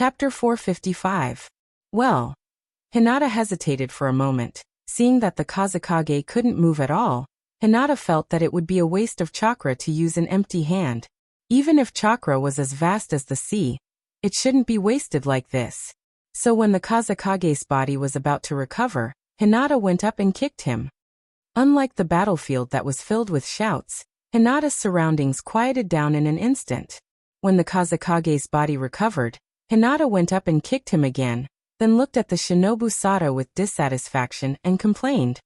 Chapter 455. Well. Hinata hesitated for a moment. Seeing that the Kazekage couldn't move at all, Hinata felt that it would be a waste of chakra to use an empty hand. Even if chakra was as vast as the sea, it shouldn't be wasted like this. So when the Kazekage's body was about to recover, Hinata went up and kicked him. Unlike the battlefield that was filled with shouts, Hinata's surroundings quieted down in an instant. When the Kazekage's body recovered, Hinata went up and kicked him again, then looked at the Shinobu Sato with dissatisfaction and complained.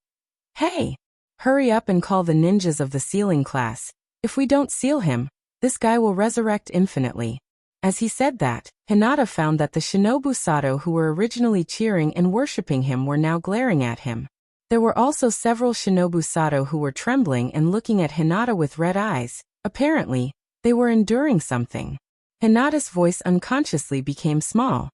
Hey! Hurry up and call the ninjas of the sealing class. If we don't seal him, this guy will resurrect infinitely. As he said that, Hinata found that the Shinobu Sato who were originally cheering and worshipping him were now glaring at him. There were also several Shinobu Sato who were trembling and looking at Hinata with red eyes. Apparently, they were enduring something. Hinata's voice unconsciously became small.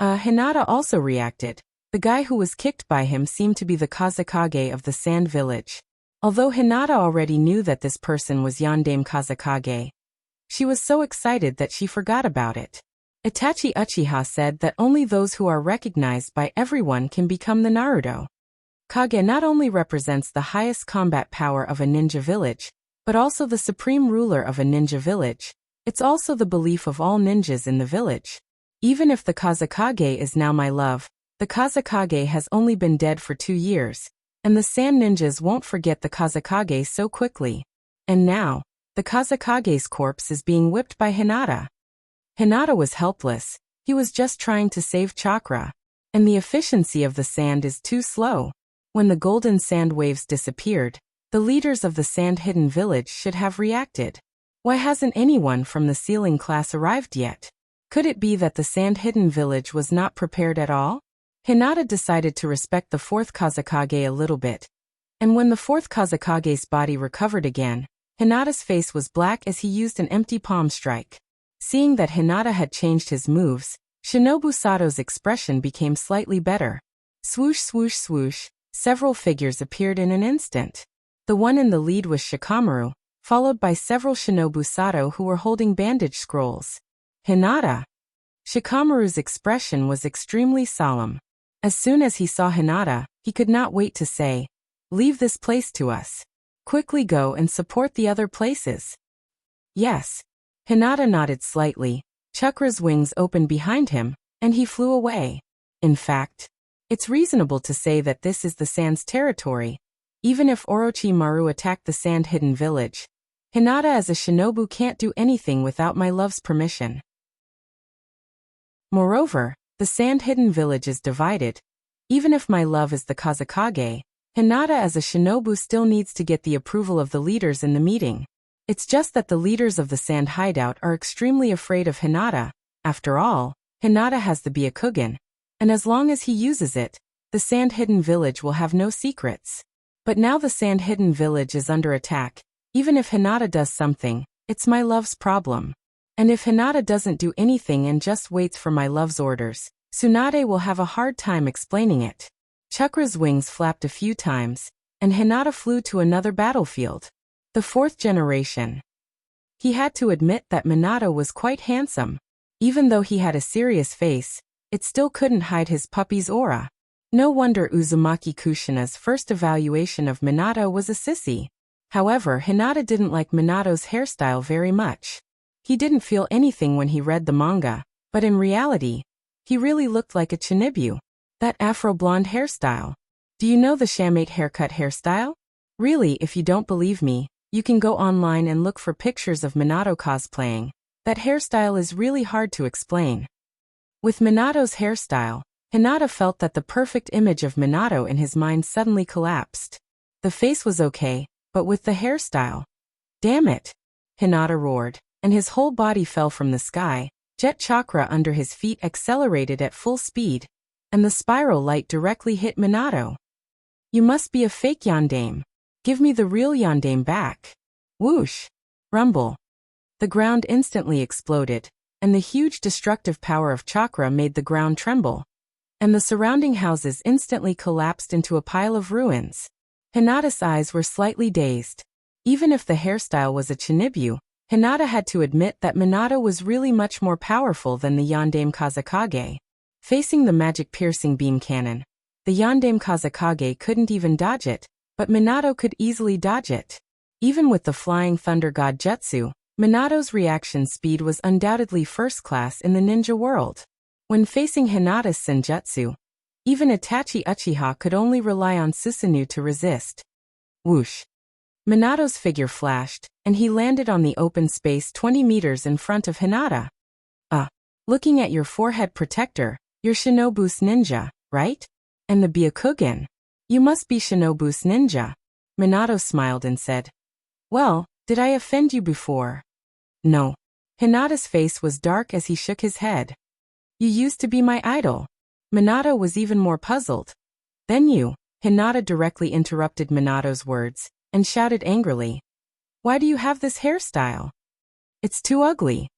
Hinata also reacted. The guy who was kicked by him seemed to be the Kazekage of the Sand Village. Although Hinata already knew that this person was Yandame Kazekage, she was so excited that she forgot about it. Itachi Uchiha said that only those who are recognized by everyone can become the Naruto. Kage not only represents the highest combat power of a ninja village, but also the supreme ruler of a ninja village. It's also the belief of all ninjas in the village. Even if the Kazekage is now my love, the Kazekage has only been dead for 2 years, and the Sand Ninjas won't forget the Kazekage so quickly. And now, the Kazekage's corpse is being whipped by Hinata. Hinata was helpless. He was just trying to save chakra. And the efficiency of the sand is too slow. When the golden sand waves disappeared, the leaders of the Sand Hidden Village should have reacted. Why hasn't anyone from the sealing class arrived yet? Could it be that the Sand Hidden Village was not prepared at all? Hinata decided to respect the fourth Kazekage a little bit. And when the fourth Kazekage's body recovered again, Hinata's face was black as he used an empty palm strike. Seeing that Hinata had changed his moves, Shinobu Sato's expression became slightly better. Swoosh swoosh swoosh, several figures appeared in an instant. The one in the lead was Shikamaru, followed by several Shinobu Sato who were holding bandage scrolls. Hinata! Shikamaru's expression was extremely solemn. As soon as he saw Hinata, he could not wait to say, "Leave this place to us. Quickly go and support the other places." Yes. Hinata nodded slightly. Chakra's wings opened behind him, and he flew away. In fact, it's reasonable to say that this is the Sand's territory. Even if Orochimaru attacked the Sand Hidden Village, Hinata as a shinobu can't do anything without my love's permission. Moreover, the Sand Hidden Village is divided. Even if my love is the Kazekage, Hinata as a shinobu still needs to get the approval of the leaders in the meeting. It's just that the leaders of the Sand Hideout are extremely afraid of Hinata. After all, Hinata has the Byakugan, and as long as he uses it, the Sand Hidden Village will have no secrets. But now the Sand Hidden Village is under attack. Even if Hinata does something, it's my love's problem. And if Hinata doesn't do anything and just waits for my love's orders, Tsunade will have a hard time explaining it. Chakra's wings flapped a few times, and Hinata flew to another battlefield. The fourth generation. He had to admit that Minato was quite handsome. Even though he had a serious face, it still couldn't hide his puppy's aura. No wonder Uzumaki Kushina's first evaluation of Minato was a sissy. However, Hinata didn't like Minato's hairstyle very much. He didn't feel anything when he read the manga, but in reality, he really looked like a Chinibu. That afro-blonde hairstyle. Do you know the Shamate haircut hairstyle? Really, if you don't believe me, you can go online and look for pictures of Minato cosplaying. That hairstyle is really hard to explain. With Minato's hairstyle, Hinata felt that the perfect image of Minato in his mind suddenly collapsed. The face was okay, but with the hairstyle. Damn it! Hinata roared, and his whole body fell from the sky. Jet chakra under his feet accelerated at full speed, and the spiral light directly hit Minato. You must be a fake Yandame. Give me the real Yandame back. Whoosh! Rumble. The ground instantly exploded, and the huge destructive power of chakra made the ground tremble. And the surrounding houses instantly collapsed into a pile of ruins. Hinata's eyes were slightly dazed. Even if the hairstyle was a Chinibu, Hinata had to admit that Minato was really much more powerful than the Yondaime Kazekage. Facing the magic piercing beam cannon, the Yondaime Kazekage couldn't even dodge it, but Minato could easily dodge it. Even with the flying thunder god jutsu, Minato's reaction speed was undoubtedly first class in the ninja world. When facing Hinata's senjutsu, even Itachi Uchiha could only rely on Susanoo to resist. Whoosh! Minato's figure flashed, and he landed on the open space 20 meters in front of Hinata. Looking at your forehead protector, you're Shinobu's ninja, right? And the Byakugan? You must be Shinobu's ninja. Minato smiled and said, "Well, did I offend you before?" "No." Hinata's face was dark as he shook his head. "You used to be my idol." Minato was even more puzzled. "Then you," Hinata directly interrupted Minato's words, and shouted angrily, "Why do you have this hairstyle? It's too ugly.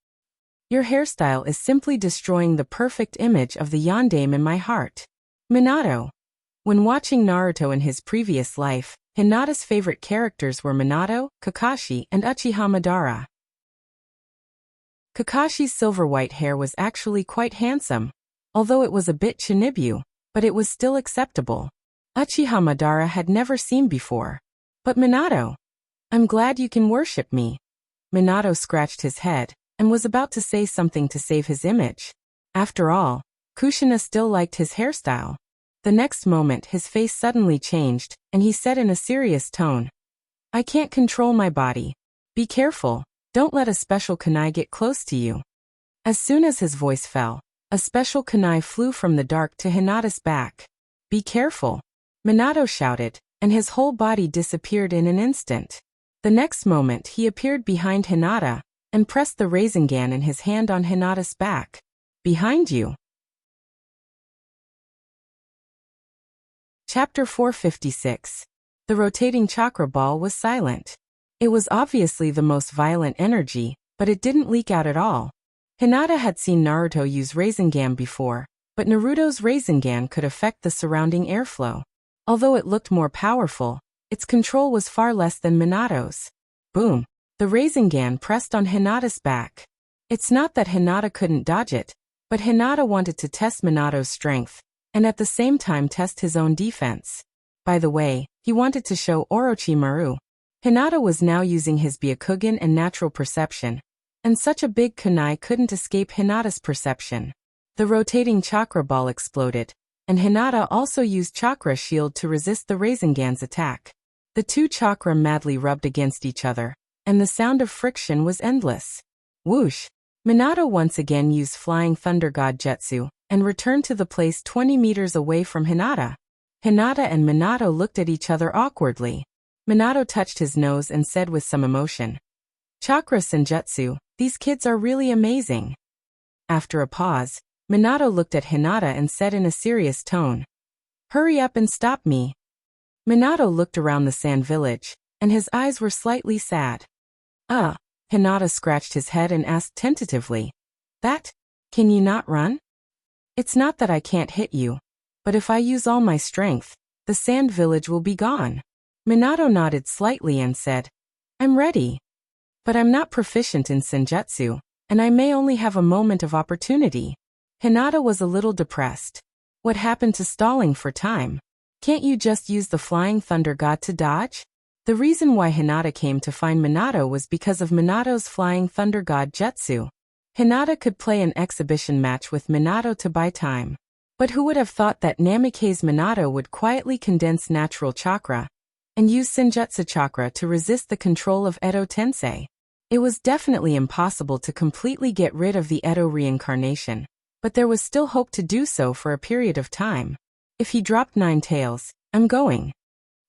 Your hairstyle is simply destroying the perfect image of the Yondaime in my heart." Minato. When watching Naruto in his previous life, Hinata's favorite characters were Minato, Kakashi, and Uchiha Madara. Kakashi's silver-white hair was actually quite handsome, although it was a bit Shinibu, but it was still acceptable. Uchiha Madara had never seen before. But Minato, I'm glad you can worship me. Minato scratched his head, and was about to say something to save his image. After all, Kushina still liked his hairstyle. The next moment his face suddenly changed, and he said in a serious tone, "I can't control my body. Be careful, don't let a special kunai get close to you." As soon as his voice fell, a special kunai flew from the dark to Hinata's back. "Be careful," Minato shouted, and his whole body disappeared in an instant. The next moment he appeared behind Hinata, and pressed the Rasengan in his hand on Hinata's back. "Behind you." Chapter 456. The rotating chakra ball was silent. It was obviously the most violent energy, but it didn't leak out at all. Hinata had seen Naruto use Rasengan before, but Naruto's Rasengan could affect the surrounding airflow. Although it looked more powerful, its control was far less than Minato's. Boom! The Rasengan pressed on Hinata's back. It's not that Hinata couldn't dodge it, but Hinata wanted to test Minato's strength, and at the same time test his own defense. By the way, he wanted to show Orochimaru. Hinata was now using his Byakugan and natural perception, and such a big kunai couldn't escape Hinata's perception. The rotating chakra ball exploded, and Hinata also used chakra shield to resist the Rasengan's attack. The two chakra madly rubbed against each other, and the sound of friction was endless. Whoosh! Minato once again used Flying Thunder God Jutsu, and returned to the place 20 meters away from Hinata. Hinata and Minato looked at each other awkwardly. Minato touched his nose and said with some emotion, "Chakra Senjutsu, these kids are really amazing." After a pause, Minato looked at Hinata and said in a serious tone, "Hurry up and stop me." Minato looked around the sand village, and his eyes were slightly sad. Hinata scratched his head and asked tentatively, "That? Can you not run?" "It's not that I can't hit you, but if I use all my strength, the sand village will be gone." Minato nodded slightly and said, "I'm ready. But I'm not proficient in senjutsu, and I may only have a moment of opportunity." Hinata was a little depressed. What happened to stalling for time? Can't you just use the Flying Thunder God to dodge? The reason why Hinata came to find Minato was because of Minato's Flying Thunder God Jutsu. Hinata could play an exhibition match with Minato to buy time. But who would have thought that Namikaze Minato would quietly condense natural chakra and use Senjutsu chakra to resist the control of Edo Tensei? It was definitely impossible to completely get rid of the Edo reincarnation, but there was still hope to do so for a period of time. If he dropped 9 tails, I'm going.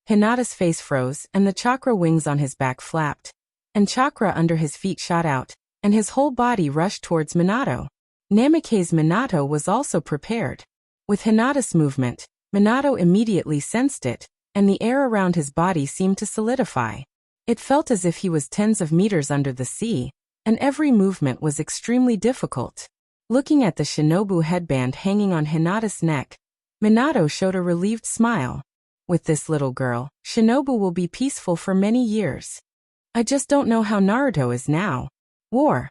Hinata's face froze and the chakra wings on his back flapped, and chakra under his feet shot out, and his whole body rushed towards Minato. Namikaze Minato was also prepared. With Hinata's movement, Minato immediately sensed it, and the air around his body seemed to solidify. It felt as if he was tens of meters under the sea, and every movement was extremely difficult. Looking at the Shinobu headband hanging on Hinata's neck, Minato showed a relieved smile. With this little girl, Shinobu will be peaceful for many years. I just don't know how Naruto is now, War.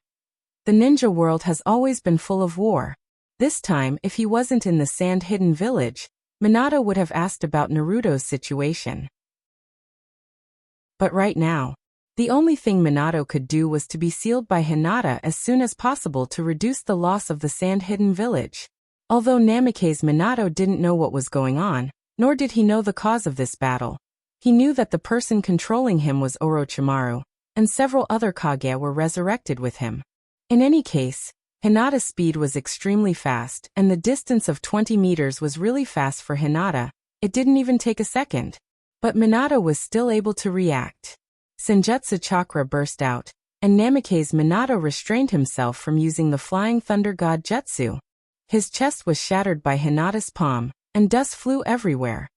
The ninja world has always been full of war. This time, if he wasn't in the sand-hidden village, Minato would have asked about Naruto's situation. But right now, the only thing Minato could do was to be sealed by Hinata as soon as possible to reduce the loss of the sand-hidden village. Although Namikaze Minato didn't know what was going on, nor did he know the cause of this battle. He knew that the person controlling him was Orochimaru, and several other Kage were resurrected with him. In any case, Hinata's speed was extremely fast, and the distance of 20 meters was really fast for Hinata. It didn't even take a second. But Minato was still able to react. Senjutsu chakra burst out, and Namikaze Minato restrained himself from using the Flying Thunder God Jutsu. His chest was shattered by Hinata's palm, and dust flew everywhere.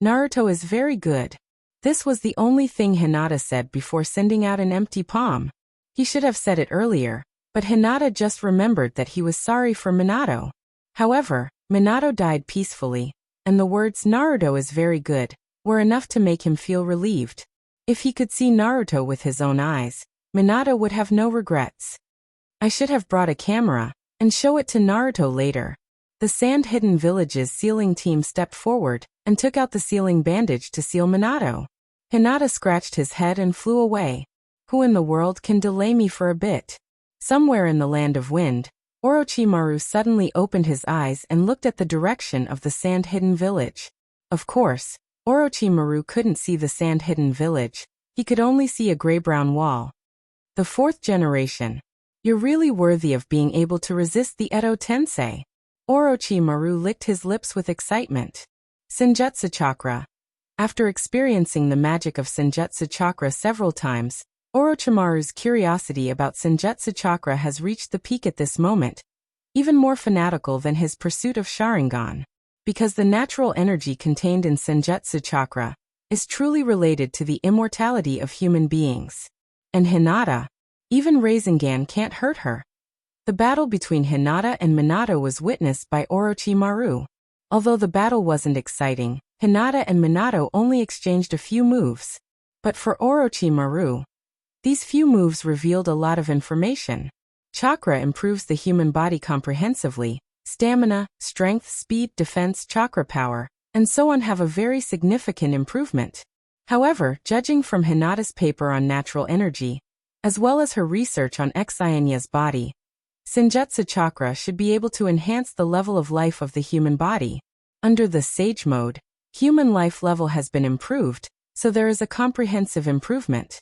Naruto is very good. This was the only thing Hinata said before sending out an empty palm. He should have said it earlier, but Hinata just remembered that he was sorry for Minato. However, Minato died peacefully, and the words "Naruto is very good" were enough to make him feel relieved. If he could see Naruto with his own eyes, Minato would have no regrets. I should have brought a camera and show it to Naruto later. The Sand-Hidden Village's sealing team stepped forward and took out the sealing bandage to seal Minato. Hinata scratched his head and flew away. Who in the world can delay me for a bit? Somewhere in the land of wind, Orochimaru suddenly opened his eyes and looked at the direction of the Sand-Hidden Village. Of course, Orochimaru couldn't see the Sand-Hidden Village. He could only see a gray-brown wall. The fourth generation. You're really worthy of being able to resist the Edo Tensei. Orochimaru licked his lips with excitement. Senjutsu chakra. After experiencing the magic of Senjutsu chakra several times, Orochimaru's curiosity about Senjutsu chakra has reached the peak at this moment, even more fanatical than his pursuit of Sharingan. Because the natural energy contained in Senjutsu chakra is truly related to the immortality of human beings. And Hinata, even Rasengan can't hurt her. The battle between Hinata and Minato was witnessed by Orochimaru. Although the battle wasn't exciting, Hinata and Minato only exchanged a few moves. But for Orochimaru, these few moves revealed a lot of information. Chakra improves the human body comprehensively. Stamina, strength, speed, defense, chakra power, and so on have a very significant improvement. However, judging from Hinata's paper on natural energy, as well as her research on Xionya's body, Senjutsu chakra should be able to enhance the level of life of the human body. Under the Sage mode, human life level has been improved, so there is a comprehensive improvement.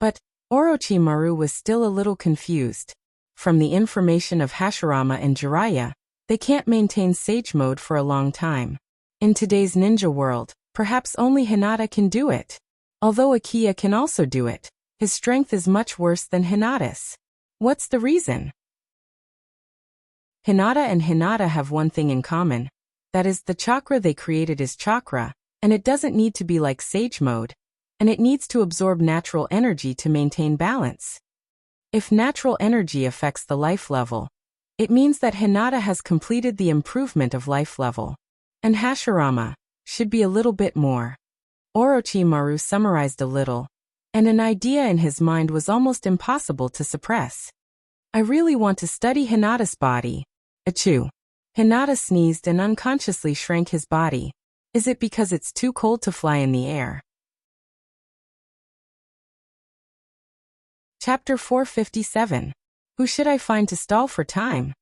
But Orochimaru was still a little confused. From the information of Hashirama and Jiraiya, they can't maintain Sage mode for a long time. In today's ninja world, perhaps only Hinata can do it. Although Akiya can also do it, his strength is much worse than Hinata's. What's the reason? Hinata and Hinata have one thing in common. That is, the chakra they created is chakra, and it doesn't need to be like Sage mode, and it needs to absorb natural energy to maintain balance. If natural energy affects the life level, it means that Hinata has completed the improvement of life level. And Hashirama should be a little bit more. Orochimaru summarized a little, and an idea in his mind was almost impossible to suppress. I really want to study Hinata's body. Achoo. Hinata sneezed and unconsciously shrank his body. Is it because it's too cold to fly in the air? Chapter 457. Who should I find to stall for time?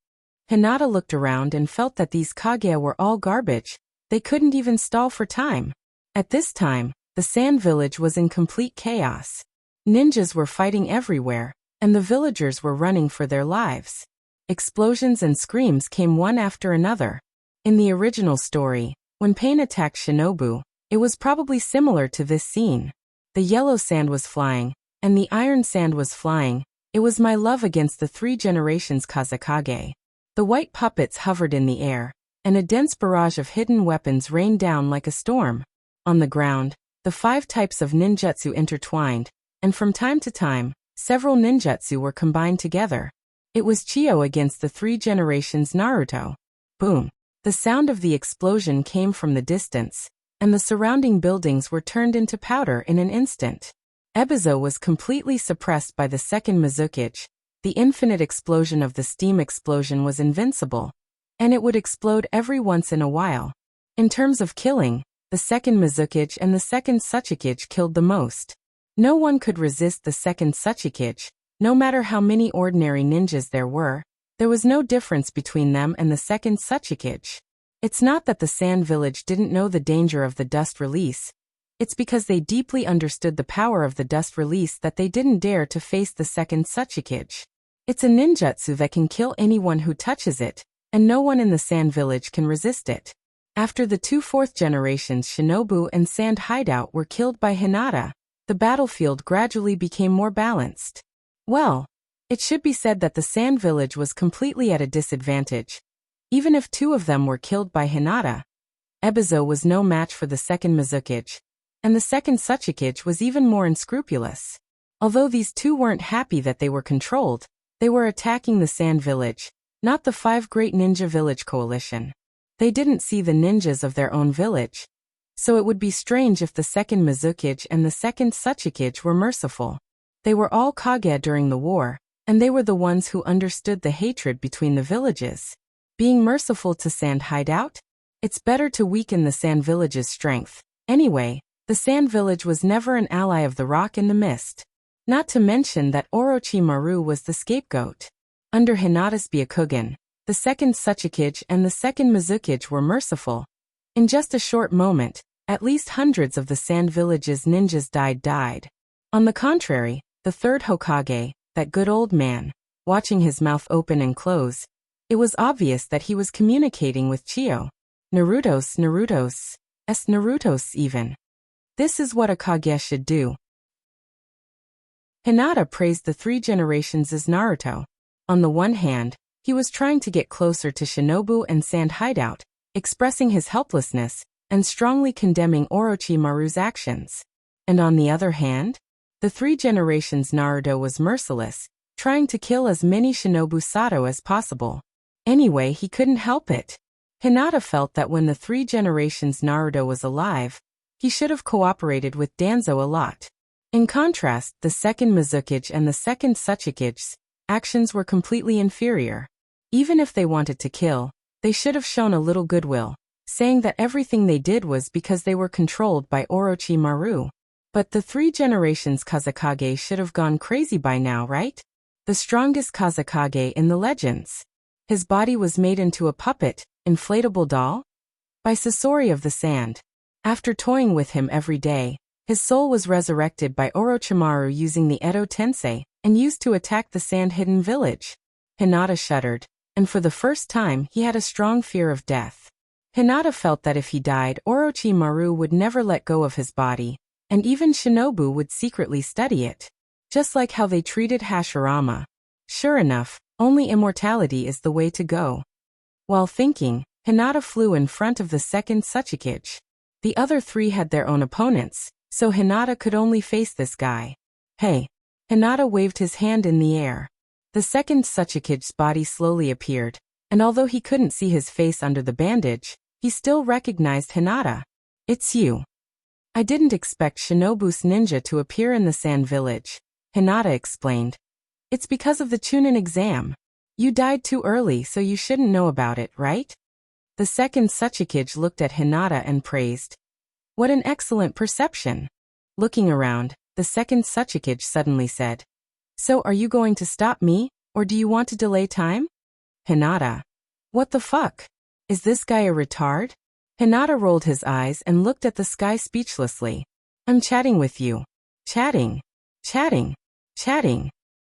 Hinata looked around and felt that these Kage were all garbage. They couldn't even stall for time. At this time, the sand village was in complete chaos. Ninjas were fighting everywhere, and the villagers were running for their lives. Explosions and screams came one after another. In the original story, when Pain attacked Shinobu, it was probably similar to this scene. The yellow sand was flying, and the iron sand was flying. It was my love against the 3 generations Kazekage. The white puppets hovered in the air, and a dense barrage of hidden weapons rained down like a storm. On the ground, the 5 types of ninjutsu intertwined, and from time to time, several ninjutsu were combined together. It was Chio against the 3 generations Naruto. Boom! The sound of the explosion came from the distance, and the surrounding buildings were turned into powder in an instant. Ebizo was completely suppressed by the second Mizukage. the infinite explosion of the steam explosion was invincible, and it would explode every once in a while. In terms of killing, the second Mizukage and the second Tsuchikage killed the most. No one could resist the second Tsuchikage, no matter how many ordinary ninjas there were. There was no difference between them and the second Tsuchikage. It's not that the Sand Village didn't know the danger of the dust release. It's because they deeply understood the power of the dust release that they didn't dare to face the second Tsuchikage. It's a ninjutsu that can kill anyone who touches it, and no one in the Sand Village can resist it. After the two fourth generations Shinobu and Sand Hideout were killed by Hinata, the battlefield gradually became more balanced. Well, it should be said that the Sand Village was completely at a disadvantage. Even if two of them were killed by Hinata, Ebizo was no match for the second Mizukage, and the second Tsuchikage was even more unscrupulous. Although these two weren't happy that they were controlled, they were attacking the Sand Village, not the five great ninja village coalition. They didn't see the ninjas of their own village, so it would be strange if the second Mizukage and the second Tsuchikage were merciful. They were all Kage during the war, and they were the ones who understood the hatred between the villages. Being merciful to Sand Hideout? It's better to weaken the Sand Village's strength. Anyway, the Sand Village was never an ally of the Rock in the Mist. Not to mention that Orochimaru was the scapegoat. Under Hinata's Byakugan, the second Tsuchikage and the second Mizukage were merciful. In just a short moment, at least hundreds of the Sand Village's ninjas died. On the contrary, the third Hokage, that good old man, watching his mouth open and close, it was obvious that he was communicating with Chiyo. Naruto's even. This is what a Kage should do. Hinata praised the three generations as Naruto. On the one hand, he was trying to get closer to Shinobu and Sand Hideout, expressing his helplessness, and strongly condemning Orochimaru's actions. And on the other hand, the three generations Naruto was merciless, trying to kill as many Shinobu Sato as possible. Anyway, he couldn't help it. Hinata felt that when the three generations Naruto was alive, he should have cooperated with Danzo a lot. In contrast, the second Mizukage and the second Tsuchikage's actions were completely inferior. Even if they wanted to kill, they should have shown a little goodwill, saying that everything they did was because they were controlled by Orochimaru. But the three generations Kazekage should have gone crazy by now, right? The strongest Kazekage in the legends. His body was made into a puppet, inflatable doll? By Sasori of the Sand. After toying with him every day, his soul was resurrected by Orochimaru using the Edo Tensei, and used to attack the Sand-Hidden Village. Hinata shuddered, and for the first time he had a strong fear of death. Hinata felt that if he died, Orochimaru would never let go of his body, and even Shinobu would secretly study it. Just like how they treated Hashirama. Sure enough, only immortality is the way to go. While thinking, Hinata flew in front of the second Tsuchikage. The other three had their own opponents, so Hinata could only face this guy. Hey! Hinata waved his hand in the air. The second Tsuchikage's body slowly appeared, and although he couldn't see his face under the bandage, he still recognized Hinata. It's you. I didn't expect Shinobu's ninja to appear in the Sand Village, Hinata explained. It's because of the Chunin exam. You died too early, so you shouldn't know about it, right? The second Tsuchikage looked at Hinata and praised. What an excellent perception. Looking around, the second Tsuchikage suddenly said. So are you going to stop me, or do you want to delay time? Hinata. What the fuck? Is this guy a retard? Hinata rolled his eyes and looked at the sky speechlessly. I'm chatting with you. Chatting.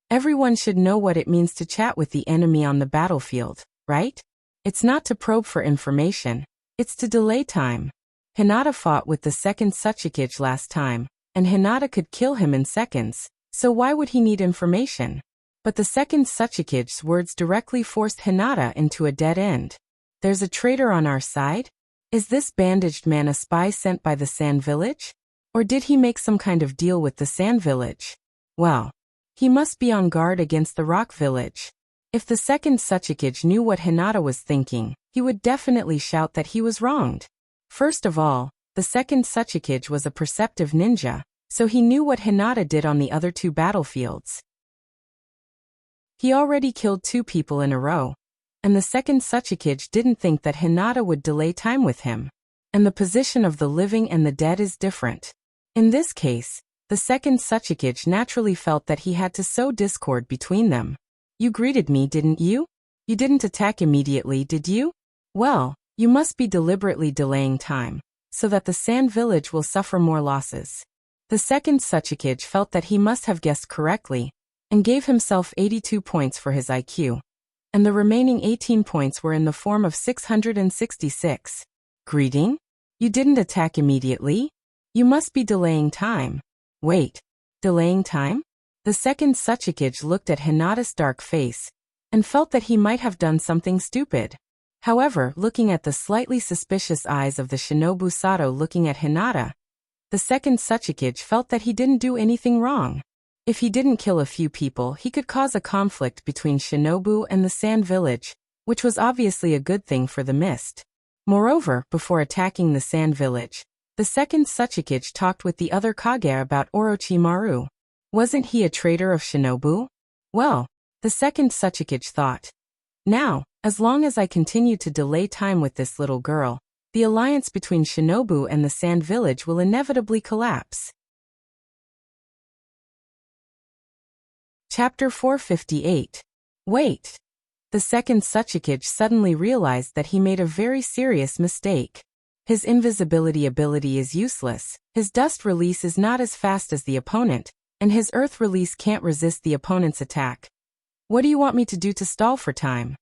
Everyone should know what it means to chat with the enemy on the battlefield, right? It's not to probe for information. It's to delay time. Hinata fought with the second Tsuchikage last time, and Hinata could kill him in seconds, so why would he need information? But the second Tsuchikage's words directly forced Hinata into a dead end. There's a traitor on our side? Is this bandaged man a spy sent by the Sand Village? Or did he make some kind of deal with the Sand Village? Well, he must be on guard against the Rock Village. If the second Tsuchikage knew what Hinata was thinking, he would definitely shout that he was wronged. First of all, the second Tsuchikage was a perceptive ninja, so he knew what Hinata did on the other two battlefields. He already killed 2 people in a row. And the second Suchikage didn't think that Hinata would delay time with him. And the position of the living and the dead is different. In this case, the second Suchikage naturally felt that he had to sow discord between them. You greeted me, didn't you? You didn't attack immediately, did you? Well, you must be deliberately delaying time, so that the Sand Village will suffer more losses. The second Suchikage felt that he must have guessed correctly, and gave himself 82 points for his IQ. And the remaining 18 points were in the form of 666. Greeting? You didn't attack immediately? You must be delaying time. Wait, delaying time? The second Suchikage looked at Hinata's dark face, and felt that he might have done something stupid. However, looking at the slightly suspicious eyes of the Shinobu Sato looking at Hinata, the second Suchikage felt that he didn't do anything wrong. If he didn't kill a few people, he could cause a conflict between Shinobu and the Sand Village, which was obviously a good thing for the mist. Moreover, before attacking the Sand Village, the second Suchikage talked with the other Kage about Orochimaru. Wasn't he a traitor of Shinobu? Well, the second Suchikage thought. Now, as long as I continue to delay time with this little girl, the alliance between Shinobu and the Sand Village will inevitably collapse. Chapter 458. Wait. The second Suchikage suddenly realized that he made a very serious mistake. His invisibility ability is useless, his dust release is not as fast as the opponent, and his earth release can't resist the opponent's attack. What do you want me to do to stall for time?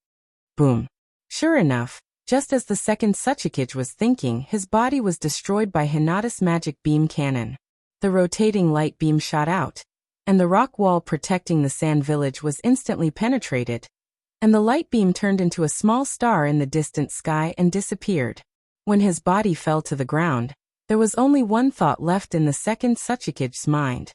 Boom. Sure enough, just as the second Suchikage was thinking, his body was destroyed by Hinata's magic beam cannon. The rotating light beam shot out, and the rock wall protecting the Sand Village was instantly penetrated, and the light beam turned into a small star in the distant sky and disappeared. When his body fell to the ground, there was only one thought left in the second Suchikage's mind.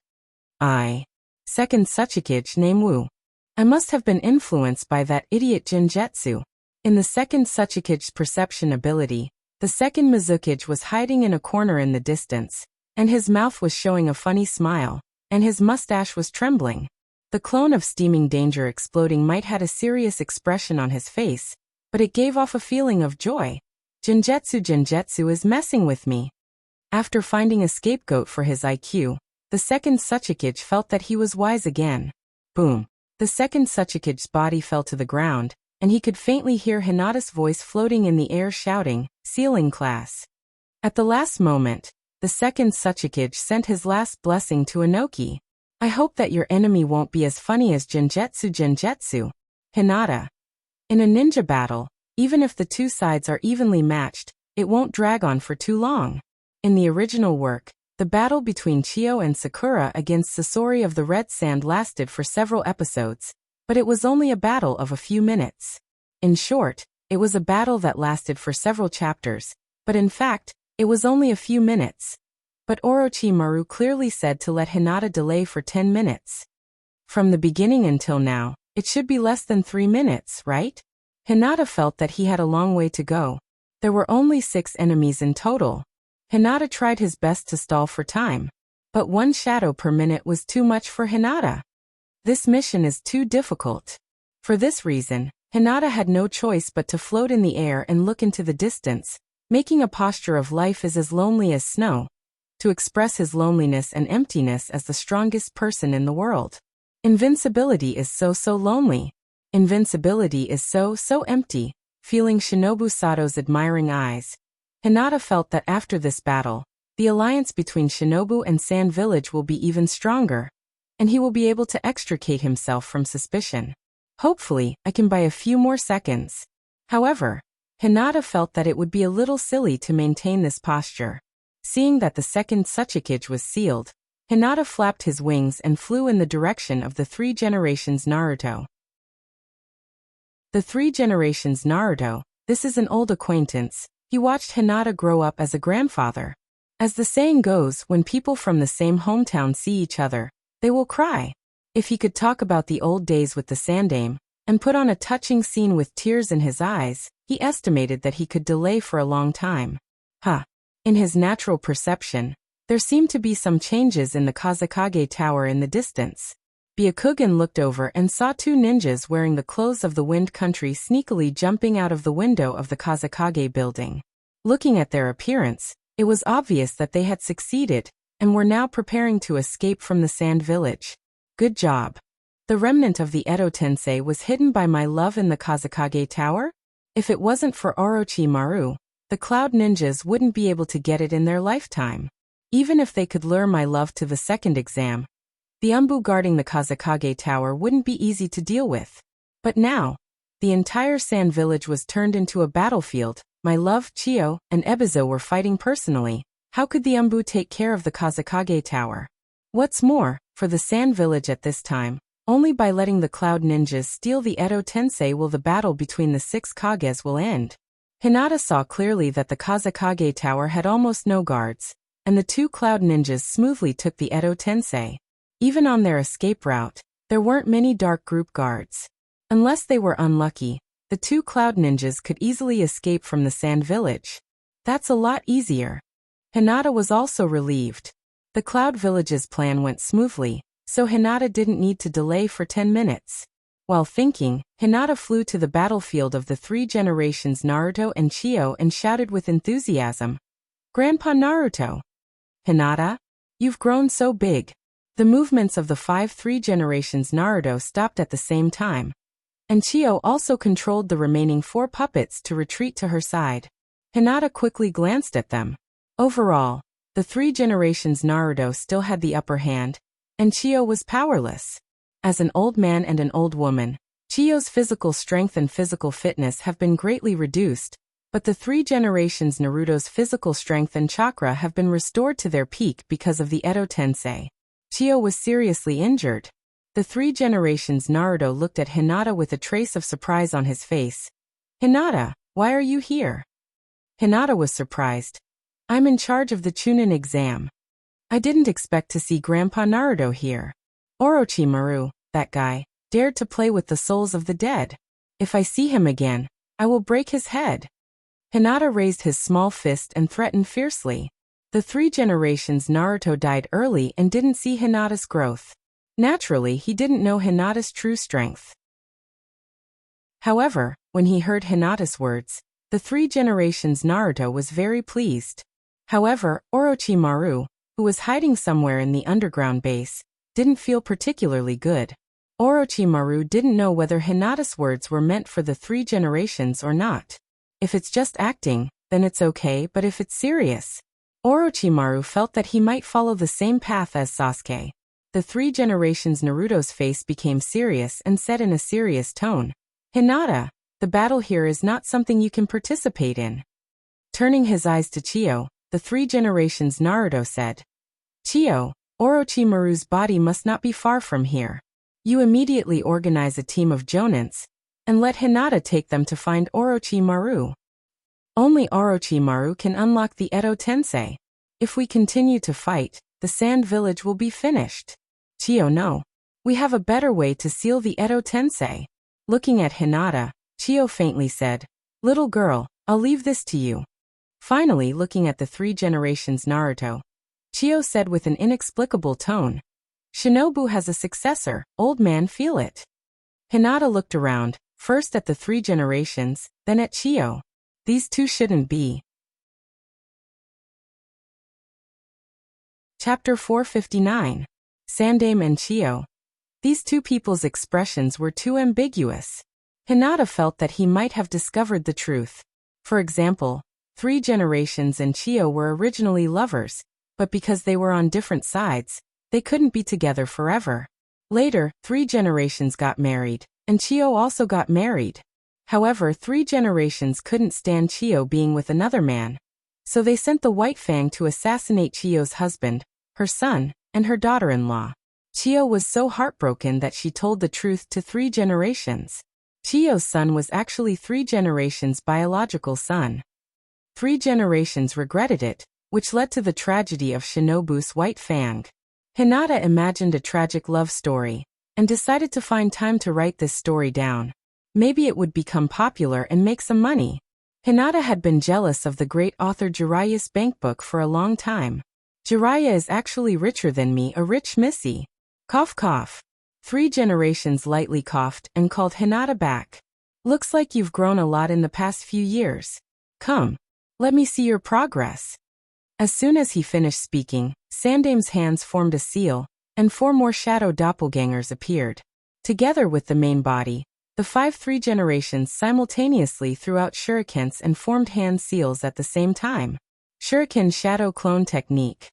Second Suchikage name Wu. I must have been influenced by that idiot Jinjetsu. In the second Suchikage's perception ability, the second Mizukage was hiding in a corner in the distance, and his mouth was showing a funny smile, and his mustache was trembling. The clone of Steaming Danger Exploding might had a serious expression on his face, but it gave off a feeling of joy. Jinjetsu is messing with me. After finding a scapegoat for his IQ, the second Suchikage felt that he was wise again. Boom. The second Suchikage's body fell to the ground, and he could faintly hear Hinata's voice floating in the air shouting, "Ceiling class." At the last moment, the second Suchikage sent his last blessing to Inoki. I hope that your enemy won't be as funny as Jinjetsu, Hinata. In a ninja battle, even if the two sides are evenly matched, it won't drag on for too long. In the original work, the battle between Chio and Sakura against Sasori of the Red Sand lasted for several episodes, but it was only a battle of a few minutes. In short, it was a battle that lasted for several chapters, but in fact, it was only a few minutes. But Orochimaru clearly said to let Hinata delay for 10 minutes. From the beginning until now, it should be less than 3 minutes, right? Hinata felt that he had a long way to go. There were only 6 enemies in total. Hinata tried his best to stall for time, but 1 shadow per minute was too much for Hinata. This mission is too difficult. For this reason, Hinata had no choice but to float in the air and look into the distance, making a posture of life is as lonely as snow, to express his loneliness and emptiness as the strongest person in the world. Invincibility is so lonely. Invincibility is so empty. Feeling Shinobu Sato's admiring eyes, Hinata felt that after this battle, the alliance between Shinobu and Sand Village will be even stronger, and he will be able to extricate himself from suspicion. Hopefully, I can buy a few more seconds. However, Hinata felt that it would be a little silly to maintain this posture. Seeing that the second Suchikage was sealed, Hinata flapped his wings and flew in the direction of the 3 Generations Naruto. The 3 Generations Naruto, this is an old acquaintance. He watched Hinata grow up as a grandfather. As the saying goes, when people from the same hometown see each other, they will cry. If he could talk about the old days with the Sandaime, and put on a touching scene with tears in his eyes, he estimated that he could delay for a long time. In his natural perception, there seemed to be some changes in the Kazekage Tower in the distance. Byakugan looked over and saw two ninjas wearing the clothes of the Wind Country sneakily jumping out of the window of the Kazekage building. Looking at their appearance, it was obvious that they had succeeded, and were now preparing to escape from the Sand Village. Good job. The remnant of the Edo Tensei was hidden by my love in the Kazekage Tower? If it wasn't for Orochimaru, the Cloud Ninjas wouldn't be able to get it in their lifetime. Even if they could lure my love to the second exam, the Umbu guarding the Kazekage Tower wouldn't be easy to deal with. But now, the entire Sand Village was turned into a battlefield. My love, Chiyo, and Ebizo were fighting personally. How could the Umbu take care of the Kazekage Tower? What's more, for the Sand Village at this time, only by letting the Cloud Ninjas steal the Edo Tensei will the battle between the 6 Kages will end. Hinata saw clearly that the Kazekage Tower had almost no guards, and the 2 Cloud Ninjas smoothly took the Edo Tensei. Even on their escape route, there weren't many dark group guards. Unless they were unlucky, the 2 Cloud Ninjas could easily escape from the Sand Village. That's a lot easier. Hinata was also relieved. The Cloud Village's plan went smoothly, so Hinata didn't need to delay for 10 minutes. While thinking, Hinata flew to the battlefield of the 3 generations Naruto and Chiyo and shouted with enthusiasm, "Grandpa Naruto! Hinata, you've grown so big." The movements of the 3 generations Naruto stopped at the same time, and Chiyo also controlled the remaining 4 puppets to retreat to her side. Hinata quickly glanced at them. Overall, the 3 generations Naruto still had the upper hand, and Chiyo was powerless. As an old man and an old woman, Chiyo's physical strength and physical fitness have been greatly reduced, but the 3 generations Naruto's physical strength and chakra have been restored to their peak because of the Edo Tensei. Chiyo was seriously injured. The 3 generations Naruto looked at Hinata with a trace of surprise on his face. "Hinata, why are you here?" Hinata was surprised. "I'm in charge of the Chunin exam. I didn't expect to see Grandpa Naruto here. Orochimaru, that guy, dared to play with the souls of the dead. If I see him again, I will break his head." Hinata raised his small fist and threatened fiercely. The 3 generations Naruto died early and didn't see Hinata's growth. Naturally, he didn't know Hinata's true strength. However, when he heard Hinata's words, the 3 generations Naruto was very pleased. However, Orochimaru, who was hiding somewhere in the underground base, didn't feel particularly good. Orochimaru didn't know whether Hinata's words were meant for the 3 generations or not. If it's just acting, then it's okay, but if it's serious, Orochimaru felt that he might follow the same path as Sasuke. The 3 generations Naruto's face became serious and said in a serious tone, "Hinata, the battle here is not something you can participate in." Turning his eyes to Chiyo, the 3 generations Naruto said, "Chiyo, Orochimaru's body must not be far from here. You immediately organize a team of jonins, and let Hinata take them to find Orochimaru. Only Orochimaru can unlock the Edo Tensei. If we continue to fight, the Sand Village will be finished." Chiyo, no. We have a better way to seal the Edo Tensei. Looking at Hinata, Chiyo faintly said, "Little girl, I'll leave this to you." Finally, looking at the 3 generations Naruto, Chiyo said with an inexplicable tone, "Shinobu has a successor, old man, feel it." Hinata looked around, first at the 3 generations, then at Chiyo. These two shouldn't be. Chapter 459. Sandaime and Chiyo. These two people's expressions were too ambiguous. Hinata felt that he might have discovered the truth. For example, 3 generations and Chiyo were originally lovers, but because they were on different sides, they couldn't be together forever. Later, 3 generations got married, and Chiyo also got married. However, 3 generations couldn't stand Chiyo being with another man. So they sent the White Fang to assassinate Chiyo's husband, her son, and her daughter-in-law. Chiyo was so heartbroken that she told the truth to 3 generations. Chiyo's son was actually 3 generations' biological son. 3 generations regretted it, which led to the tragedy of Shinobu's White Fang. Hinata imagined a tragic love story, and decided to find time to write this story down. Maybe it would become popular and make some money. Hinata had been jealous of the great author Jiraiya's bankbook for a long time. "Jiraiya is actually richer than me, a rich missy. Cough cough." 3 generations lightly coughed and called Hinata back. Looks like you've grown a lot in the past few years. Come, let me see your progress. As soon as he finished speaking, Sandame's hands formed a seal, and 4 more shadow doppelgangers appeared. Together with the main body, the 3 generations simultaneously threw out shurikens and formed hand seals at the same time. Shuriken Shadow Clone Technique.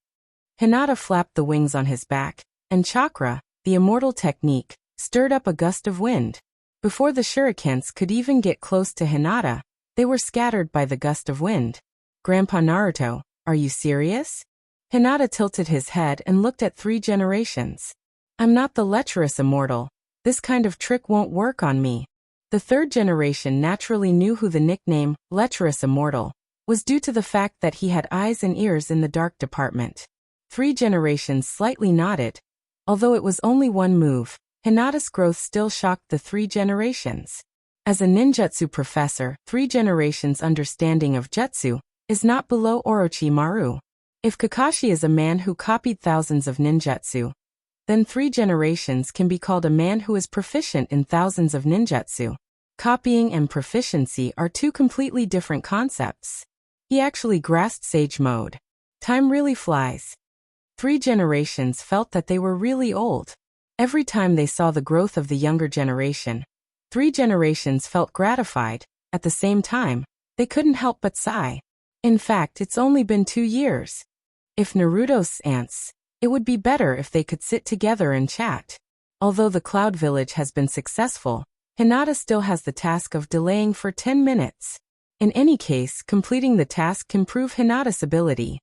Hinata flapped the wings on his back, and Chakra, the immortal technique, stirred up a gust of wind. Before the shurikens could even get close to Hinata, they were scattered by the gust of wind. Grandpa Naruto, are you serious? Hinata tilted his head and looked at 3 generations. I'm not the lecherous immortal. This kind of trick won't work on me. The 3rd generation naturally knew who the nickname, lecherous immortal, was due to the fact that he had eyes and ears in the dark department. 3 generations slightly nodded. Although it was only one move, Hinata's growth still shocked the 3 generations. As a ninjutsu professor, 3 generations' understanding of jutsu is not below Orochimaru. If Kakashi is a man who copied thousands of ninjutsu, then 3 generations can be called a man who is proficient in thousands of ninjutsu. Copying and proficiency are 2 completely different concepts. He actually grasped sage mode. Time really flies. 3 generations felt that they were really old. Every time they saw the growth of the younger generation, 3 generations felt gratified. At the same time, they couldn't help but sigh. In fact, it's only been 2 years. If Naruto's ants, it would be better if they could sit together and chat. Although the Cloud Village has been successful, Hinata still has the task of delaying for 10 minutes. In any case, completing the task can prove Hinata's ability.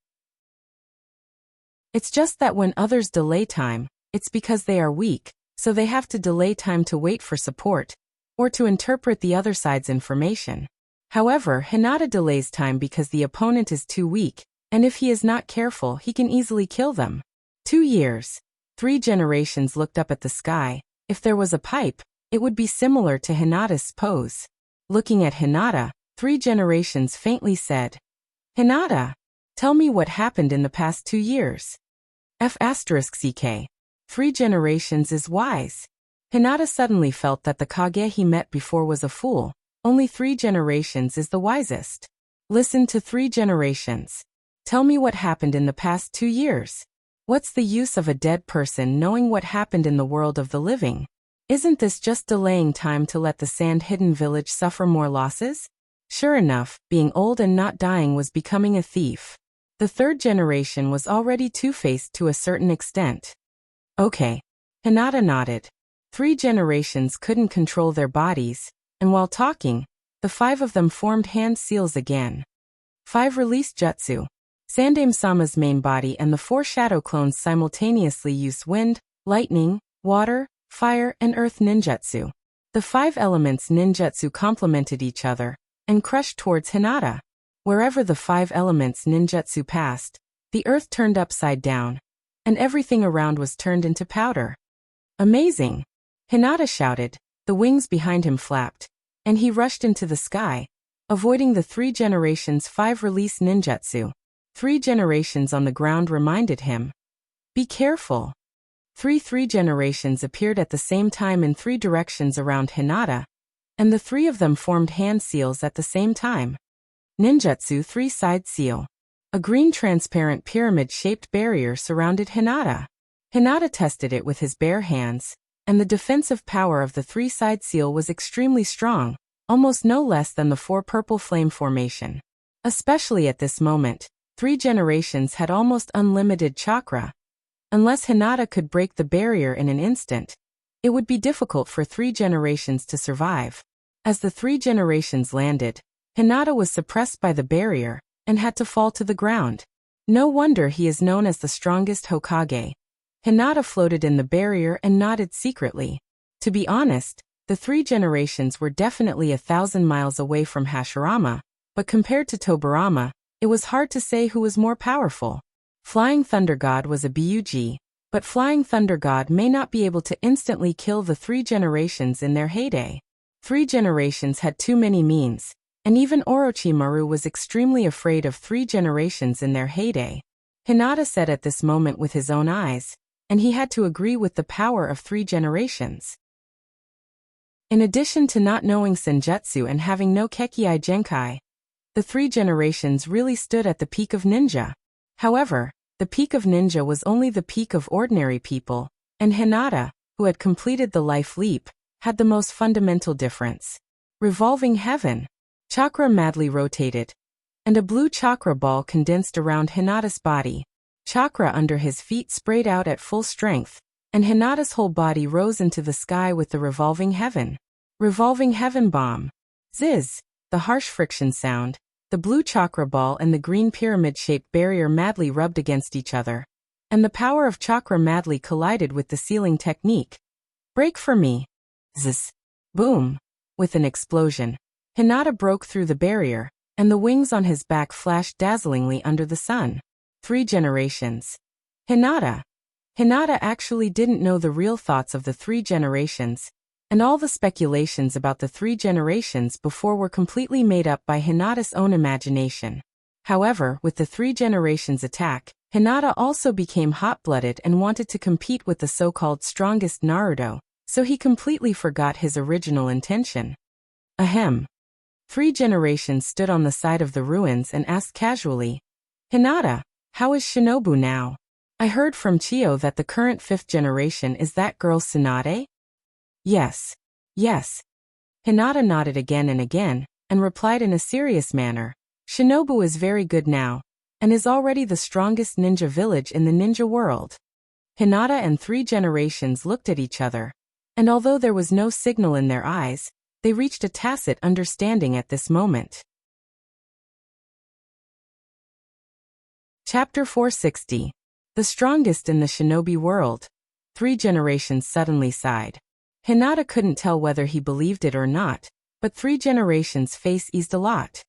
It's just that when others delay time, it's because they are weak, so they have to delay time to wait for support, or to interpret the other side's information. However, Hinata delays time because the opponent is too weak, and if he is not careful, he can easily kill them. 2 years. 3 generations looked up at the sky. If there was a pipe, it would be similar to Hinata's pose. Looking at Hinata, 3 generations faintly said, Hinata, tell me what happened in the past 2 years. F***ck. 3 generations is wise. Hinata suddenly felt that the Kage he met before was a fool. Only 3 generations is the wisest. Listen to 3 generations. Tell me what happened in the past 2 years. What's the use of a dead person knowing what happened in the world of the living? Isn't this just delaying time to let the sand-hidden village suffer more losses? Sure enough, being old and not dying was becoming a thief. The 3rd generation was already two-faced to a certain extent. Okay. Hinata nodded. 3 generations couldn't control their bodies, and while talking, the 5 of them formed hand seals again. 5 released jutsu. Sandame-sama's main body and the 4 shadow clones simultaneously used wind, lightning, water, fire, and earth ninjutsu. The 5 elements ninjutsu complemented each other and crushed towards Hinata. Wherever the 5 elements ninjutsu passed, the earth turned upside down, and everything around was turned into powder. Amazing! Hinata shouted, the wings behind him flapped, and he rushed into the sky, avoiding the 3 generations' 5 release ninjutsu. 3 generations on the ground reminded him. Be careful. 3 generations appeared at the same time in 3 directions around Hinata, and the 3 of them formed hand seals at the same time. Ninjutsu 3-side seal. A green transparent pyramid-shaped barrier surrounded Hinata. Hinata tested it with his bare hands, and the defensive power of the 3-side seal was extremely strong, almost no less than the 4 purple flame formation. Especially at this moment, 3 generations had almost unlimited chakra. Unless Hinata could break the barrier in an instant, it would be difficult for 3 generations to survive. As the 3 generations landed, Hinata was suppressed by the barrier and had to fall to the ground. No wonder he is known as the strongest Hokage. Hinata floated in the barrier and nodded secretly. To be honest, the 3 generations were definitely 1,000 miles away from Hashirama, but compared to Tobirama, it was hard to say who was more powerful. Flying Thunder God was a Bug, but Flying Thunder God may not be able to instantly kill the 3 generations in their heyday. 3 generations had too many means, and even Orochimaru was extremely afraid of 3 generations in their heyday. Hinata said at this moment with his own eyes, and he had to agree with the power of 3 generations. In addition to not knowing senjutsu and having no Kekkei Genkai, the 3 generations really stood at the peak of ninja. However, the peak of ninja was only the peak of ordinary people, and Hinata, who had completed the life leap, had the most fundamental difference. Revolving heaven. Chakra madly rotated, and a blue chakra ball condensed around Hinata's body. Chakra under his feet sprayed out at full strength, and Hinata's whole body rose into the sky with the revolving heaven. Revolving heaven bomb. Ziz. The harsh friction sound, the blue chakra ball and the green pyramid-shaped barrier madly rubbed against each other, and the power of chakra madly collided with the sealing technique. Break for me. Zzz. Boom. With an explosion, Hinata broke through the barrier, and the wings on his back flashed dazzlingly under the sun. 3 generations. Hinata. Hinata actually didn't know the real thoughts of the 3 generations, and all the speculations about the 3 generations before were completely made up by Hinata's own imagination. However, with the 3 generations attack, Hinata also became hot-blooded and wanted to compete with the so-called strongest Naruto, so he completely forgot his original intention. Ahem. 3 generations stood on the side of the ruins and asked casually, Hinata, how is Shinobu now? I heard from Chiyo that the current 5th generation is that girl Tsunade? Yes. Yes. Hinata nodded again and again, and replied in a serious manner, Shinobu is very good now, and is already the strongest ninja village in the ninja world. Hinata and 3 generations looked at each other, and although there was no signal in their eyes, they reached a tacit understanding at this moment. Chapter 460. The strongest in the shinobi world. 3 generations suddenly sighed. Hinata couldn't tell whether he believed it or not, but 3 generations' face eased a lot.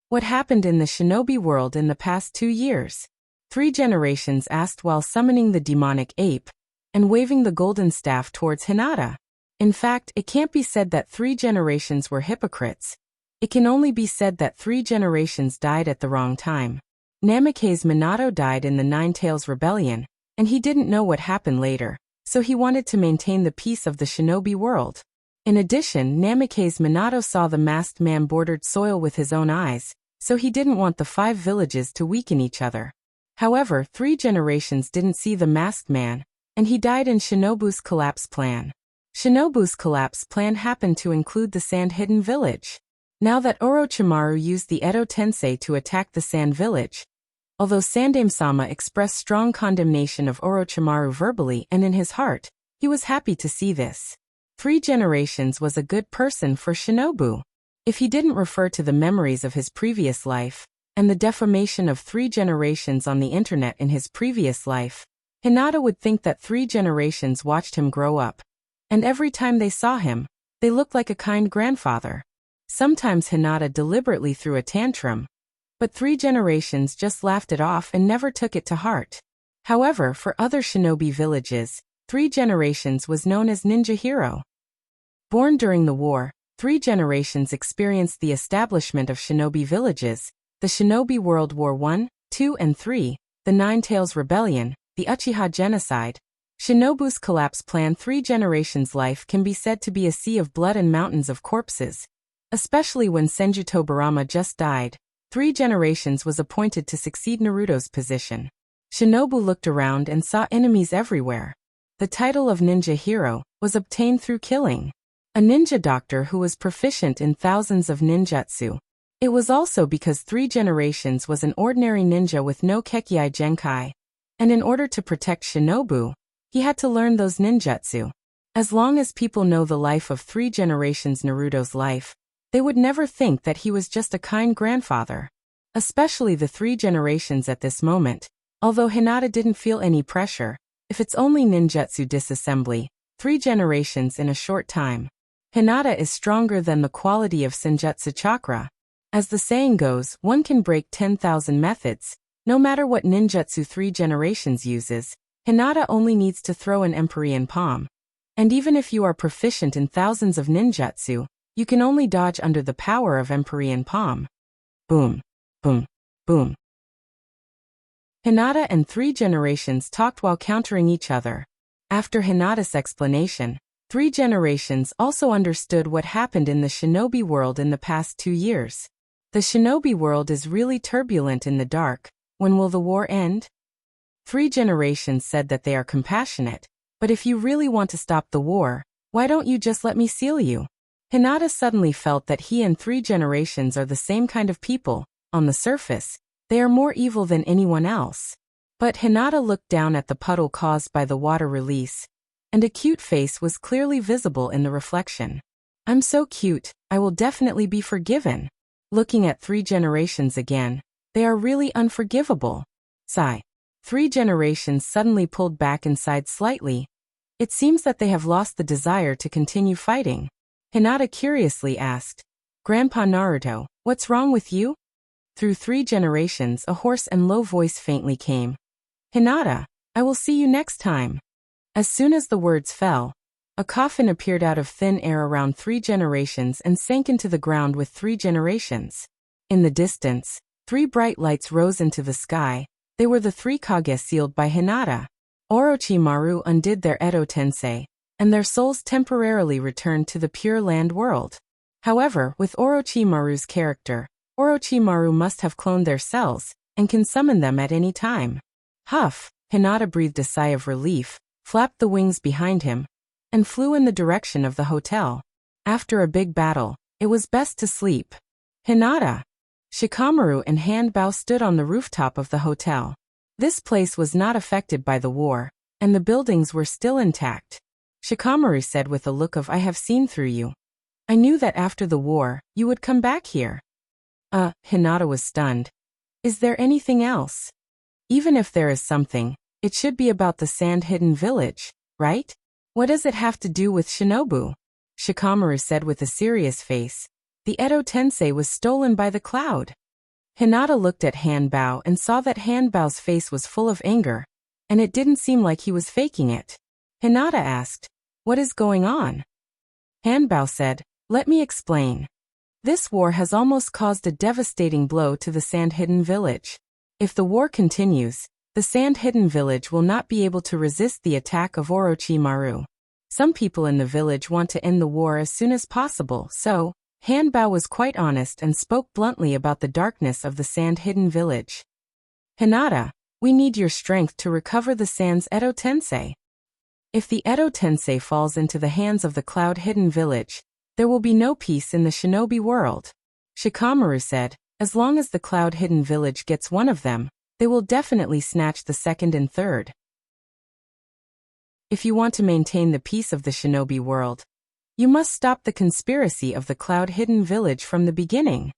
What happened in the shinobi world in the past 2 years? 3 generations asked while summoning the demonic ape and waving the golden staff towards Hinata. In fact, it can't be said that 3 generations were hypocrites. It can only be said that 3 generations died at the wrong time. Namikaze Minato died in the Nine Tails Rebellion, and he didn't know what happened later, so he wanted to maintain the peace of the shinobi world. In addition, Namikaze Minato saw the masked man bordered soil with his own eyes, so he didn't want the 5 villages to weaken each other. However, 3 generations didn't see the masked man, and he died in Shinobu's collapse plan. Shinobu's collapse plan happened to include the Sand-Hidden Village. Now that Orochimaru used the Edo Tensei to attack the Sand Village, although Sandaime-sama expressed strong condemnation of Orochimaru verbally and in his heart, he was happy to see this. 3 generations was a good person for Shinobu. If he didn't refer to the memories of his previous life, and the defamation of 3 generations on the internet in his previous life, Hinata would think that 3 generations watched him grow up. And every time they saw him, they looked like a kind grandfather. Sometimes Hinata deliberately threw a tantrum, but 3 generations just laughed it off and never took it to heart. However, for other shinobi villages, 3 generations was known as Ninja Hero. Born during the war, 3 generations experienced the establishment of shinobi villages, the Shinobi World War I, II and III, the Nine Tails Rebellion, the Uchiha Genocide. Shinobu's collapse plan. 3 generations' life can be said to be a sea of blood and mountains of corpses. Especially when Senju Tobirama just died, 3 generations was appointed to succeed Naruto's position. Shinobu looked around and saw enemies everywhere. The title of ninja hero was obtained through killing a ninja doctor who was proficient in thousands of ninjutsu. It was also because 3 generations was an ordinary ninja with no Kekkei Genkai, and in order to protect Shinobu, he had to learn those ninjutsu. As long as people know the life of 3 generations Naruto's life, they would never think that he was just a kind grandfather. Especially the 3 generations at this moment, although Hinata didn't feel any pressure, if it's only ninjutsu disassembly, 3 generations in a short time. Hinata is stronger than the quality of senjutsu chakra. As the saying goes, one can break 10,000 methods, no matter what ninjutsu 3 generations uses. Hinata only needs to throw an Empyrean palm. And even if you are proficient in thousands of ninjutsu, you can only dodge under the power of Empyrean palm. Boom. Boom. Boom. Hinata and three generations talked while countering each other. After Hinata's explanation, three generations also understood what happened in the shinobi world in the past 2 years. The shinobi world is really turbulent in the dark. When will the war end? Three generations said that they are compassionate, but if you really want to stop the war, why don't you just let me seal you? Hinata suddenly felt that he and three generations are the same kind of people. On the surface, they are more evil than anyone else. But Hinata looked down at the puddle caused by the water release, and a cute face was clearly visible in the reflection. I'm so cute, I will definitely be forgiven. Looking at three generations again, they are really unforgivable. Sigh. Three generations suddenly pulled back inside slightly. It seems that they have lost the desire to continue fighting. Hinata curiously asked, Grandpa Naruto, what's wrong with you? Through three generations a hoarse and low voice faintly came. Hinata, I will see you next time. As soon as the words fell, a coffin appeared out of thin air around three generations and sank into the ground with three generations. In the distance, three bright lights rose into the sky. They were the three Kage sealed by Hinata. Orochimaru undid their Edo Tensei, and their souls temporarily returned to the Pure Land world. However, with Orochimaru's character, Orochimaru must have cloned their cells, and can summon them at any time. Huff, Hinata breathed a sigh of relief, flapped the wings behind him, and flew in the direction of the hotel. After a big battle, it was best to sleep. Hinata. Shikamaru and Hanbao stood on the rooftop of the hotel. This place was not affected by the war, and the buildings were still intact. Shikamaru said with a look of I have seen through you. I knew that after the war, you would come back here. Hinata was stunned. Is there anything else? Even if there is something, it should be about the sand-hidden village, right? What does it have to do with Shinobu? Shikamaru said with a serious face. The Edo Tensei was stolen by the cloud. Hinata looked at Hanbao and saw that Hanbao's face was full of anger, and it didn't seem like he was faking it. Hinata asked, what is going on? Hanbao said, let me explain. This war has almost caused a devastating blow to the sand-hidden village. If the war continues, the sand-hidden village will not be able to resist the attack of Orochimaru. Some people in the village want to end the war as soon as possible, so Hanbao was quite honest and spoke bluntly about the darkness of the sand-hidden village. Hinata, we need your strength to recover the Sand's Edo Tensei. If the Edo Tensei falls into the hands of the cloud-hidden village, there will be no peace in the shinobi world. Shikamaru said, as long as the cloud-hidden village gets one of them, they will definitely snatch the second and third. If you want to maintain the peace of the shinobi world, you must stop the conspiracy of the cloud-hidden village from the beginning.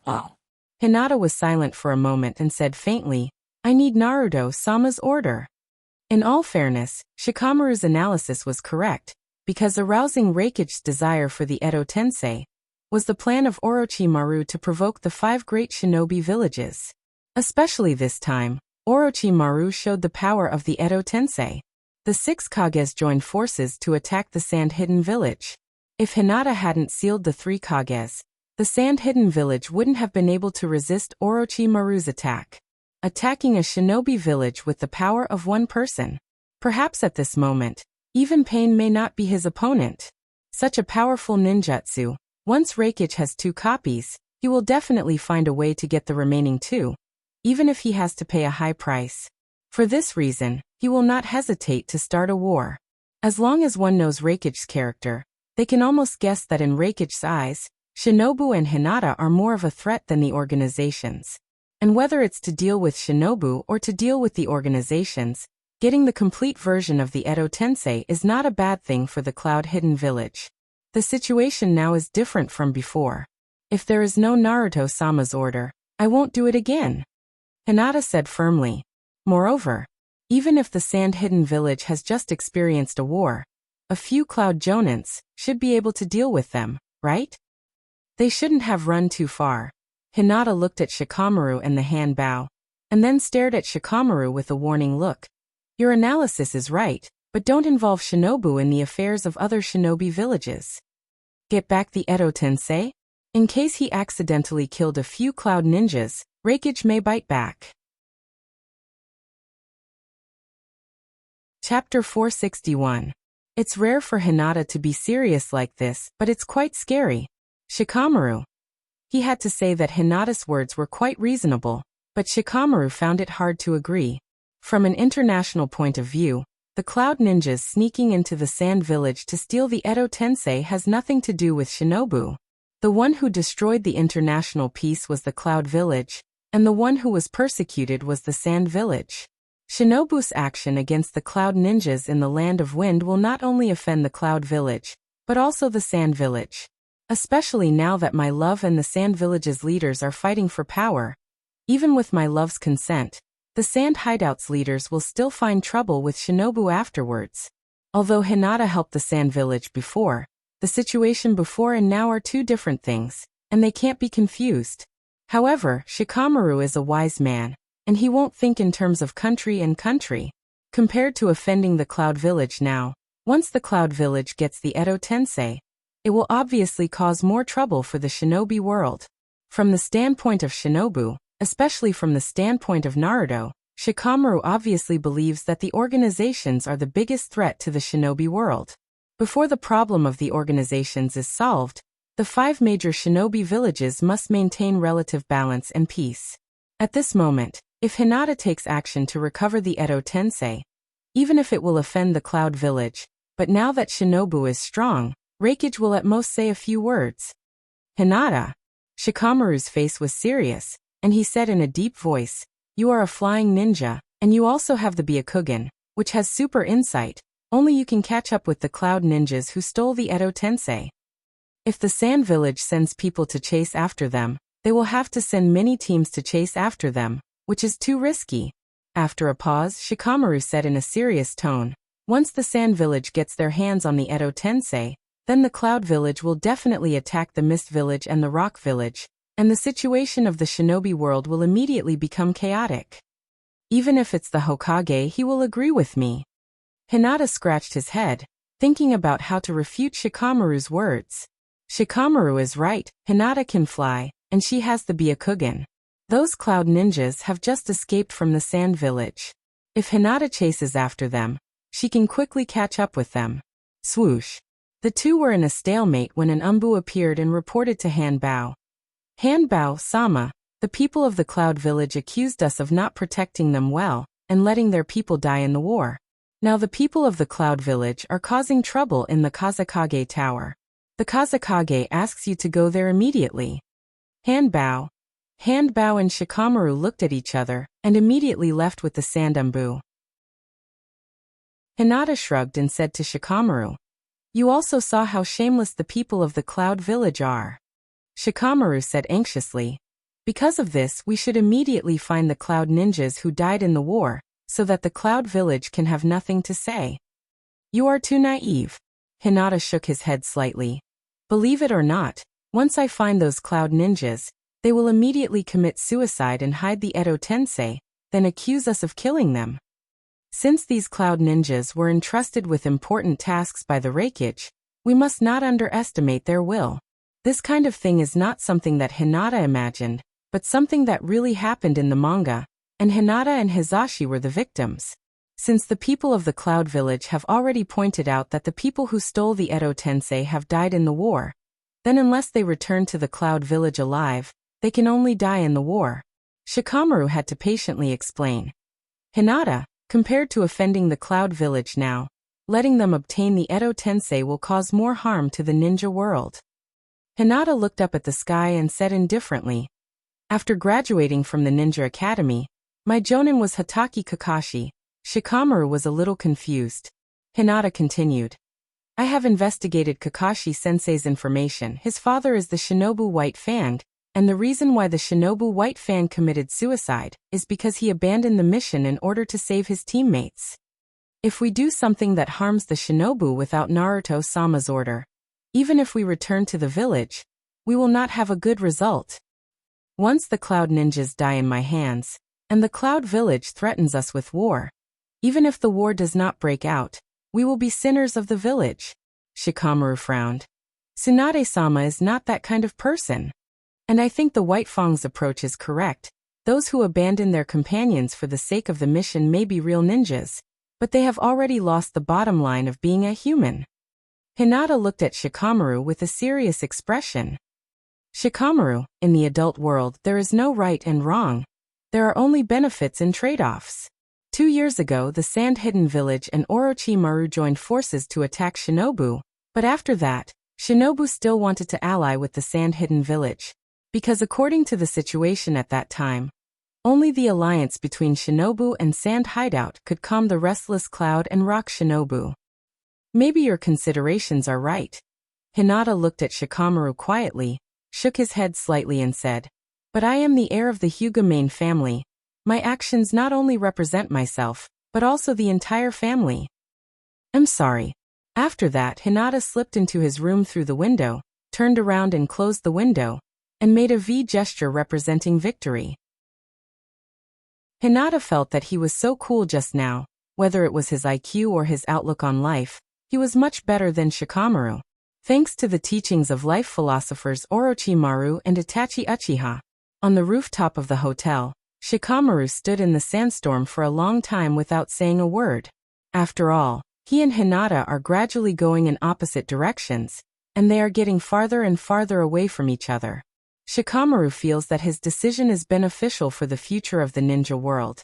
Hinata was silent for a moment and said faintly, I need Naruto-sama's order. In all fairness, Shikamaru's analysis was correct, because arousing Reikichi's desire for the Edo Tensei was the plan of Orochimaru to provoke the 5 great shinobi villages. Especially this time, Orochimaru showed the power of the Edo Tensei. The 6 Kages joined forces to attack the Sand-Hidden Village. If Hinata hadn't sealed the 3 Kages, the Sand-Hidden Village wouldn't have been able to resist Orochimaru's attack. Attacking a shinobi village with the power of one person. Perhaps at this moment, even Pain may not be his opponent. Such a powerful ninjutsu, once Reikichi has 2 copies, he will definitely find a way to get the remaining 2, even if he has to pay a high price. For this reason, he will not hesitate to start a war. As long as one knows Reikichi's character, they can almost guess that in Reikichi's eyes, Shinobu and Hinata are more of a threat than the organizations. And whether it's to deal with Shinobu or to deal with the organizations, getting the complete version of the Edo Tensei is not a bad thing for the Cloud-Hidden Village. The situation now is different from before. If there is no Naruto-sama's order, I won't do it again. Hinata said firmly. Moreover, even if the Sand-Hidden Village has just experienced a war, a few Cloud Jonins should be able to deal with them, right? They shouldn't have run too far. Hinata looked at Shikamaru and the Hanbao, and then stared at Shikamaru with a warning look. Your analysis is right, but don't involve Shinobu in the affairs of other shinobi villages. Get back the Edo Tensei? In case he accidentally killed a few Cloud Ninjas, Reikichi may bite back. Chapter 461. It's rare for Hinata to be serious like this, but it's quite scary. Shikamaru. He had to say that Hinata's words were quite reasonable, but Shikamaru found it hard to agree. From an international point of view, the Cloud Ninjas sneaking into the Sand Village to steal the Edo Tensei has nothing to do with Shinobu. The one who destroyed the international peace was the Cloud Village, and the one who was persecuted was the Sand Village. Shinobu's action against the Cloud Ninjas in the Land of Wind will not only offend the Cloud Village, but also the Sand Village. Especially now that my love and the Sand Village's leaders are fighting for power. Even with my love's consent, the Sand Hideout's leaders will still find trouble with Shinobu afterwards. Although Hinata helped the Sand Village before, the situation before and now are two different things, and they can't be confused. However, Shikamaru is a wise man, and he won't think in terms of country and country. Compared to offending the Cloud Village now, once the Cloud Village gets the Edo Tensei, it will obviously cause more trouble for the shinobi world. From the standpoint of Shinobu, especially from the standpoint of Naruto, Shikamaru obviously believes that the organizations are the biggest threat to the shinobi world. Before the problem of the organizations is solved, the 5 major shinobi villages must maintain relative balance and peace. At this moment, if Hinata takes action to recover the Edo Tensei, even if it will offend the Cloud Village, but now that Shinobu is strong, Reikage will at most say a few words. Hinata. Shikamaru's face was serious, and he said in a deep voice, "You are a flying ninja, and you also have the Byakugan, which has super insight. Only you can catch up with the Cloud Ninjas who stole the Edo Tensei. If the Sand Village sends people to chase after them, they will have to send many teams to chase after them, which is too risky." After a pause, Shikamaru said in a serious tone, "Once the Sand Village gets their hands on the Edo Tensei, then the Cloud Village will definitely attack the Mist Village and the Rock Village, and the situation of the shinobi world will immediately become chaotic. Even if it's the Hokage, he will agree with me." Hinata scratched his head, thinking about how to refute Shikamaru's words. Shikamaru is right, Hinata can fly, and she has the Byakugan. Those Cloud Ninjas have just escaped from the Sand Village. If Hinata chases after them, she can quickly catch up with them. Swoosh. The two were in a stalemate when an Umbu appeared and reported to Hanbao. "Hanbao-sama, the people of the Cloud Village accused us of not protecting them well, and letting their people die in the war. Now the people of the Cloud Village are causing trouble in the Kazekage Tower. The Kazekage asks you to go there immediately." Hanbao and Shikamaru looked at each other, and immediately left with the Sand Umbu. Hinata shrugged and said to Shikamaru, "You also saw how shameless the people of the Cloud Village are." Shikamaru said anxiously, "Because of this, we should immediately find the Cloud Ninjas who died in the war, so that the Cloud Village can have nothing to say." "You are too naive." Hinata shook his head slightly. "Believe it or not, once I find those Cloud Ninjas, they will immediately commit suicide and hide the Edo Tensei, then accuse us of killing them. Since these Cloud Ninjas were entrusted with important tasks by the Reikage, we must not underestimate their will. This kind of thing is not something that Hinata imagined, but something that really happened in the manga, and Hinata and Hizashi were the victims. Since the people of the Cloud Village have already pointed out that the people who stole the Edo Tensei have died in the war, then unless they return to the Cloud Village alive, they can only die in the war." Shikamaru had to patiently explain. "Hinata, compared to offending the Cloud Village now, letting them obtain the Edo Tensei will cause more harm to the ninja world." Hinata looked up at the sky and said indifferently, "After graduating from the Ninja Academy, my jonin was Hatake Kakashi." Shikamaru was a little confused. Hinata continued, "I have investigated Kakashi-sensei's information. His father is the Shinobu White Fang, and the reason why the Shinobu White Fang committed suicide is because he abandoned the mission in order to save his teammates. If we do something that harms the Shinobu without Naruto-sama's order, even if we return to the village, we will not have a good result. Once the Cloud Ninjas die in my hands, and the Cloud Village threatens us with war, even if the war does not break out, we will be sinners of the village." Shikamaru frowned. "Tsunade-sama is not that kind of person. And I think the White Fang's approach is correct. Those who abandon their companions for the sake of the mission may be real ninjas. but they have already lost the bottom line of being a human. Hinata looked at Shikamaru with a serious expression. Shikamaru, in the adult world there is no right and wrong. There are only benefits and trade-offs. 2 years ago the Sand Hidden Village and Orochimaru joined forces to attack Shinobu, but after that, Shinobu still wanted to ally with the Sand Hidden Village, because according to the situation at that time, only the alliance between Shinobu and Sand Hideout could calm the restless cloud and rock Shinobu. Maybe your considerations are right. Hinata looked at Shikamaru quietly, shook his head slightly and said, but I am the heir of the Hyuga main family. My actions not only represent myself, but also the entire family. I'm sorry. After that, Hinata slipped into his room through the window, turned around and closed the window, and made a V gesture representing victory. Hinata felt that he was so cool just now, whether it was his IQ or his outlook on life, he was much better than Shikamaru. Thanks to the teachings of life philosophers Orochimaru and Itachi Uchiha. On the rooftop of the hotel, Shikamaru stood in the sandstorm for a long time without saying a word. After all, he and Hinata are gradually going in opposite directions, and they are getting farther and farther away from each other. Shikamaru feels that his decision is beneficial for the future of the ninja world.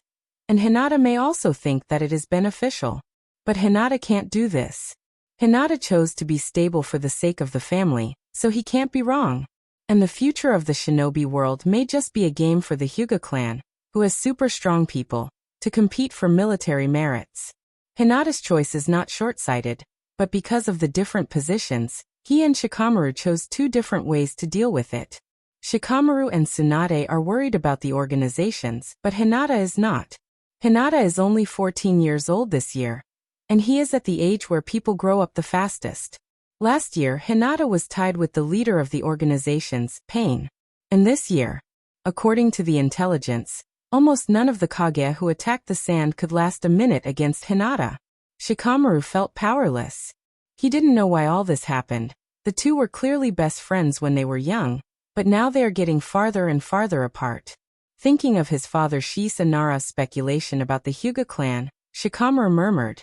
And Hinata may also think that it is beneficial. But Hinata can't do this. Hinata chose to be stable for the sake of the family, so he can't be wrong. And the future of the shinobi world may just be a game for the Hyuga clan, who has super strong people, to compete for military merits. Hinata's choice is not short-sighted, but because of the different positions, he and Shikamaru chose 2 different ways to deal with it. Shikamaru and Tsunade are worried about the organizations, but Hinata is not. Hinata is only 14 years old this year, and he is at the age where people grow up the fastest. Last year, Hinata was tied with the leader of the organizations, Pain. And this year, according to the intelligence, almost none of the Kage who attacked the sand could last a minute against Hinata. Shikamaru felt powerless. He didn't know why all this happened. The 2 were clearly best friends when they were young, but now they are getting farther and farther apart. Thinking of his father Shisa Nara's speculation about the Hyuga clan, Shikamaru murmured,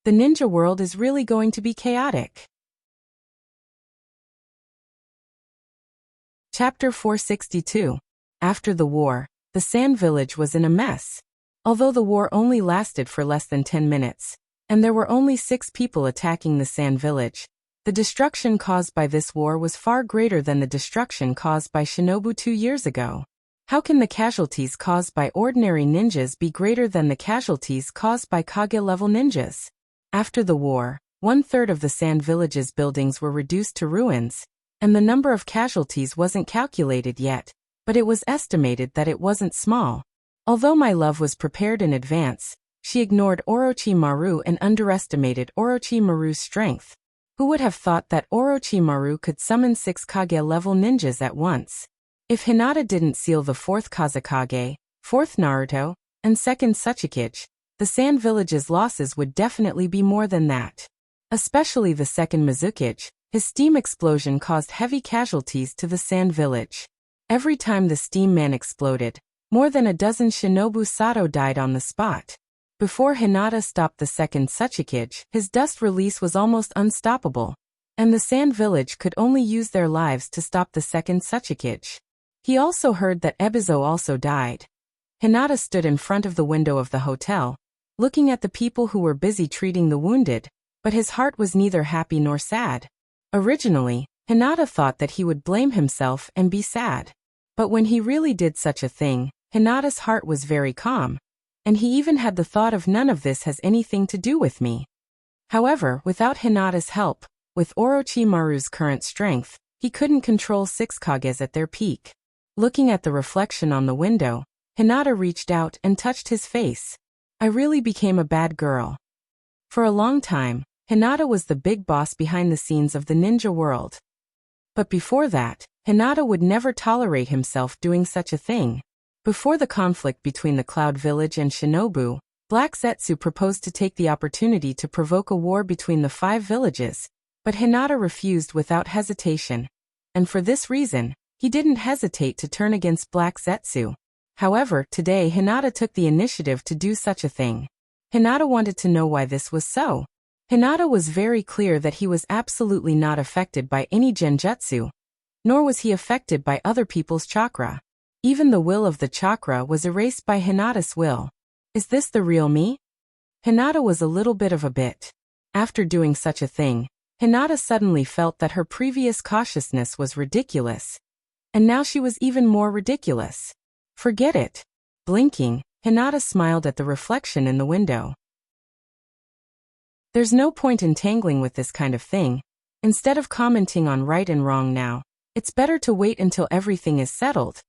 the ninja world is really going to be chaotic. Chapter 462. After the war, the Sand Village was in a mess. Although the war only lasted for less than 10 minutes, and there were only 6 people attacking the Sand Village, the destruction caused by this war was far greater than the destruction caused by Shinobu 2 years ago. How can the casualties caused by ordinary ninjas be greater than the casualties caused by Kage-level ninjas? After the war, 1/3 of the Sand Village's buildings were reduced to ruins, and the number of casualties wasn't calculated yet, but it was estimated that it wasn't small. Although my love was prepared in advance, she ignored Orochimaru and underestimated Orochimaru's strength. Who would have thought that Orochimaru could summon 6 Kage-level ninjas at once? If Hinata didn't seal the 4th Kazekage, 4th Naruto, and 2nd Tsuchikage, the Sand Village's losses would definitely be more than that. Especially the 2nd Mizukage, his steam explosion caused heavy casualties to the Sand Village. Every time the steam man exploded, more than a dozen Shinobu Sato died on the spot. Before Hinata stopped the 2nd Tsuchikage, his dust release was almost unstoppable, and the Sand Village could only use their lives to stop the 2nd Tsuchikage. He also heard that Ebizo also died. Hinata stood in front of the window of the hotel, looking at the people who were busy treating the wounded, but his heart was neither happy nor sad. Originally, Hinata thought that he would blame himself and be sad. But when he really did such a thing, Hinata's heart was very calm, and he even had the thought of none of this has anything to do with me. However, without Hinata's help, with Orochimaru's current strength, he couldn't control 6 Kages at their peak. Looking at the reflection on the window, Hinata reached out and touched his face. I really became a bad girl. For a long time, Hinata was the big boss behind the scenes of the ninja world. But before that, Hinata would never tolerate himself doing such a thing. Before the conflict between the Cloud Village and Shinobu, Black Zetsu proposed to take the opportunity to provoke a war between the 5 villages, but Hinata refused without hesitation. And for this reason, he didn't hesitate to turn against Black Zetsu. However, today Hinata took the initiative to do such a thing. Hinata wanted to know why this was so. Hinata was very clear that he was absolutely not affected by any genjutsu, nor was he affected by other people's chakra. Even the will of the chakra was erased by Hinata's will. Is this the real me? Hinata was a little bit of a bit. After doing such a thing, Hinata suddenly felt that her previous cautiousness was ridiculous. And now she was even more ridiculous. Forget it. Blinking, Hinata smiled at the reflection in the window. There's no point in tangling with this kind of thing. Instead of commenting on right and wrong now, it's better to wait until everything is settled,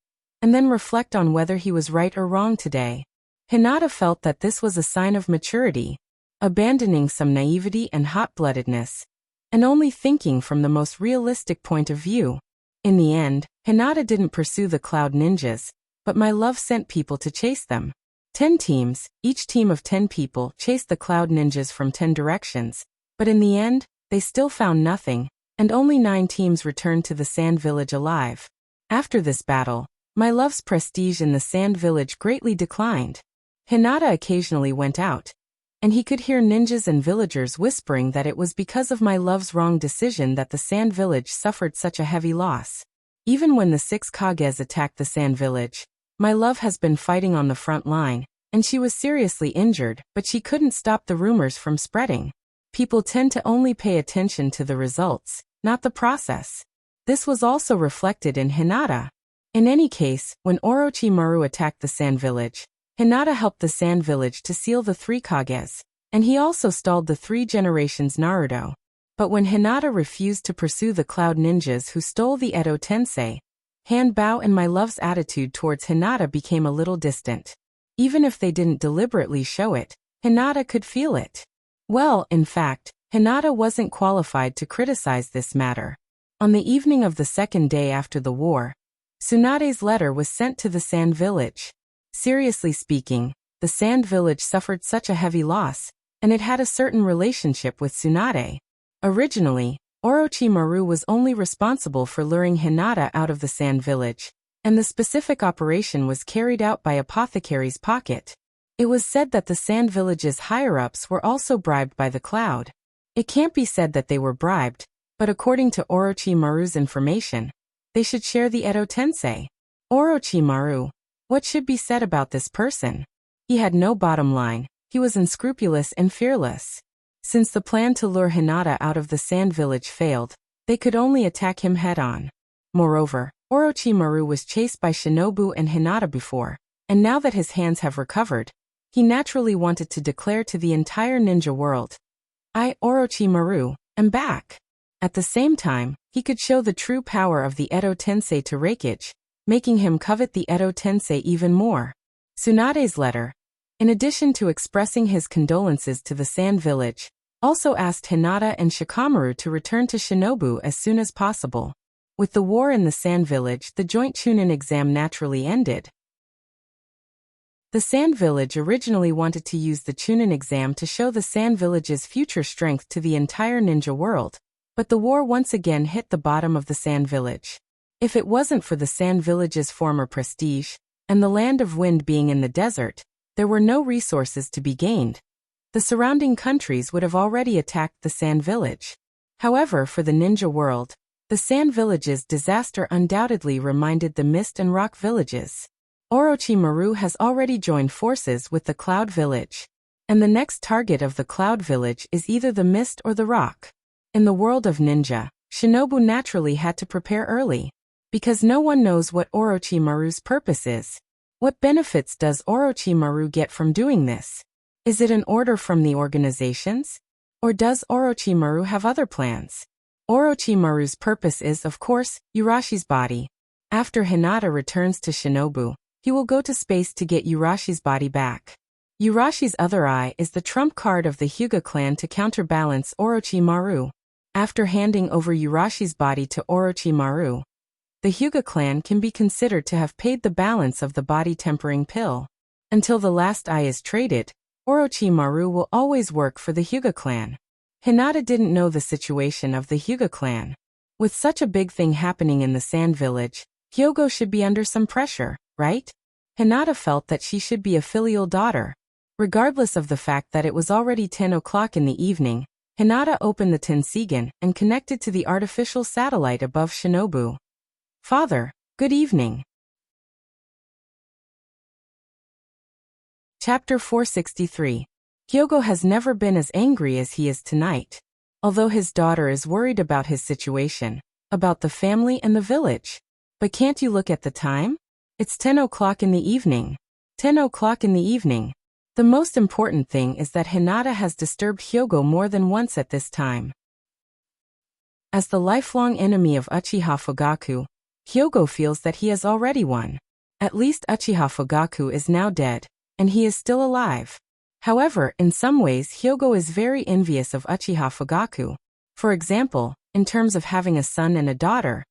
and then reflect on whether he was right or wrong today. Hinata felt that this was a sign of maturity, abandoning some naivety and hot-bloodedness, and only thinking from the most realistic point of view. In the end, Hinata didn't pursue the Cloud Ninjas, but my love sent people to chase them. 10 teams, each team of 10 people, chased the Cloud Ninjas from 10 directions, but in the end, they still found nothing, and only 9 teams returned to the Sand Village alive. After this battle, my love's prestige in the Sand Village greatly declined. Hinata occasionally went out, and he could hear ninjas and villagers whispering that it was because of my love's wrong decision that the Sand Village suffered such a heavy loss. Even when the 6 Kages attacked the Sand Village, my love has been fighting on the front line, and she was seriously injured, but she couldn't stop the rumors from spreading. People tend to only pay attention to the results, not the process. This was also reflected in Hinata. In any case, when Orochimaru attacked the Sand Village, Hinata helped the Sand Village to seal the 3 Kages, and he also stalled the 3 generations Naruto. But when Hinata refused to pursue the Cloud Ninjas who stole the Edo Tensei, Hanbao and my love's attitude towards Hinata became a little distant. Even if they didn't deliberately show it, Hinata could feel it. Well, in fact, Hinata wasn't qualified to criticize this matter. On the evening of the second day after the war, Tsunade's letter was sent to the Sand Village. Seriously speaking, the Sand Village suffered such a heavy loss, and it had a certain relationship with Tsunade. Originally, Orochimaru was only responsible for luring Hinata out of the Sand Village, and the specific operation was carried out by Apothecary's Pocket. It was said that the Sand Village's higher-ups were also bribed by the Cloud. It can't be said that they were bribed, but according to Orochimaru's information, they should share the Edo Tensei. Orochimaru. What should be said about this person? He had no bottom line, he was unscrupulous and fearless. Since the plan to lure Hinata out of the Sand Village failed, they could only attack him head-on. Moreover, Orochimaru was chased by Shinobu and Hinata before, and now that his hands have recovered, he naturally wanted to declare to the entire ninja world, I, Orochimaru, am back. At the same time, he could show the true power of the Edo Tensei to Reikage, making him covet the Edo Tensei even more. Tsunade's letter, in addition to expressing his condolences to the Sand Village, also asked Hinata and Shikamaru to return to Shinobu as soon as possible. With the war in the Sand Village, the joint Chunin exam naturally ended. The Sand Village originally wanted to use the Chunin exam to show the Sand Village's future strength to the entire ninja world, but the war once again hit the bottom of the Sand Village. If it wasn't for the Sand Village's former prestige, and the Land of Wind being in the desert, there were no resources to be gained. The surrounding countries would have already attacked the Sand Village. However, for the ninja world, the Sand Village's disaster undoubtedly reminded the Mist and Rock villages. Orochimaru has already joined forces with the Cloud Village, and the next target of the Cloud Village is either the Mist or the Rock. In the world of ninja, Shinobu naturally had to prepare early, because no one knows what Orochimaru's purpose is. What benefits does Orochimaru get from doing this? Is it an order from the organizations? Or does Orochimaru have other plans? Orochimaru's purpose is, of course, Urashi's body. After Hinata returns to Shinobu, he will go to space to get Urashi's body back. Urashi's other eye is the trump card of the Hyuga clan to counterbalance Orochimaru. After handing over Urashi's body to Orochimaru, the Hyuga clan can be considered to have paid the balance of the body-tempering pill. Until the last eye is traded, Orochimaru will always work for the Hyuga clan. Hinata didn't know the situation of the Hyuga clan. With such a big thing happening in the Sand Village, Hyogo should be under some pressure, right? Hinata felt that she should be a filial daughter. Regardless of the fact that it was already 10 o'clock in the evening, Hinata opened the Tensigan and connected to the artificial satellite above Shinobu. Father, good evening. Chapter 463. Hyogo has never been as angry as he is tonight. Although his daughter is worried about his situation, about the family and the village. But can't you look at the time? It's 10 o'clock in the evening. 10 o'clock in the evening. The most important thing is that Hinata has disturbed Hyogo more than once at this time. As the lifelong enemy of Uchiha Fugaku, Hyogo feels that he has already won. At least Uchiha Fugaku is now dead, and he is still alive. However, in some ways Hyogo is very envious of Uchiha Fugaku. For example, in terms of having a son and a daughter.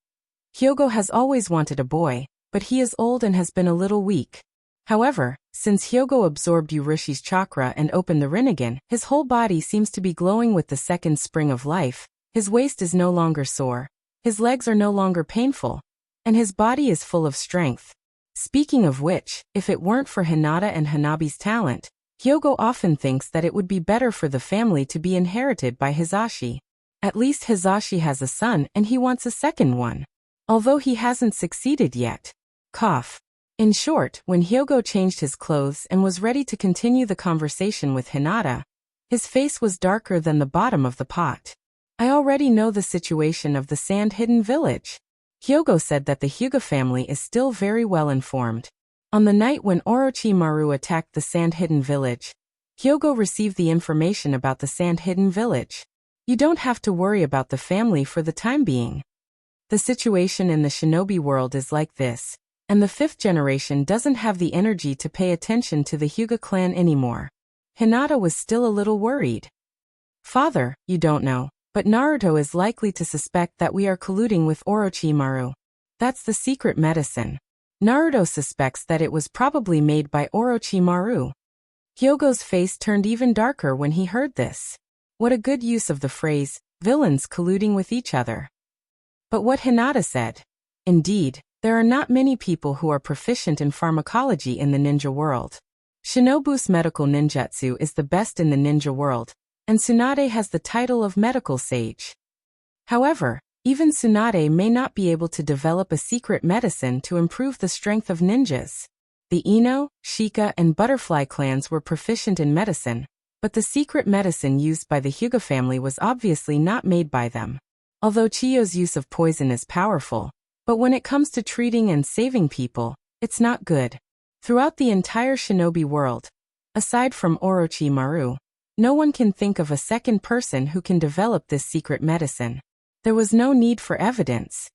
Hyogo has always wanted a boy, but he is old and has been a little weak. However, since Hyogo absorbed Urushi's chakra and opened the Rinnegan, his whole body seems to be glowing with the second spring of life, his waist is no longer sore, his legs are no longer painful, and his body is full of strength. Speaking of which, if it weren't for Hinata and Hanabi's talent, Hyogo often thinks that it would be better for the family to be inherited by Hizashi. At least Hizashi has a son and he wants a second one. Although he hasn't succeeded yet. Cough. In short, when Hyogo changed his clothes and was ready to continue the conversation with Hinata, his face was darker than the bottom of the pot. I already know the situation of the sand-hidden village. Hyogo said that the Hyuga family is still very well informed. On the night when Orochimaru attacked the sand-hidden village, Hyogo received the information about the sand-hidden village. You don't have to worry about the family for the time being. The situation in the shinobi world is like this. And the fifth generation doesn't have the energy to pay attention to the Hyuga clan anymore. Hinata was still a little worried. Father, you don't know, but Naruto is likely to suspect that we are colluding with Orochimaru. That's the secret medicine. Naruto suspects that it was probably made by Orochimaru. Hyogo's face turned even darker when he heard this. What a good use of the phrase, villains colluding with each other. But what Hinata said. Indeed, there are not many people who are proficient in pharmacology in the ninja world. Shinobu's medical ninjutsu is the best in the ninja world, and Tsunade has the title of medical sage. However, even Tsunade may not be able to develop a secret medicine to improve the strength of ninjas. The Ino, Shika, and Butterfly clans were proficient in medicine, but the secret medicine used by the Hyuga family was obviously not made by them. Although Chiyo's use of poison is powerful, but when it comes to treating and saving people, it's not good. Throughout the entire shinobi world, aside from Orochimaru, no one can think of a second person who can develop this secret medicine. There was no need for evidence.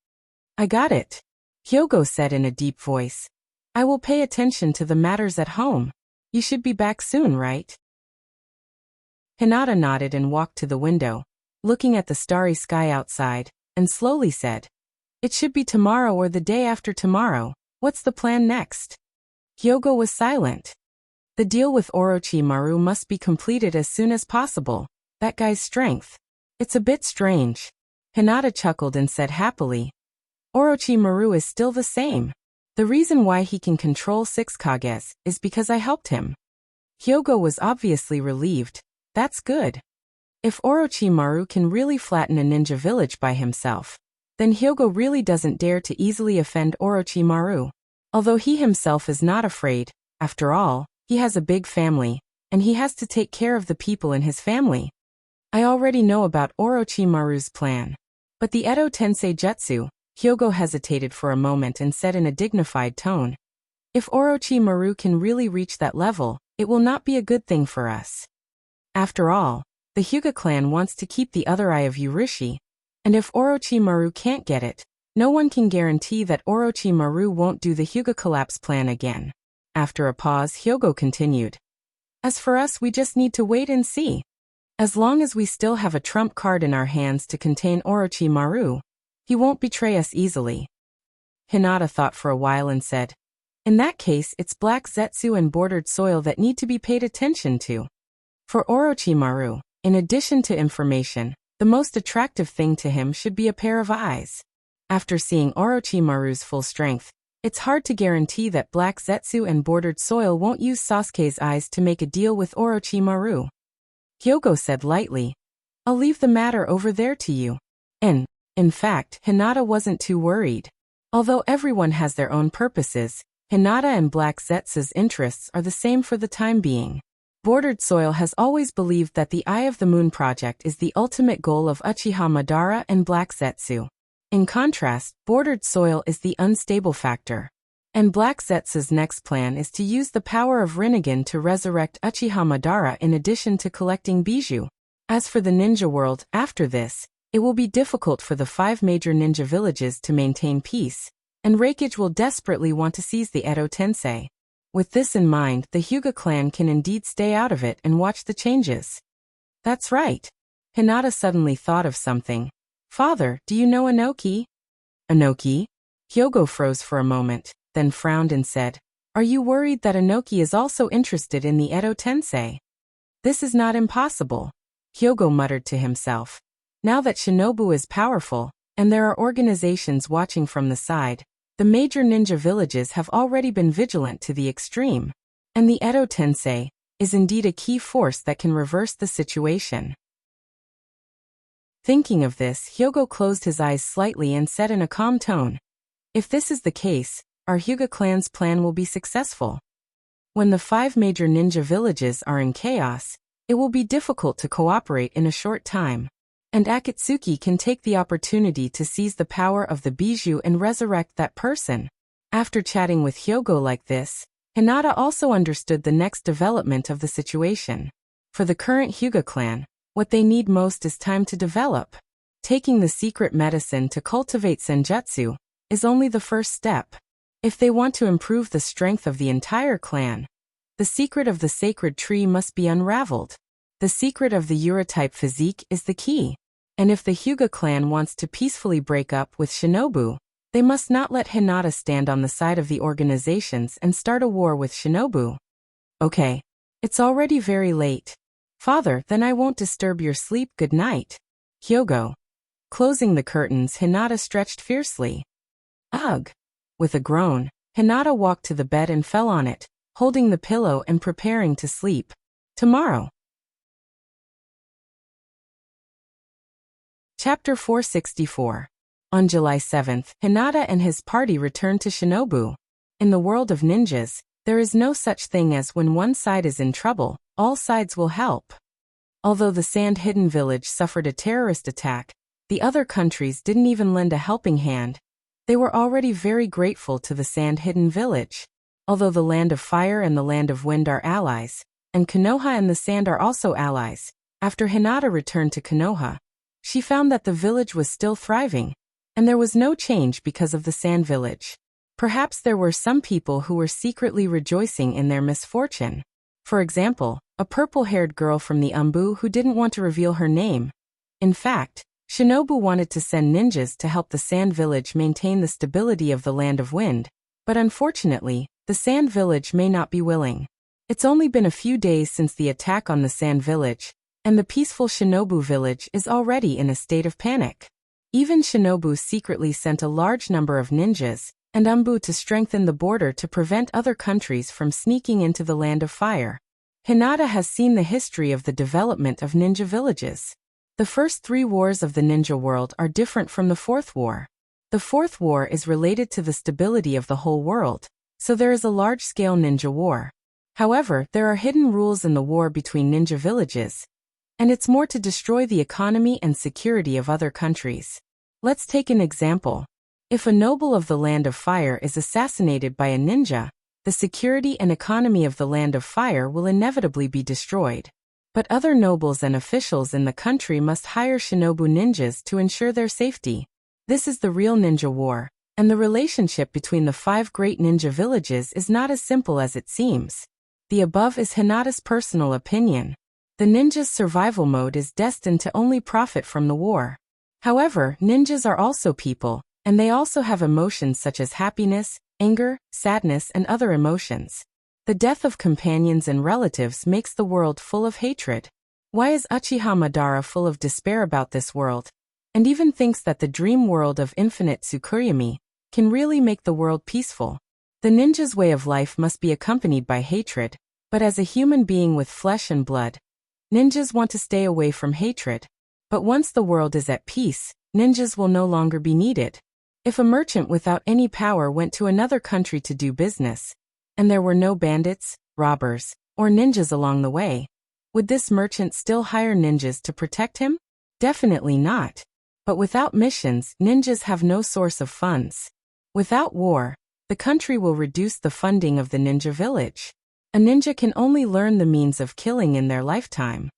I got it. Hyogo said in a deep voice. I will pay attention to the matters at home. You should be back soon, right? Hinata nodded and walked to the window, looking at the starry sky outside, and slowly said, It should be tomorrow or the day after tomorrow. What's the plan next? Hyogo was silent. The deal with Orochimaru must be completed as soon as possible. That guy's strength. It's a bit strange. Hinata chuckled and said happily. Orochimaru is still the same. The reason why he can control 6 Kages is because I helped him. Hyogo was obviously relieved. That's good. If Orochimaru can really flatten a ninja village by himself, then Hyogo really doesn't dare to easily offend Orochimaru. Although he himself is not afraid, after all, he has a big family, and he has to take care of the people in his family. I already know about Orochimaru's plan. But the Edo Tensei Jutsu, Hyogo hesitated for a moment and said in a dignified tone, If Orochimaru can really reach that level, it will not be a good thing for us. After all, the Hyuga clan wants to keep the other eye of Urushi, and if Orochimaru can't get it, no one can guarantee that Orochimaru won't do the Hyuga collapse plan again. After a pause, Hyogo continued. As for us, we just need to wait and see. As long as we still have a trump card in our hands to contain Orochimaru, he won't betray us easily. Hinata thought for a while and said, In that case, it's black zetsu and bordered soil that need to be paid attention to. For Orochimaru, in addition to information, the most attractive thing to him should be a pair of eyes. After seeing Orochimaru's full strength, It's hard to guarantee that Black Zetsu and Bordered Soil won't use Sasuke's eyes to make a deal with Orochimaru. Hyogo said lightly. I'll leave the matter over there to you. And, in fact, Hinata wasn't too worried. Although everyone has their own purposes, Hinata and Black Zetsu's interests are the same for the time being. Bordered Soil has always believed that the Eye of the Moon project is the ultimate goal of Uchiha Madara and Black Zetsu. In contrast, Bordered Soil is the unstable factor. And Black Zetsu's next plan is to use the power of Rinnegan to resurrect Uchiha Madara in addition to collecting bijou. As for the ninja world, after this, it will be difficult for the 5 major ninja villages to maintain peace, and Reikage will desperately want to seize the Edo Tensei. With this in mind, the Hyuga clan can indeed stay out of it and watch the changes. That's right. Hinata suddenly thought of something. Father, do you know Inoki? Inoki? Hyogo froze for a moment, then frowned and said, Are you worried that Inoki is also interested in the Edo Tensei? This is not impossible. Hyogo muttered to himself. Now that Shinobu is powerful, and there are organizations watching from the side, the major ninja villages have already been vigilant to the extreme. And the Edo Tensei is indeed a key force that can reverse the situation. Thinking of this, Hyogo closed his eyes slightly and said in a calm tone, If this is the case, our Hyuga clan's plan will be successful. When the 5 major ninja villages are in chaos, it will be difficult to cooperate in a short time. And Akatsuki can take the opportunity to seize the power of the bijou and resurrect that person. After chatting with Hyogo like this, Hinata also understood the next development of the situation. For the current Hyuga clan, what they need most is time to develop. Taking the secret medicine to cultivate senjutsu is only the first step. If they want to improve the strength of the entire clan, the secret of the sacred tree must be unraveled. The secret of the Ura-type physique is the key. And if the Hyuga clan wants to peacefully break up with Shinobu, they must not let Hinata stand on the side of the organizations and start a war with Shinobu. Okay. It's already very late. Father, then I won't disturb your sleep. Good night. Hyogo. Closing the curtains, Hinata stretched fiercely. Ugh. With a groan, Hinata walked to the bed and fell on it, holding the pillow and preparing to sleep. Tomorrow. Chapter 464. On July 7th, Hinata and his party returned to Shinobu. In the world of ninjas, there is no such thing as when one side is in trouble, all sides will help. Although the Sand Hidden Village suffered a terrorist attack, the other countries didn't even lend a helping hand. They were already very grateful to the Sand Hidden Village. Although the Land of Fire and the Land of Wind are allies, and Konoha and the Sand are also allies, after Hinata returned to Konoha, she found that the village was still thriving, and there was no change because of the Sand Village. Perhaps there were some people who were secretly rejoicing in their misfortune. For example, a purple-haired girl from the Umbu who didn't want to reveal her name. In fact, Shinobu wanted to send ninjas to help the Sand Village maintain the stability of the Land of Wind, but unfortunately, the Sand Village may not be willing. It's only been a few days since the attack on the Sand Village, and the peaceful Shinobu village is already in a state of panic. Even Shinobu secretly sent a large number of ninjas and Umbu to strengthen the border to prevent other countries from sneaking into the Land of Fire. Hinata has seen the history of the development of ninja villages. The first 3 wars of the ninja world are different from the 4th war. The 4th war is related to the stability of the whole world, so there is a large-scale ninja war. However, there are hidden rules in the war between ninja villages, and it's more to destroy the economy and security of other countries. Let's take an example. If a noble of the Land of Fire is assassinated by a ninja, the security and economy of the Land of Fire will inevitably be destroyed. But other nobles and officials in the country must hire Shinobu ninjas to ensure their safety. This is the real ninja war, and the relationship between the 5 great ninja villages is not as simple as it seems. The above is Hinata's personal opinion. The ninja's survival mode is destined to only profit from the war. However, ninjas are also people, and they also have emotions such as happiness, anger, sadness, and other emotions. The death of companions and relatives makes the world full of hatred. Why is Uchiha Madara full of despair about this world, and even thinks that the dream world of infinite Tsukuyomi can really make the world peaceful. The ninja's way of life must be accompanied by hatred, but as a human being with flesh and blood, ninjas want to stay away from hatred. But once the world is at peace, ninjas will no longer be needed. If a merchant without any power went to another country to do business, and there were no bandits, robbers, or ninjas along the way, would this merchant still hire ninjas to protect him? Definitely not. But without missions, ninjas have no source of funds. Without war, the country will reduce the funding of the ninja village. A ninja can only learn the means of killing in their lifetime.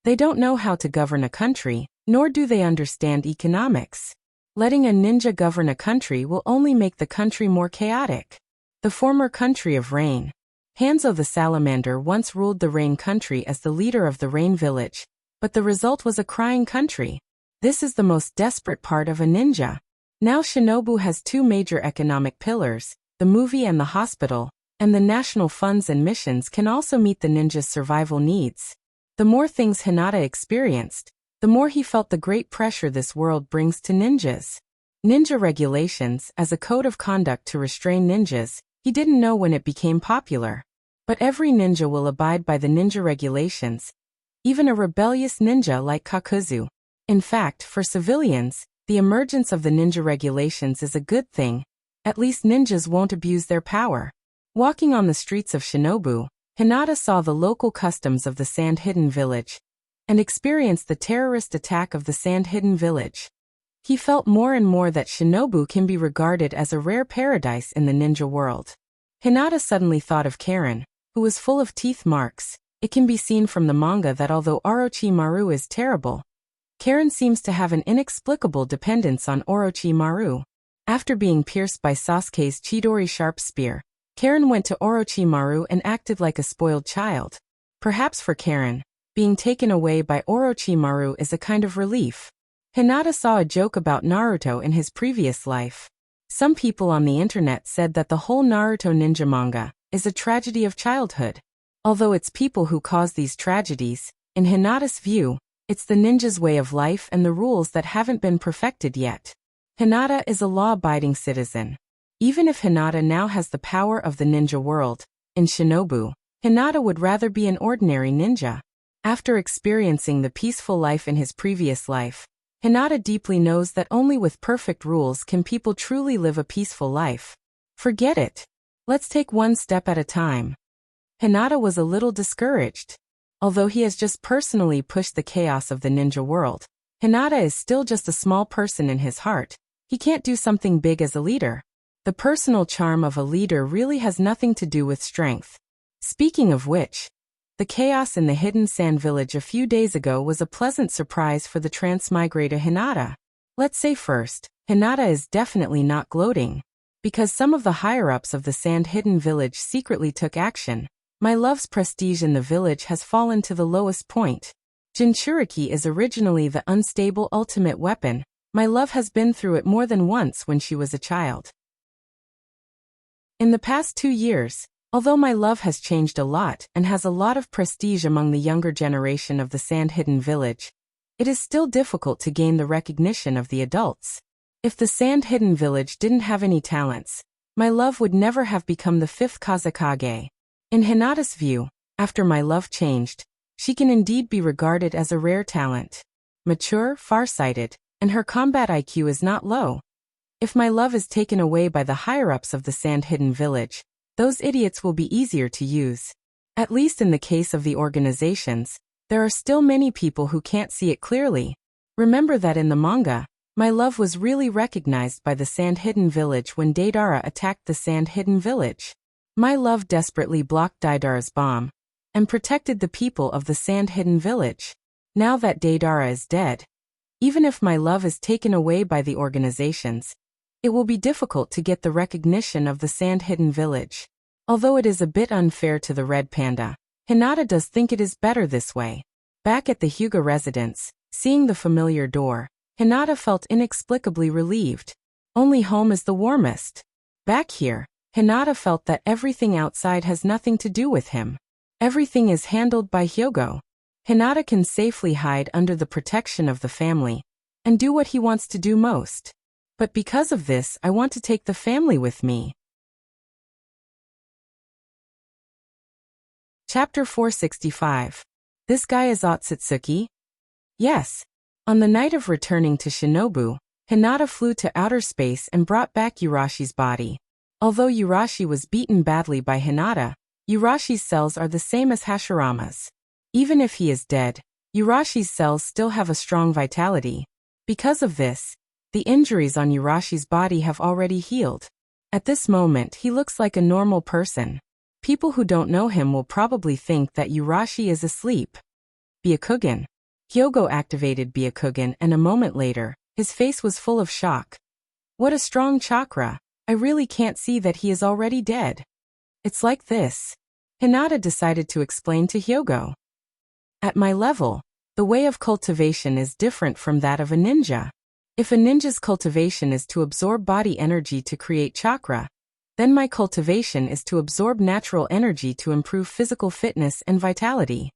They don't know how to govern a country, nor do they understand economics. Letting a ninja govern a country will only make the country more chaotic. The former country of Rain. Hanzo the Salamander once ruled the Rain country as the leader of the Rain village, but the result was a crying country. This is the most desperate part of a ninja. Now Shinobu has two major economic pillars, the movie and the hospital, and the national funds and missions can also meet the ninja's survival needs. The more things Hinata experienced, the more he felt the great pressure this world brings to ninjas. Ninja regulations as a code of conduct to restrain ninjas, he didn't know when it became popular. But every ninja will abide by the ninja regulations, even a rebellious ninja like Kakuzu. In fact, for civilians, the emergence of the ninja regulations is a good thing. At least ninjas won't abuse their power. Walking on the streets of Shinobu, Hinata saw the local customs of the Sand-Hidden Village and experienced the terrorist attack of the Sand-Hidden Village. He felt more and more that Shinobu can be regarded as a rare paradise in the ninja world. Hinata suddenly thought of Karen, who was full of teeth marks. It can be seen from the manga that although Orochimaru is terrible, Karen seems to have an inexplicable dependence on Orochimaru. After being pierced by Sasuke's Chidori sharp spear, Karen went to Orochimaru and acted like a spoiled child. Perhaps for Karen, being taken away by Orochimaru is a kind of relief. Hinata saw a joke about Naruto in his previous life. Some people on the internet said that the whole Naruto ninja manga is a tragedy of childhood. Although it's people who cause these tragedies, in Hinata's view, it's the ninja's way of life and the rules that haven't been perfected yet. Hinata is a law-abiding citizen. Even if Hinata now has the power of the ninja world, in Shinobu, Hinata would rather be an ordinary ninja. After experiencing the peaceful life in his previous life, Hinata deeply knows that only with perfect rules can people truly live a peaceful life. Forget it. Let's take one step at a time. Hinata was a little discouraged. Although he has just personally pushed the chaos of the ninja world, Hinata is still just a small person in his heart. He can't do something big as a leader. The personal charm of a leader really has nothing to do with strength. Speaking of which, the chaos in the Hidden Sand Village a few days ago was a pleasant surprise for the transmigrator Hinata. Let's say first, Hinata is definitely not gloating. Because some of the higher-ups of the Sand-Hidden Village secretly took action, my love's prestige in the village has fallen to the lowest point. Jinchuriki is originally the unstable ultimate weapon. My love has been through it more than once when she was a child. In the past 2 years, although my love has changed a lot and has a lot of prestige among the younger generation of the Sand-Hidden Village, it is still difficult to gain the recognition of the adults. If the Sand-Hidden Village didn't have any talents, my love would never have become the 5th Kazekage. In Hinata's view, after my love changed, she can indeed be regarded as a rare talent. Mature, far-sighted, and her combat IQ is not low. If my love is taken away by the higher-ups of the Sand-Hidden Village, those idiots will be easier to use. At least in the case of the organizations, there are still many people who can't see it clearly. Remember that in the manga, my love was really recognized by the Sand-Hidden Village when Deidara attacked the Sand-Hidden Village. My love desperately blocked Deidara's bomb and protected the people of the Sand-Hidden Village. Now that Deidara is dead, even if my love is taken away by the organizations, it will be difficult to get the recognition of the Sand-Hidden Village. Although it is a bit unfair to the Red Panda, Hinata does think it is better this way. Back at the Hyuga residence, seeing the familiar door, Hinata felt inexplicably relieved. Only home is the warmest. Back here, Hinata felt that everything outside has nothing to do with him. Everything is handled by Hyogo. Hinata can safely hide under the protection of the family and do what he wants to do most. But because of this, I want to take the family with me. Chapter 465. This guy is Otsutsuki? Yes. On the night of returning to Shinobu, Hinata flew to outer space and brought back Yurashi's body. Although Yurashi was beaten badly by Hinata, Yurashi's cells are the same as Hashirama's. Even if he is dead, Yurashi's cells still have a strong vitality. Because of this, the injuries on Yurashi's body have already healed. At this moment, he looks like a normal person. People who don't know him will probably think that Yurashi is asleep. Byakugan. Hyogo activated Byakugan and a moment later, his face was full of shock. What a strong chakra! I really can't see that he is already dead. It's like this. Hinata decided to explain to Hyogo. At my level, the way of cultivation is different from that of a ninja. If a ninja's cultivation is to absorb body energy to create chakra, then my cultivation is to absorb natural energy to improve physical fitness and vitality.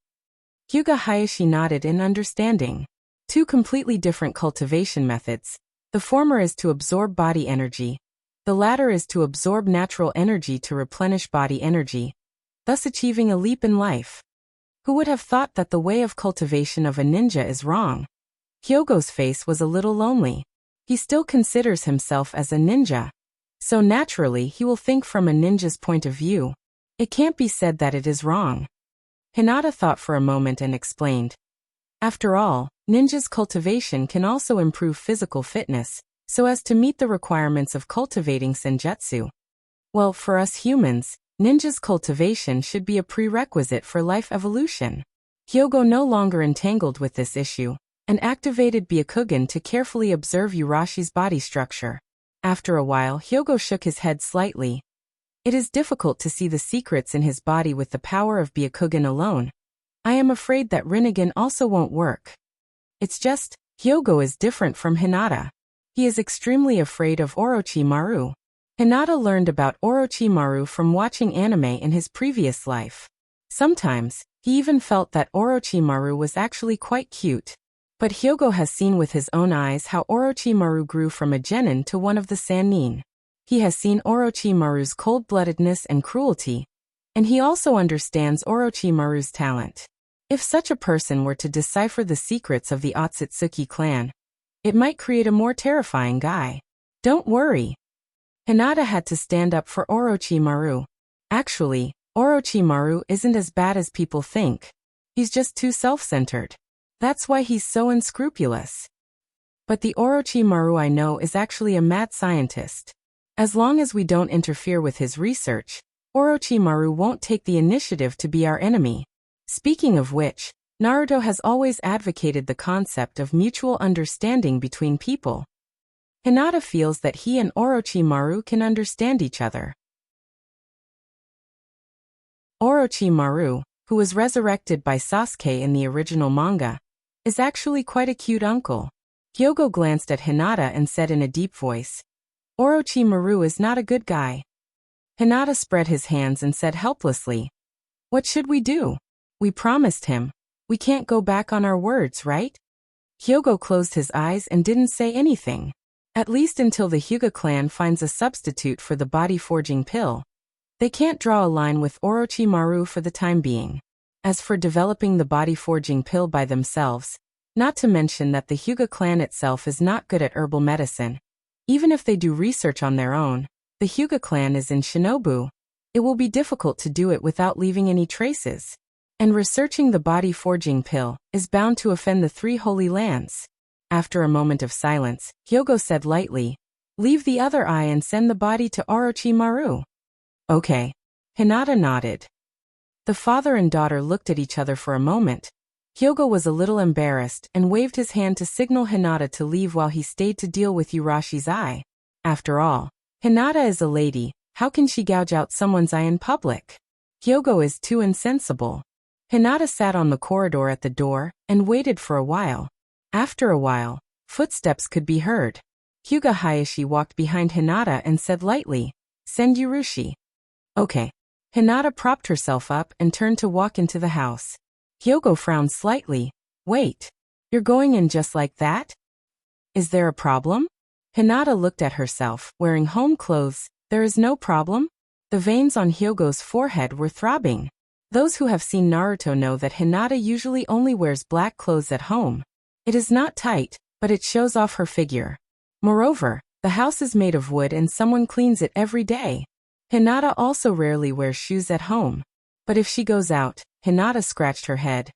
Hyuga Hayashi nodded in understanding. Two completely different cultivation methods. The former is to absorb body energy. The latter is to absorb natural energy to replenish body energy, thus achieving a leap in life. Who would have thought that the way of cultivation of a ninja is wrong? Hyogo's face was a little lonely. He still considers himself as a ninja. So naturally he will think from a ninja's point of view. It can't be said that it is wrong. Hinata thought for a moment and explained. After all, ninja's cultivation can also improve physical fitness, so as to meet the requirements of cultivating senjutsu. Well, for us humans, ninja's cultivation should be a prerequisite for life evolution. Hyogo no longer entangled with this issue, and activated Byakugan to carefully observe Yurashi's body structure. After a while, Hyogo shook his head slightly. It is difficult to see the secrets in his body with the power of Byakugan alone. I am afraid that Rinnegan also won't work. It's just, Hyogo is different from Hinata. He is extremely afraid of Orochimaru. Hinata learned about Orochimaru from watching anime in his previous life. Sometimes, he even felt that Orochimaru was actually quite cute. But Hyogo has seen with his own eyes how Orochimaru grew from a genin to one of the Sannin. He has seen Orochimaru's cold-bloodedness and cruelty, and he also understands Orochimaru's talent. If such a person were to decipher the secrets of the Otsutsuki clan, it might create a more terrifying guy. Don't worry. Hinata had to stand up for Orochimaru. Actually, Orochimaru isn't as bad as people think. He's just too self-centered. That's why he's so unscrupulous. But the Orochimaru I know is actually a mad scientist. As long as we don't interfere with his research, Orochimaru won't take the initiative to be our enemy. Speaking of which, Naruto has always advocated the concept of mutual understanding between people. Hinata feels that he and Orochimaru can understand each other. Orochimaru, who was resurrected by Sasuke in the original manga, is actually quite a cute uncle. Hyogo glanced at Hinata and said in a deep voice, Orochimaru is not a good guy. Hinata spread his hands and said helplessly, What should we do? We promised him. We can't go back on our words, right? Hyogo closed his eyes and didn't say anything. At least until the Hyuga clan finds a substitute for the body-forging pill. They can't draw a line with Orochimaru for the time being. As for developing the body-forging pill by themselves, not to mention that the Hyuga clan itself is not good at herbal medicine. Even if they do research on their own, the Hyuga clan is in Shinobu. It will be difficult to do it without leaving any traces. And researching the body-forging pill is bound to offend the three holy lands. After a moment of silence, Hyogo said lightly, Leave the other eye and send the body to Orochimaru. Okay. Hinata nodded. The father and daughter looked at each other for a moment. Hyogo was a little embarrassed and waved his hand to signal Hinata to leave while he stayed to deal with Yurashi's eye. After all, Hinata is a lady, how can she gouge out someone's eye in public? Hyogo is too insensible. Hinata sat on the corridor at the door and waited for a while. After a while, footsteps could be heard. Hyuga Hayashi walked behind Hinata and said lightly, Send Yurushi. Okay. Hinata propped herself up and turned to walk into the house. Hyogo frowned slightly. Wait. You're going in just like that? Is there a problem? Hinata looked at herself, wearing home clothes. There is no problem? The veins on Hyogo's forehead were throbbing. Those who have seen Naruto know that Hinata usually only wears black clothes at home. It is not tight, but it shows off her figure. Moreover, the house is made of wood and someone cleans it every day. Hinata also rarely wears shoes at home. But if she goes out, Hinata scratched her head.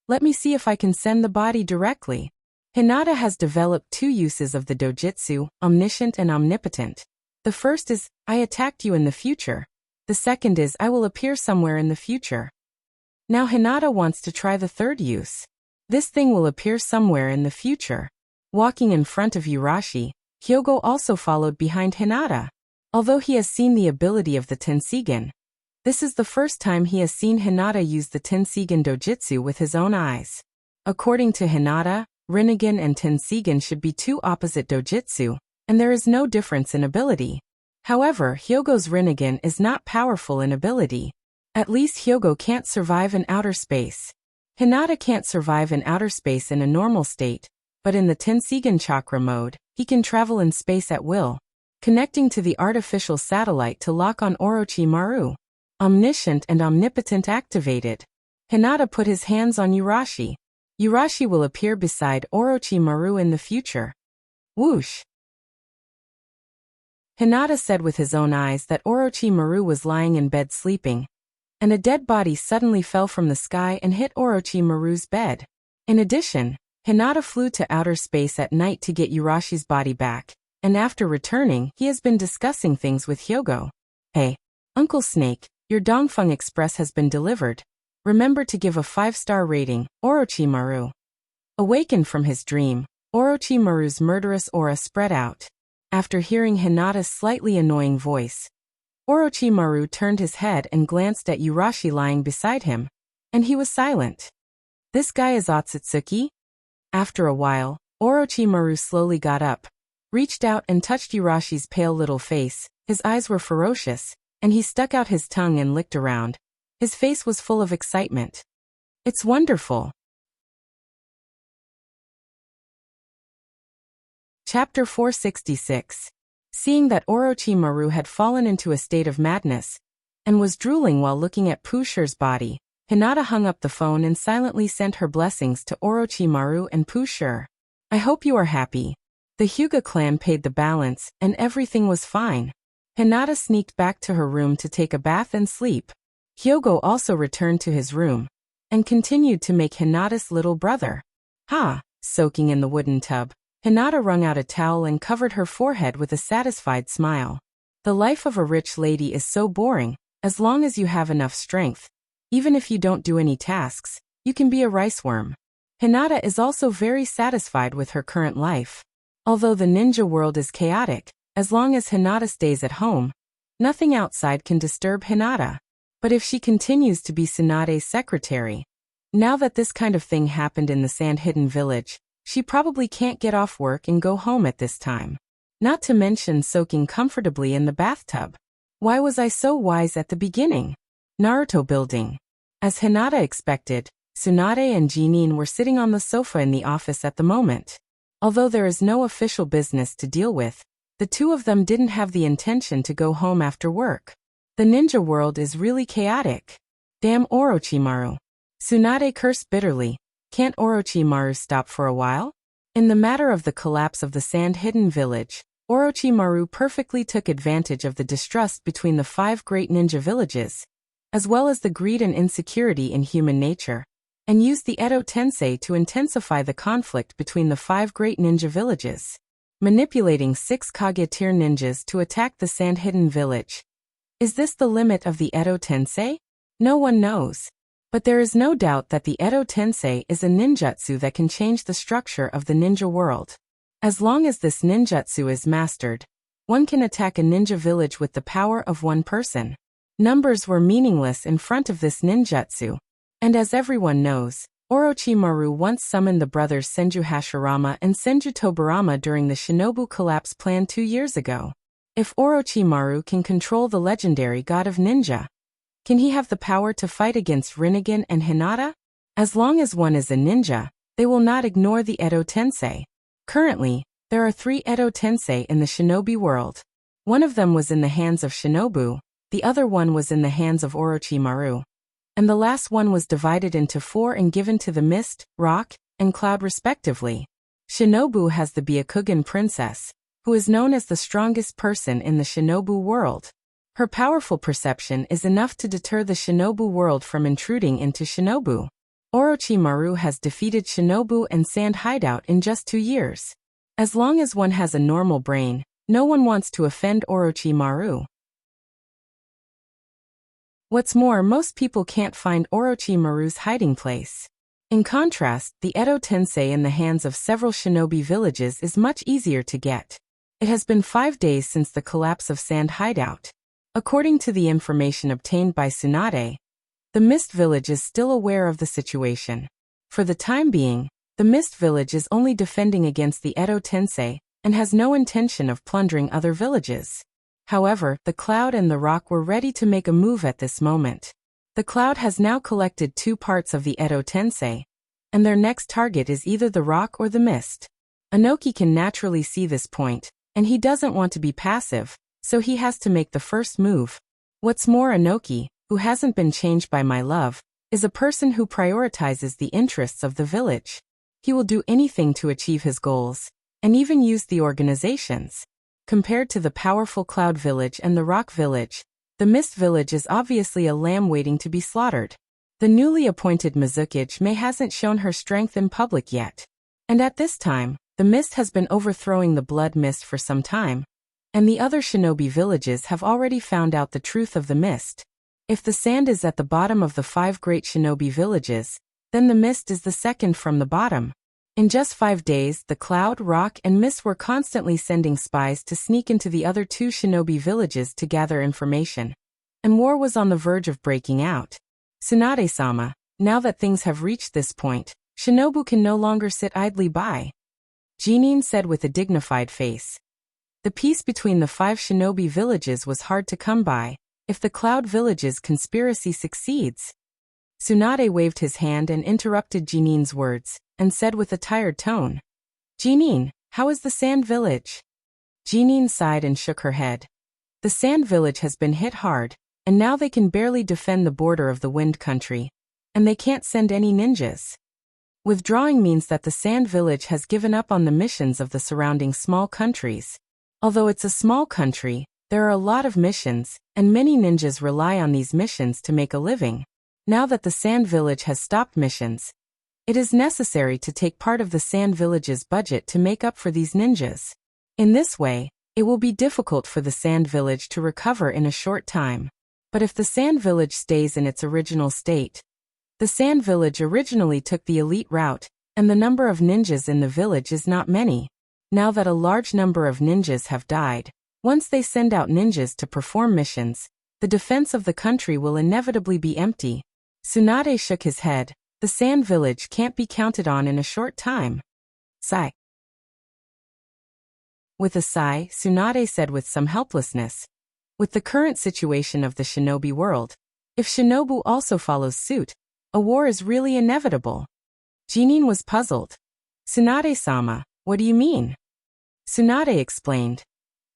Let me see if I can send the body directly. Hinata has developed two uses of the dojutsu, omniscient and omnipotent. The first is, I attacked you in the future. The second is, I will appear somewhere in the future. Now Hinata wants to try the third use. This thing will appear somewhere in the future. Walking in front of Urashi, Hyogo also followed behind Hinata. Although he has seen the ability of the Tensigen, this is the first time he has seen Hinata use the Tensigen dojutsu with his own eyes. According to Hinata, Rinnegan and Tensigen should be two opposite dojutsu, and there is no difference in ability. However, Hyogo's Rinnegan is not powerful in ability. At least Hyogo can't survive in outer space. Hinata can't survive in outer space in a normal state, but in the Tensigen chakra mode, he can travel in space at will, connecting to the artificial satellite to lock on Orochimaru. Omniscient and omnipotent activated. Hinata put his hands on Urashi. Urashi will appear beside Orochimaru in the future. Whoosh! Hinata said with his own eyes that Orochimaru was lying in bed sleeping, and a dead body suddenly fell from the sky and hit Orochimaru's bed. In addition, Hinata flew to outer space at night to get Urashi's body back, and after returning, he has been discussing things with Hyogo. Hey, Uncle Snake, your Dongfeng Express has been delivered. Remember to give a 5-star rating, Orochimaru. Awakened from his dream, Orochimaru's murderous aura spread out. After hearing Hinata's slightly annoying voice, Orochimaru turned his head and glanced at Urashi lying beside him, and he was silent. This guy is Otsutsuki? After a while, Orochimaru slowly got up, reached out and touched Urashi's pale little face. His eyes were ferocious, and he stuck out his tongue and licked around. His face was full of excitement. It's wonderful. Chapter 466. Seeing that Orochimaru had fallen into a state of madness, and was drooling while looking at Pusher's body, Hinata hung up the phone and silently sent her blessings to Orochimaru and Pusher. I hope you are happy. The Hyuga clan paid the balance, and everything was fine. Hinata sneaked back to her room to take a bath and sleep. Hyogo also returned to his room, and continued to make Hinata's little brother. Soaking in the wooden tub, Hinata wrung out a towel and covered her forehead with a satisfied smile. The life of a rich lady is so boring. As long as you have enough strength, even if you don't do any tasks, you can be a riceworm. Hinata is also very satisfied with her current life. Although the ninja world is chaotic, as long as Hinata stays at home, nothing outside can disturb Hinata. But if she continues to be Tsunade's secretary, now that this kind of thing happened in the Sand-Hidden Village, she probably can't get off work and go home at this time. Not to mention soaking comfortably in the bathtub. Why was I so wise at the beginning? Naruto building. As Hinata expected, Tsunade and Jinin were sitting on the sofa in the office at the moment. Although there is no official business to deal with, the two of them didn't have the intention to go home after work. The ninja world is really chaotic. Damn Orochimaru. Tsunade cursed bitterly. Can't Orochimaru stop for a while? In the matter of the collapse of the Sand-Hidden Village, Orochimaru perfectly took advantage of the distrust between the 5 great ninja villages, as well as the greed and insecurity in human nature, and used the Edo Tensei to intensify the conflict between the 5 great ninja villages, manipulating 6 Kage-tier ninjas to attack the Sand-Hidden Village. Is this the limit of the Edo Tensei? No one knows. But there is no doubt that the Edo Tensei is a ninjutsu that can change the structure of the ninja world. As long as this ninjutsu is mastered, one can attack a ninja village with the power of one person. Numbers were meaningless in front of this ninjutsu. And as everyone knows, Orochimaru once summoned the brothers Senju Hashirama and Senju Tobarama during the Shinobu collapse plan 2 years ago. If Orochimaru can control the legendary god of ninja, can he have the power to fight against Rinnegan and Hinata? As long as one is a ninja, they will not ignore the Edo Tensei. Currently, There are 3 Edo Tensei in the shinobi world. One of them was in the hands of Shinobu, the other one was in the hands of Orochimaru. And the last one was divided into 4 and given to the Mist, Rock, and Cloud respectively. Shinobu has the Byakugan princess, who is known as the strongest person in the shinobu world. Her powerful perception is enough to deter the shinobu world from intruding into Shinobu. Orochimaru has defeated Shinobu and Sand Hideout in just 2 years. As long as one has a normal brain, no one wants to offend Orochimaru. What's more, most people can't find Orochimaru's hiding place. In contrast, the Edo Tensei in the hands of several shinobi villages is much easier to get. It has been 5 days since the collapse of Sand Hideout. According to the information obtained by Tsunade, the Mist Village is still aware of the situation. For the time being, the Mist Village is only defending against the Edo Tensei and has no intention of plundering other villages. However, the Cloud and the Rock were ready to make a move at this moment. The Cloud has now collected 2 parts of the Edo Tensei, and their next target is either the Rock or the Mist. Inoki can naturally see this point, and he doesn't want to be passive, so he has to make the first move. What's more, Inoki, who hasn't been changed by my love, is a person who prioritizes the interests of the village. He will do anything to achieve his goals, and even use the organizations. Compared to the powerful Cloud Village and the Rock Village, the Mist Village is obviously a lamb waiting to be slaughtered. The newly appointed Mizukage hasn't shown her strength in public yet. And at this time, the Mist has been overthrowing the Blood Mist for some time, and the other shinobi villages have already found out the truth of the Mist. If the Sand is at the bottom of the 5 great shinobi villages, then the Mist is the second from the bottom. In just 5 days, the Cloud, Rock, and Mist were constantly sending spies to sneak into the other 2 shinobi villages to gather information. And war was on the verge of breaking out. Tsunade-sama, now that things have reached this point, Shinobu can no longer sit idly by. Jinin said with a dignified face. The peace between the 5 shinobi villages was hard to come by, if the Cloud Village's conspiracy succeeds. Tsunade waved his hand and interrupted Jinin's words, and said with a tired tone, "Jinin, how is the Sand Village?" Jinin sighed and shook her head. The Sand Village has been hit hard, and now they can barely defend the border of the Wind Country. And they can't send any ninjas. Withdrawing means that the Sand Village has given up on the missions of the surrounding small countries. Although it's a small country, there are a lot of missions, and many ninjas rely on these missions to make a living. Now that the Sand Village has stopped missions, it is necessary to take part of the Sand Village's budget to make up for these ninjas. In this way, it will be difficult for the Sand Village to recover in a short time. But if the Sand Village stays in its original state, the Sand Village originally took the elite route, and the number of ninjas in the village is not many. Now that a large number of ninjas have died, once they send out ninjas to perform missions, the defense of the country will inevitably be empty. Tsunade shook his head. The Sand Village can't be counted on in a short time. Sigh. With a sigh, Tsunade said with some helplessness. With the current situation of the shinobi world, if Shinobu also follows suit, a war is really inevitable. Jinin was puzzled. Tsunade-sama, what do you mean? Tsunade explained.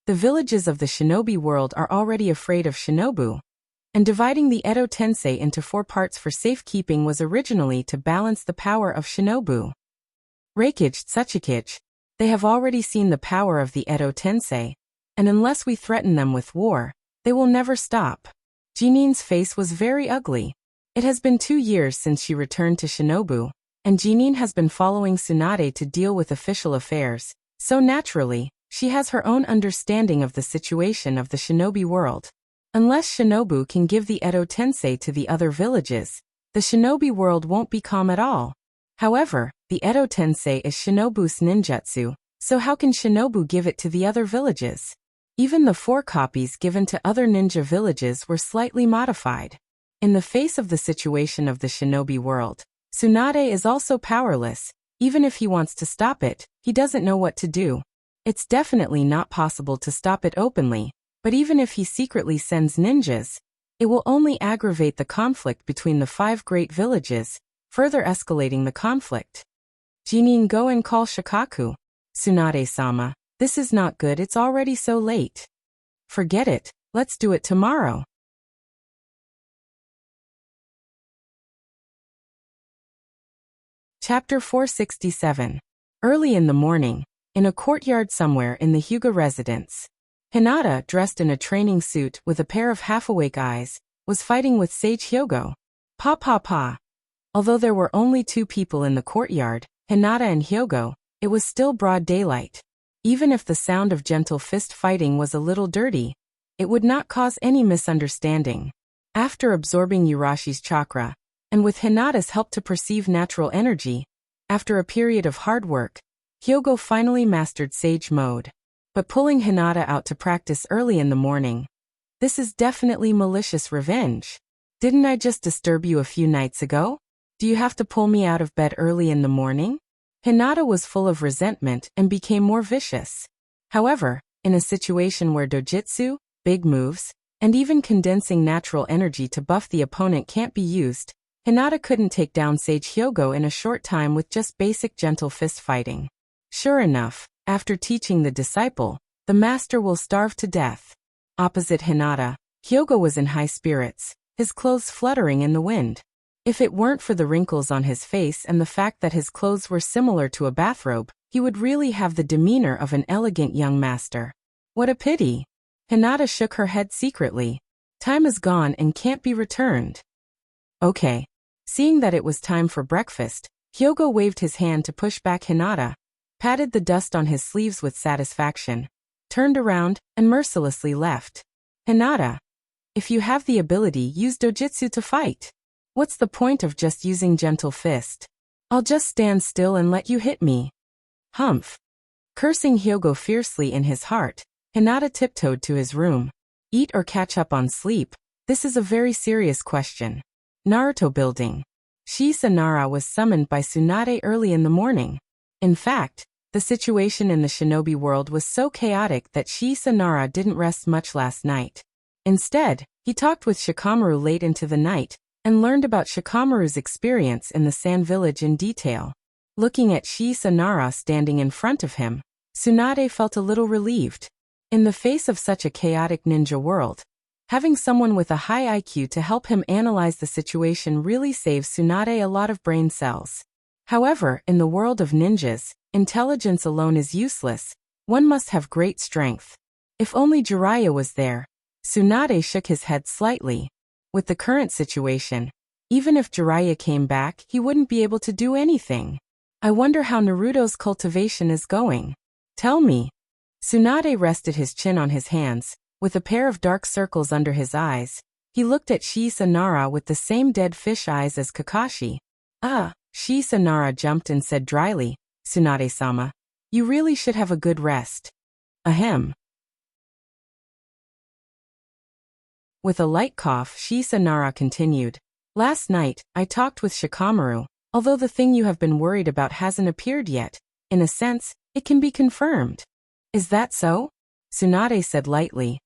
The villages of the shinobi world are already afraid of Shinobu, and dividing the Edo Tensei into 4 parts for safekeeping was originally to balance the power of Shinobu. Reikage Tsuchikage, they have already seen the power of the Edo Tensei, and unless we threaten them with war, they will never stop. Jinin's face was very ugly. It has been 2 years since she returned to Shinobu, and Jinin has been following Tsunade to deal with official affairs, so naturally, she has her own understanding of the situation of the shinobi world. Unless Shinobu can give the Edo Tensei to the other villages, the shinobi world won't be calm at all. However, the Edo Tensei is Shinobu's ninjutsu, so how can Shinobu give it to the other villages? Even the 4 copies given to other ninja villages were slightly modified. In the face of the situation of the shinobi world, Tsunade is also powerless. Even if he wants to stop it, he doesn't know what to do. It's definitely not possible to stop it openly. But even if he secretly sends ninjas, it will only aggravate the conflict between the 5 great villages, further escalating the conflict. Jinin, go and call Shikaku. Tsunade-sama, this is not good, it's already so late. Forget it, let's do it tomorrow. Chapter 467. Early in the morning, in a courtyard somewhere in the Hyuga residence, Hinata, dressed in a training suit with a pair of half-awake eyes, was fighting with Sage Hyogo. Pa pa pa. Although there were only 2 people in the courtyard, Hinata and Hyogo, it was still broad daylight. Even if the sound of gentle fist fighting was a little dirty, it would not cause any misunderstanding. After absorbing Urashi's chakra, and with Hinata's help to perceive natural energy, after a period of hard work, Hyogo finally mastered Sage mode. But pulling Hinata out to practice early in the morning, this is definitely malicious revenge. Didn't I just disturb you a few nights ago? Do you have to pull me out of bed early in the morning? Hinata was full of resentment and became more vicious. However, in a situation where dojutsu, big moves, and even condensing natural energy to buff the opponent can't be used, Hinata couldn't take down Sage Hyogo in a short time with just basic gentle fist fighting. Sure enough, after teaching the disciple, the master will starve to death. Opposite Hinata, Hyogo was in high spirits, his clothes fluttering in the wind. If it weren't for the wrinkles on his face and the fact that his clothes were similar to a bathrobe, he would really have the demeanor of an elegant young master. What a pity! Hinata shook her head secretly. Time is gone and can't be returned. Okay. Seeing that it was time for breakfast, Hyogo waved his hand to push back Hinata, patted the dust on his sleeves with satisfaction, turned around, and mercilessly left. Hinata, if you have the ability, use dojutsu to fight. What's the point of just using gentle fist? I'll just stand still and let you hit me. Humph. Cursing Hyogo fiercely in his heart, Hinata tiptoed to his room. Eat or catch up on sleep? This is a very serious question. Naruto building. Shisa Nara was summoned by Tsunade early in the morning. In fact, the situation in the shinobi world was so chaotic that Shisa Nara didn't rest much last night. Instead, he talked with Shikamaru late into the night, and learned about Shikamaru's experience in the Sand Village in detail. Looking at Shisa Nara standing in front of him, Tsunade felt a little relieved. In the face of such a chaotic ninja world, having someone with a high IQ to help him analyze the situation really saves Tsunade a lot of brain cells. However, in the world of ninjas, intelligence alone is useless. One must have great strength. If only Jiraiya was there. Tsunade shook his head slightly. With the current situation, even if Jiraiya came back, he wouldn't be able to do anything. I wonder how Naruto's cultivation is going. Tell me. Tsunade rested his chin on his hands, with a pair of dark circles under his eyes. He looked at Shisa Nara with the same dead fish eyes as Kakashi. Shisa Nara jumped and said dryly, Tsunade-sama, you really should have a good rest. Ahem. With a light cough, Shisa Nara continued. Last night, I talked with Shikamaru. Although the thing you have been worried about hasn't appeared yet, in a sense, it can be confirmed. Is that so? Tsunade said lightly.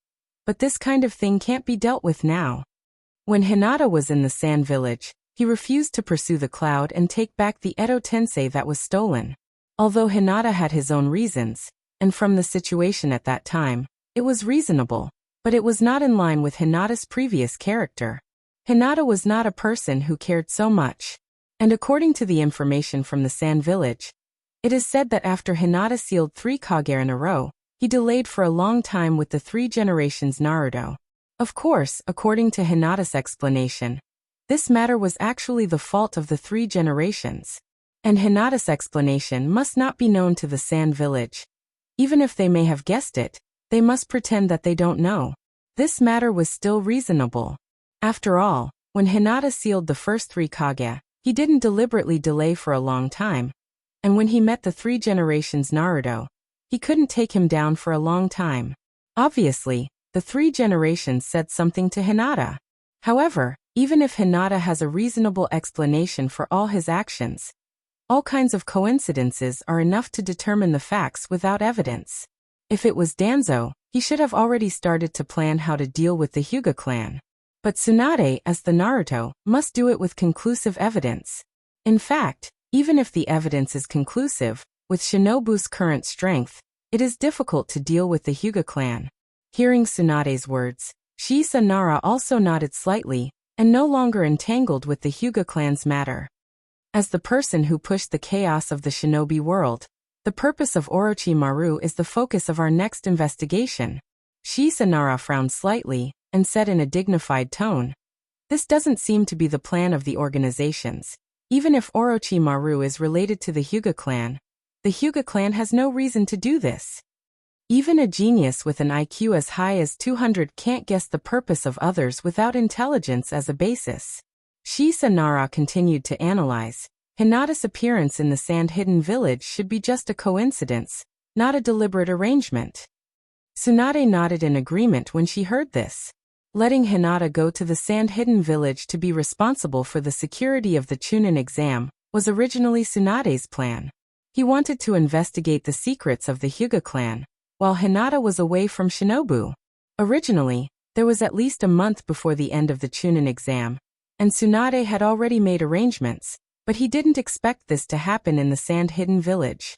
But this kind of thing can't be dealt with now. When Hinata was in the Sand Village, he refused to pursue the cloud and take back the Edo Tensei that was stolen. Although Hinata had his own reasons, and from the situation at that time, it was reasonable, but it was not in line with Hinata's previous character. Hinata was not a person who cared so much. And according to the information from the Sand Village, it is said that after Hinata sealed 3 Kage in a row, he delayed for a long time with the 3 generations Naruto. Of course, according to Hinata's explanation, this matter was actually the fault of the 3 generations. And Hinata's explanation must not be known to the Sand Village. Even if they may have guessed it, they must pretend that they don't know. This matter was still reasonable. After all, when Hinata sealed the first 3 Kage, he didn't deliberately delay for a long time. And when he met the 3 generations Naruto, he couldn't take him down for a long time. Obviously, the 3 generations said something to Hinata. However, even if Hinata has a reasonable explanation for all his actions, all kinds of coincidences are enough to determine the facts without evidence. If it was Danzo, he should have already started to plan how to deal with the Hyuga clan. But Tsunade, as the Naruto, must do it with conclusive evidence. In fact, even if the evidence is conclusive, With Shinobu's current strength, it is difficult to deal with the Hyuga clan. Hearing Tsunade's words, Shisa Nara also nodded slightly, and no longer entangled with the Hyuga clan's matter. As the person who pushed the chaos of the shinobi world, the purpose of Orochimaru is the focus of our next investigation. Shisa Nara frowned slightly, and said in a dignified tone, "This doesn't seem to be the plan of the organizations. Even if Orochimaru is related to the Hyuga clan, the Hyuga clan has no reason to do this. Even a genius with an IQ as high as 200 can't guess the purpose of others without intelligence as a basis." Shisa Nara continued to analyze. Hinata's appearance in the sand-hidden village should be just a coincidence, not a deliberate arrangement. Tsunade nodded in agreement when she heard this. Letting Hinata go to the sand-hidden village to be responsible for the security of the Chunin exam was originally Tsunade's plan. He wanted to investigate the secrets of the Hyuga clan, while Hinata was away from Shinobu. Originally, there was at least a month before the end of the Chunin exam, and Tsunade had already made arrangements, but he didn't expect this to happen in the sand-hidden village.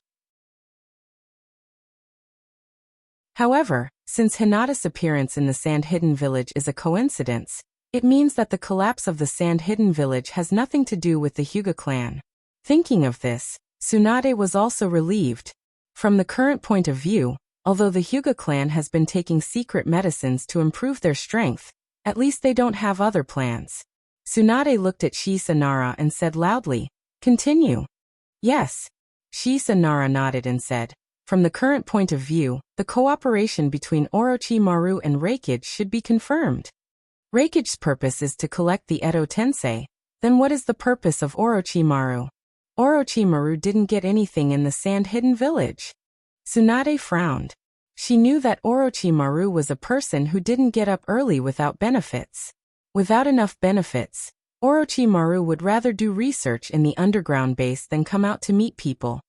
However, since Hinata's appearance in the sand-hidden village is a coincidence, it means that the collapse of the sand-hidden village has nothing to do with the Hyuga clan. Thinking of this, Tsunade was also relieved. From the current point of view, although the Hyuga clan has been taking secret medicines to improve their strength, at least they don't have other plans. Tsunade looked at Shisa Nara and said loudly, "Continue." "Yes." Shisa Nara nodded and said, "From the current point of view, the cooperation between Orochimaru and Reikage should be confirmed. Reikage's purpose is to collect the Edo Tensei. Then what is the purpose of Orochimaru? Orochimaru didn't get anything in the sand-hidden village." Tsunade frowned. She knew that Orochimaru was a person who didn't get up early without benefits. Without enough benefits, Orochimaru would rather do research in the underground base than come out to meet people.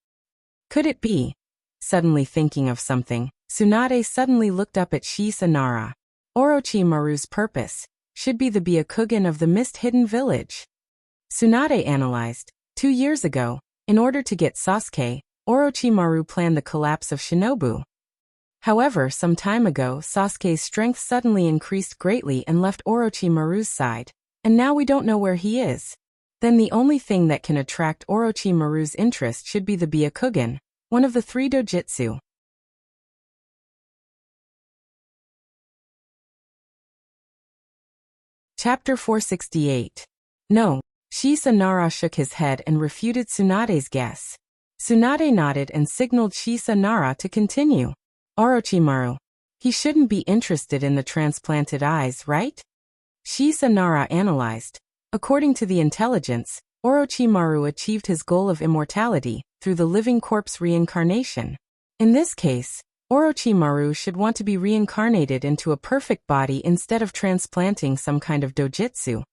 Could it be? Suddenly thinking of something, Tsunade suddenly looked up at Shisa Nara. Orochimaru's purpose should be the Byakugan of the mist-hidden village. Tsunade analyzed. 2 years ago, in order to get Sasuke, Orochimaru planned the collapse of Shinobu. However, some time ago, Sasuke's strength suddenly increased greatly and left Orochimaru's side, and now we don't know where he is. Then the only thing that can attract Orochimaru's interest should be the Byakugan, one of the 3 dojutsu. Chapter 468. No. Shisa Nara shook his head and refuted Tsunade's guess. Tsunade nodded and signaled Shisa Nara to continue. Orochimaru. He shouldn't be interested in the transplanted eyes, right? Shisa Nara analyzed. According to the intelligence, Orochimaru achieved his goal of immortality through the living corpse reincarnation. In this case, Orochimaru should want to be reincarnated into a perfect body instead of transplanting some kind of dojutsu.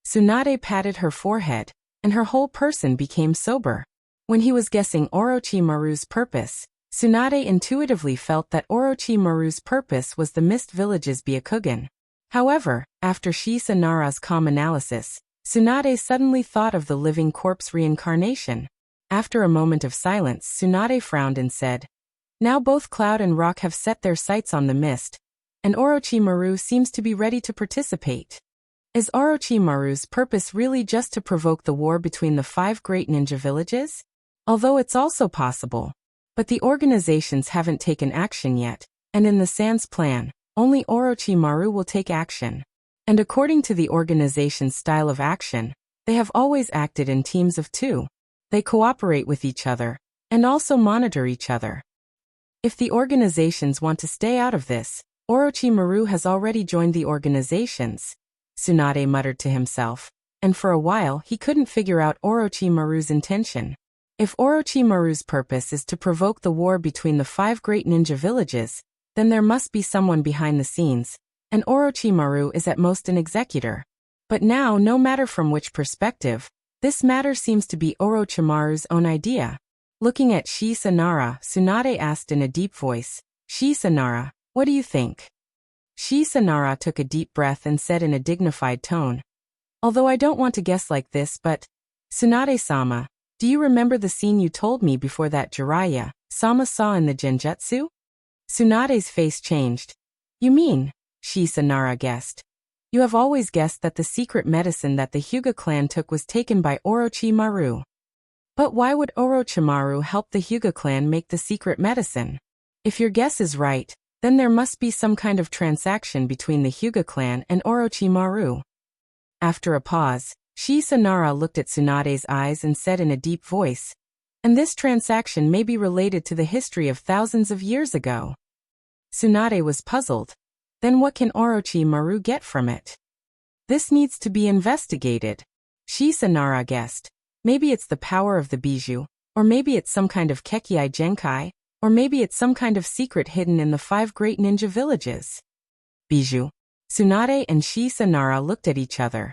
Tsunade patted her forehead, and her whole person became sober. When he was guessing Orochimaru's purpose, Tsunade intuitively felt that Orochimaru's purpose was the Mist Village's Byakugan. However, after Shisa Nara's calm analysis, Tsunade suddenly thought of the living corpse reincarnation. After a moment of silence, Tsunade frowned and said, "Now both Cloud and Rock have set their sights on the mist, and Orochimaru seems to be ready to participate. Is Orochimaru's purpose really just to provoke the war between the 5 great ninja villages? Although it's also possible. But the organizations haven't taken action yet, and in the Sans plan, only Orochimaru will take action. And according to the organization's style of action, they have always acted in teams of 2. They cooperate with each other, and also monitor each other. If the organizations want to stay out of this, Orochimaru has already joined the organizations," Tsunade muttered to himself, and for a while he couldn't figure out Orochimaru's intention. If Orochimaru's purpose is to provoke the war between the 5 great ninja villages, then there must be someone behind the scenes, and Orochimaru is at most an executor. But now, no matter from which perspective, this matter seems to be Orochimaru's own idea. Looking at Shisa Nara, Tsunade asked in a deep voice, "Shisa Nara, what do you think?" Shisa Nara took a deep breath and said in a dignified tone, "Although I don't want to guess like this, but Tsunade-sama, Do you remember the scene you told me before that Jiraiya Sama saw in the genjutsu? Tsunade's face changed. You mean, Shisa Nara guessed. You have always guessed that the secret medicine that the Hyuga clan took was taken by Orochimaru. But why would Orochimaru help the Hyuga clan make the secret medicine? If your guess is right, then there must be some kind of transaction between the Hyuga clan and Orochimaru. After a pause, Shisa Nara looked at Tsunade's eyes and said in a deep voice, and this transaction may be related to the history of thousands of years ago. Tsunade was puzzled. Then what can Orochimaru get from it? This needs to be investigated. Shisa Nara guessed. Maybe it's the power of the bijou, or maybe it's some kind of Kekkei Genkai, or maybe it's some kind of secret hidden in the 5 great ninja villages. Bijou. Tsunade and Shisa Nara looked at each other.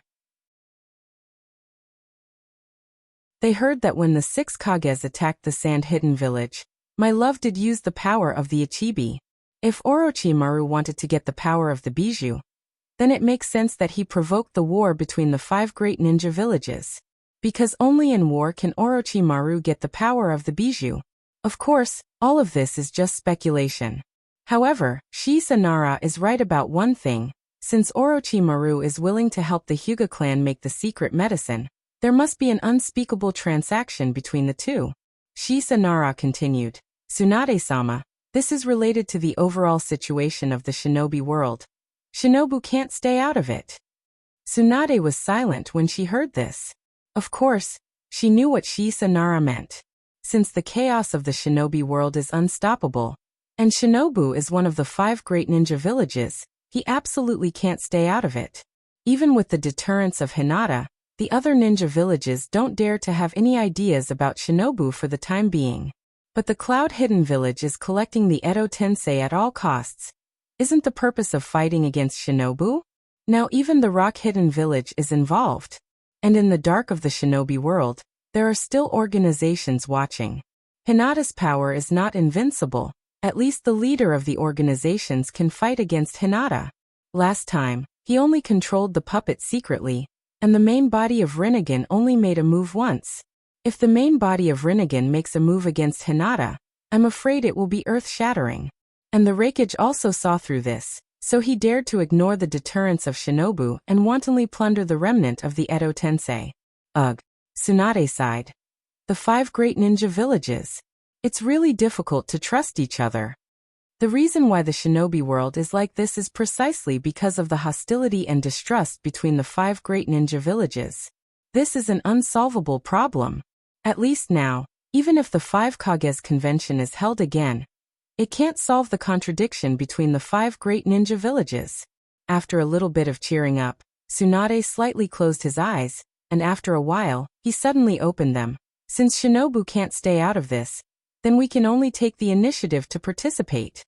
They heard that when the 6 Kages attacked the sand-hidden village, my love did use the power of the Ichibi. If Orochimaru wanted to get the power of the bijou, then it makes sense that he provoked the war between the 5 great ninja villages. Because only in war can Orochimaru get the power of the bijou. Of course, all of this is just speculation. However, Shisa Nara is right about one thing. Since Orochimaru is willing to help the Hyuga clan make the secret medicine, there must be an unspeakable transaction between the two. Shisa Nara continued. Tsunade-sama, this is related to the overall situation of the shinobi world. Shinobu can't stay out of it. Tsunade was silent when she heard this. Of course, she knew what Shisa Nara meant. Since the chaos of the shinobi world is unstoppable, and Shinobu is one of the 5 great ninja villages, he absolutely can't stay out of it. Even with the deterrence of Hinata, the other ninja villages don't dare to have any ideas about Shinobu for the time being. But the Cloud Hidden Village is collecting the Edo Tensei at all costs. Isn't the purpose of fighting against Shinobu? Now even the Rock Hidden Village is involved. And in the dark of the shinobi world, there are still organizations watching. Hinata's power is not invincible. At least the leader of the organizations can fight against Hinata. Last time, he only controlled the puppet secretly, and the main body of Rinnegan only made a move once. If the main body of Rinnegan makes a move against Hinata, I'm afraid it will be earth-shattering. And the Raikage also saw through this, so he dared to ignore the deterrence of Shinobu and wantonly plunder the remnant of the Edo Tensei. Ugh. Tsunade sighed. The 5 great ninja villages. It's really difficult to trust each other. The reason why the shinobi world is like this is precisely because of the hostility and distrust between the 5 great ninja villages. This is an unsolvable problem. At least now, even if the 5 Kages convention is held again, it can't solve the contradiction between the 5 great ninja villages. After a little bit of cheering up, Tsunade slightly closed his eyes, and after a while, he suddenly opened them. Since Shinobu can't stay out of this, then we can only take the initiative to participate.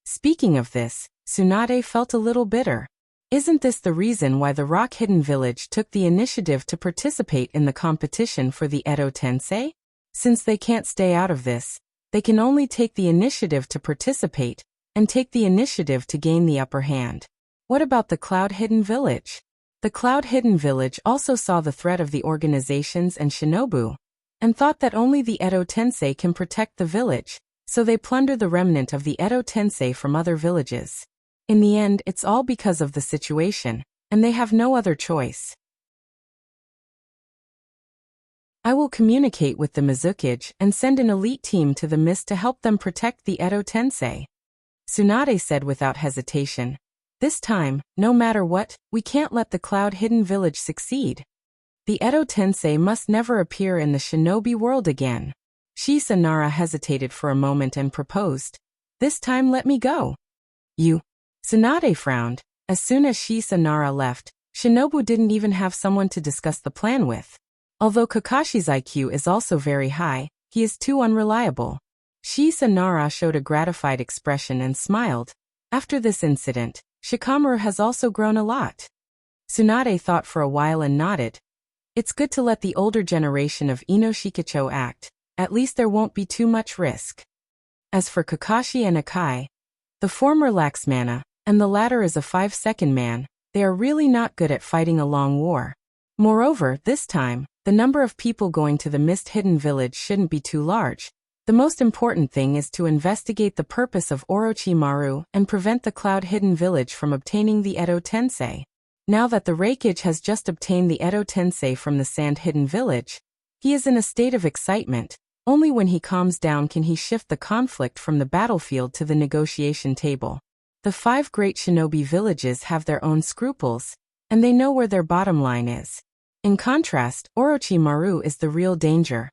Speaking of this, Tsunade felt a little bitter. Isn't this the reason why the Rock Hidden Village took the initiative to participate in the competition for the Edo Tensei? Since they can't stay out of this, they can only take the initiative to participate, and take the initiative to gain the upper hand. What about the Cloud Hidden Village? The Cloud Hidden Village also saw the threat of the organizations and Shinobu, and thought that only the Edo Tensei can protect the village, so they plunder the remnant of the Edo Tensei from other villages. In the end, it's all because of the situation, and they have no other choice. I will communicate with the Mizukage and send an elite team to the mist to help them protect the Edo Tensei. Tsunade said without hesitation. This time, no matter what, we can't let the Cloud Hidden Village succeed. The Edo Tensei must never appear in the shinobi world again. Shisa Nara hesitated for a moment and proposed. This time let me go. You. Tsunade frowned. As soon as Shisa Nara left, Shinobu didn't even have someone to discuss the plan with. Although Kakashi's IQ is also very high, he is too unreliable. Shisa Nara showed a gratified expression and smiled. After this incident, Shikamaru has also grown a lot. Tsunade thought for a while and nodded. It's good to let the older generation of Inoshikacho act, at least there won't be too much risk. As for Kakashi and Akai, the former lacks mana, and the latter is a 5-second man, they are really not good at fighting a long war. Moreover, this time, The number of people going to the mist-hidden village shouldn't be too large. The most important thing is to investigate the purpose of Orochimaru and prevent the cloud-hidden village from obtaining the Edo Tensei. Now that the Reikage has just obtained the Edo Tensei from the sand-hidden village, he is in a state of excitement. Only when he calms down can he shift the conflict from the battlefield to the negotiation table. The 5 great shinobi villages have their own scruples, and they know where their bottom line is. In contrast, Orochimaru is the real danger.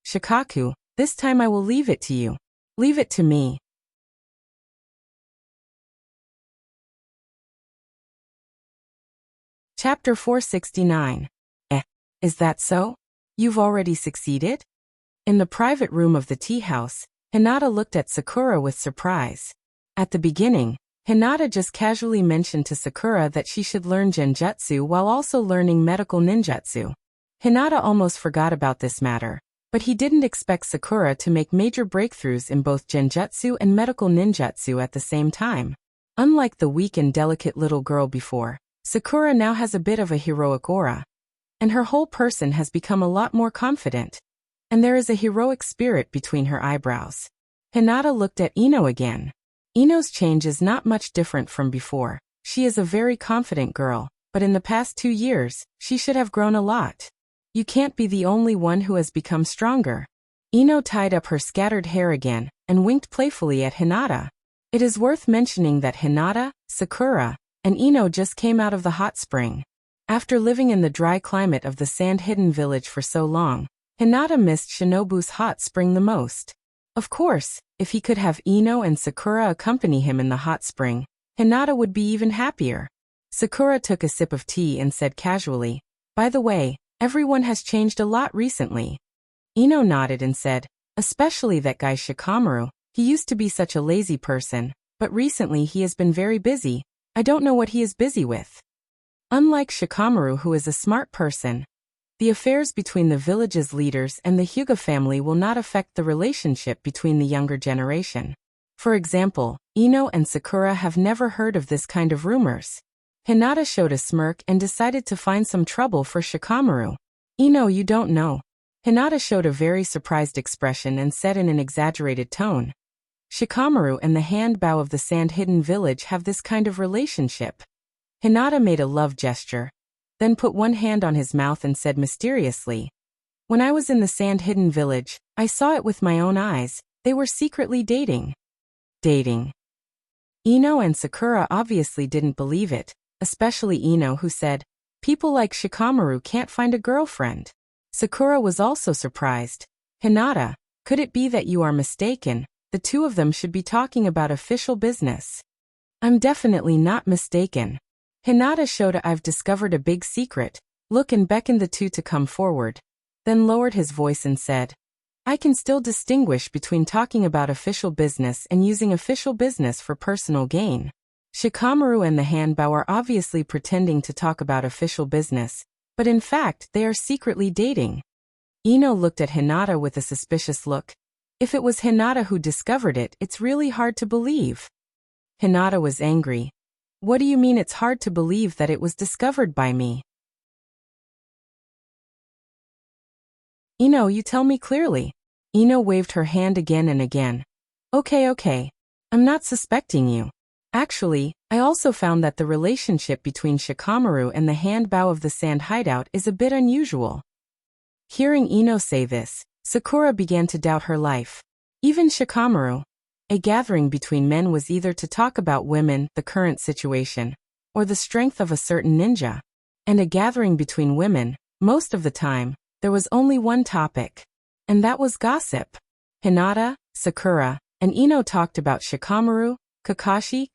Shikaku, this time I will leave it to you. Leave it to me. Chapter 469. Is that so? You've already succeeded? In the private room of the tea house, Hinata looked at Sakura with surprise. At the beginning, Hinata just casually mentioned to Sakura that she should learn genjutsu while also learning medical ninjutsu. Hinata almost forgot about this matter, but he didn't expect Sakura to make major breakthroughs in both genjutsu and medical ninjutsu at the same time. Unlike the weak and delicate little girl before, Sakura now has a bit of a heroic aura, and her whole person has become a lot more confident. And there is a heroic spirit between her eyebrows. Hinata looked at Ino again. Ino's change is not much different from before. She is a very confident girl, but in the past 2 years, she should have grown a lot. You can't be the only one who has become stronger. Ino tied up her scattered hair again, and winked playfully at Hinata. It is worth mentioning that Hinata, Sakura, and Ino just came out of the hot spring. After living in the dry climate of the sand-hidden village for so long, Hinata missed Shinobu's hot spring the most. Of course, if he could have Ino and Sakura accompany him in the hot spring, Hinata would be even happier. Sakura took a sip of tea and said casually, "By the way, everyone has changed a lot recently." Ino nodded and said, "Especially that guy Shikamaru. He used to be such a lazy person, but recently he has been very busy. I don't know what he is busy with." Unlike Shikamaru, who is a smart person, the affairs between the village's leaders and the Hyuga family will not affect the relationship between the younger generation. For example, Ino and Sakura have never heard of this kind of rumors. Hinata showed a smirk and decided to find some trouble for Shikamaru. "Ino, you don't know." Hinata showed a very surprised expression and said in an exaggerated tone, "Shikamaru and the hand bow of the sand-hidden village have this kind of relationship." Hinata made a love gesture, then put one hand on his mouth and said mysteriously, "When I was in the sand-hidden village, I saw it with my own eyes. They were secretly dating." Dating. Ino and Sakura obviously didn't believe it, especially Ino, who said, "People like Shikamaru can't find a girlfriend." Sakura was also surprised. "Hinata, could it be that you are mistaken? The two of them should be talking about official business." "I'm definitely not mistaken." Hinata showed I've discovered a big secret. Look, and beckoned the two to come forward. Then lowered his voice and said, "I can still distinguish between talking about official business and using official business for personal gain." Shikamaru and the handbow are obviously pretending to talk about official business, but in fact they are secretly dating. Ino looked at Hinata with a suspicious look. If it was Hinata who discovered it, it's really hard to believe. Hinata was angry. "What do you mean it's hard to believe that it was discovered by me?" "Ino, you tell me clearly." Ino waved her hand again and again. Okay. I'm not suspecting you. Actually, I also found that the relationship between Shikamaru and the handbow of the sand hideout is a bit unusual." Hearing Ino say this, Sakura began to doubt her life. Even Shikamaru. A gathering between men was either to talk about women, the current situation, or the strength of a certain ninja. And a gathering between women, most of the time, there was only one topic. And that was gossip. Hinata, Sakura, and Ino talked about Shikamaru, Kakashi,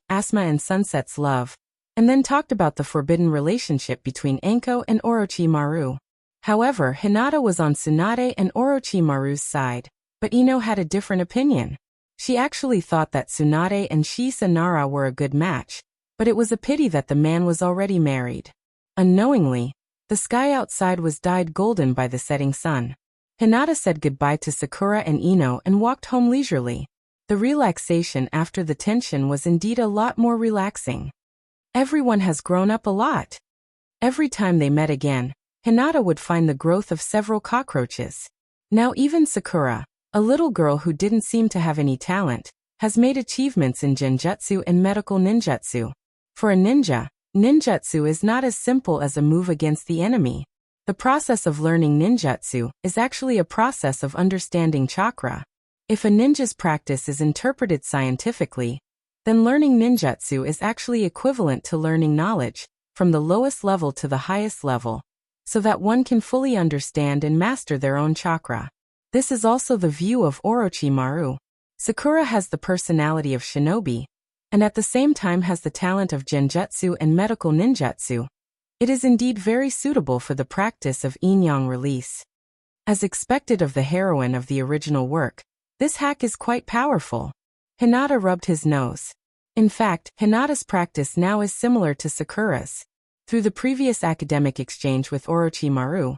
Asuma and Sunset's love, and then talked about the forbidden relationship between Anko and Orochimaru. However, Hinata was on Tsunade and Orochimaru's side, but Ino had a different opinion. She actually thought that Tsunade and Shisa Nara were a good match, but it was a pity that the man was already married. Unknowingly, the sky outside was dyed golden by the setting sun. Hinata said goodbye to Sakura and Ino and walked home leisurely. The relaxation after the tension was indeed a lot more relaxing. Everyone has grown up a lot. Every time they met again, Hinata would find the growth of several cockroaches. Now even Sakura, a little girl who didn't seem to have any talent, has made achievements in genjutsu and medical ninjutsu. For a ninja, ninjutsu is not as simple as a move against the enemy. The process of learning ninjutsu is actually a process of understanding chakra. If a ninja's practice is interpreted scientifically, then learning ninjutsu is actually equivalent to learning knowledge, from the lowest level to the highest level, so that one can fully understand and master their own chakra. This is also the view of Orochimaru. Sakura has the personality of shinobi, and at the same time has the talent of genjutsu and medical ninjutsu. It is indeed very suitable for the practice of yin-yang release. As expected of the heroine of the original work, this hack is quite powerful. Hinata rubbed his nose. In fact, Hinata's practice now is similar to Sakura's. Through the previous academic exchange with Orochimaru,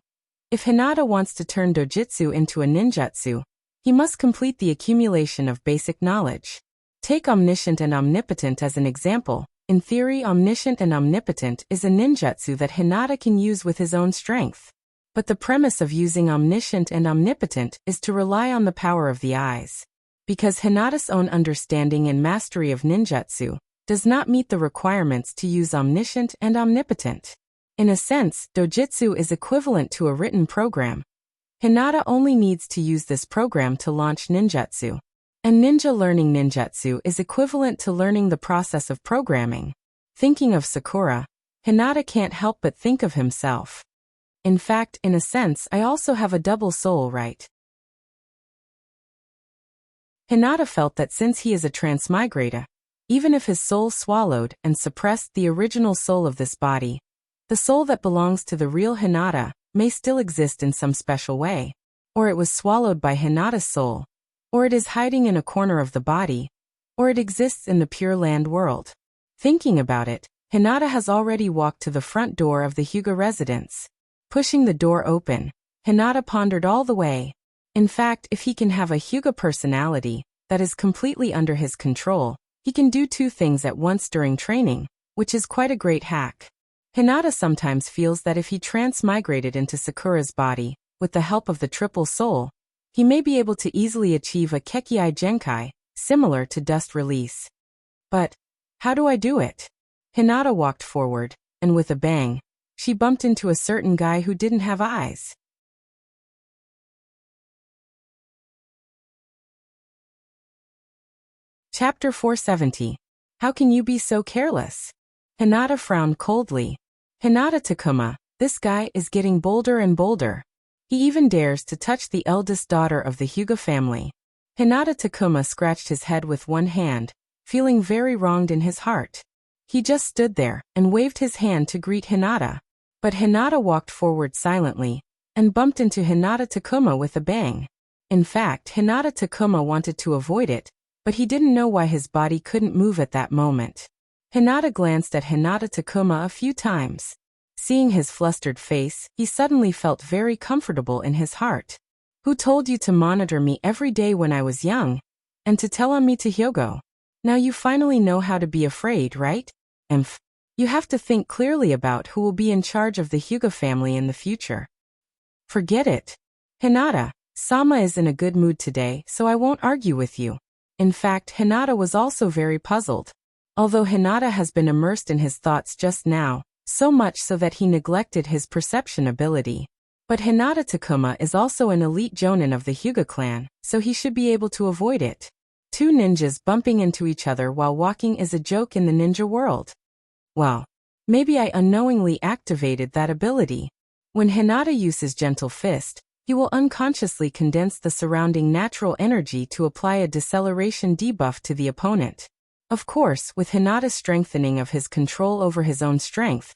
if Hinata wants to turn dojutsu into a ninjutsu, he must complete the accumulation of basic knowledge. Take omniscient and omnipotent as an example. In theory, omniscient and omnipotent is a ninjutsu that Hinata can use with his own strength. But the premise of using omniscient and omnipotent is to rely on the power of the eyes. Because Hinata's own understanding and mastery of ninjutsu does not meet the requirements to use omniscient and omnipotent. In a sense, dojutsu is equivalent to a written program. Hinata only needs to use this program to launch ninjutsu. And ninja learning ninjutsu is equivalent to learning the process of programming. Thinking of Sakura, Hinata can't help but think of himself. In fact, in a sense, I also have a double soul, right? Hinata felt that since he is a transmigrator, even if his soul swallowed and suppressed the original soul of this body, the soul that belongs to the real Hinata may still exist in some special way. Or it was swallowed by Hinata's soul, or it is hiding in a corner of the body, or it exists in the Pure Land world. Thinking about it, Hinata has already walked to the front door of the Hyuga residence. Pushing the door open, Hinata pondered all the way. In fact, if he can have a Hyuga personality that is completely under his control, he can do two things at once during training, which is quite a great hack. Hinata sometimes feels that if he transmigrated into Sakura's body, with the help of the triple soul, he may be able to easily achieve a Kekkei Genkai, similar to dust release. But how do I do it? Hinata walked forward, and with a bang, she bumped into a certain guy who didn't have eyes. Chapter 470. How can you be so careless? Hinata frowned coldly. Hinata Takuma, this guy is getting bolder and bolder. He even dares to touch the eldest daughter of the Hyuga family. Hinata Takuma scratched his head with one hand, feeling very wronged in his heart. He just stood there and waved his hand to greet Hinata. But Hinata walked forward silently and bumped into Hinata Takuma with a bang. In fact, Hinata Takuma wanted to avoid it, but he didn't know why his body couldn't move at that moment. Hinata glanced at Hinata Takuma a few times. Seeing his flustered face, he suddenly felt very comfortable in his heart. Who told you to monitor me every day when I was young? And to tell on me to Hyogo? Now you finally know how to be afraid, right? You have to think clearly about who will be in charge of the Hyuga family in the future. Forget it. Hinata, Sama is in a good mood today, so I won't argue with you. In fact, Hinata was also very puzzled. Although Hinata has been immersed in his thoughts just now, so much so that he neglected his perception ability. But Hinata Takuma is also an elite jonin of the Hyuga clan, so he should be able to avoid it. Two ninjas bumping into each other while walking is a joke in the ninja world. Well, maybe I unknowingly activated that ability. When Hinata uses Gentle Fist, he will unconsciously condense the surrounding natural energy to apply a deceleration debuff to the opponent. Of course, with Hinata's strengthening of his control over his own strength,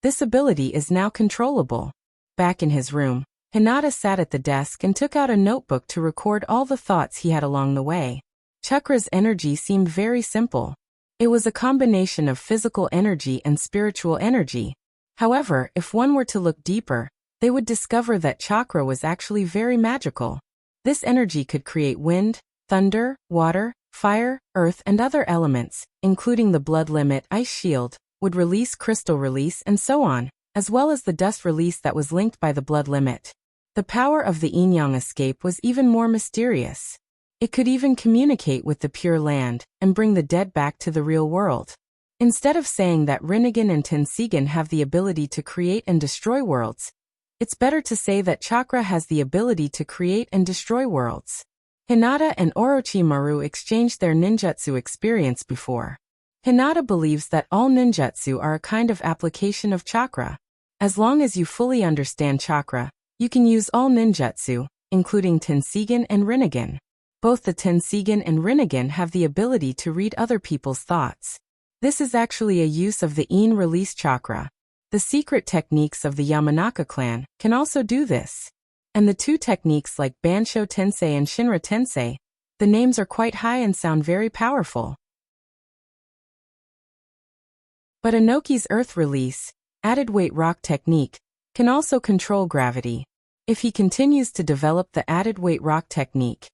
this ability is now controllable. Back in his room, Hinata sat at the desk and took out a notebook to record all the thoughts he had along the way. Chakra's energy seemed very simple. It was a combination of physical energy and spiritual energy. However, if one were to look deeper, they would discover that chakra was actually very magical. This energy could create wind, thunder, water, fire, earth and other elements, including the blood limit ice shield, would release crystal release and so on. as well as the dust release that was linked by the blood limit. The power of the yin-yang escape was even more mysterious. It could even communicate with the Pure Land and bring the dead back to the real world. Instead of saying that Rinnegan and Tensigan have the ability to create and destroy worlds, it's better to say that chakra has the ability to create and destroy worlds. Hinata and Orochimaru exchanged their ninjutsu experience before. Hinata believes that all ninjutsu are a kind of application of chakra. As long as you fully understand chakra, you can use all ninjutsu, including Tensigan and Rinnegan. Both the Tensigan and Rinnegan have the ability to read other people's thoughts. This is actually a use of the Yin release chakra. The secret techniques of the Yamanaka clan can also do this. And the two techniques like Bansho Tensei and Shinra Tensei, the names are quite high and sound very powerful. But Inoki's earth release, added weight rock technique, can also control gravity. If he continues to develop the added weight rock technique,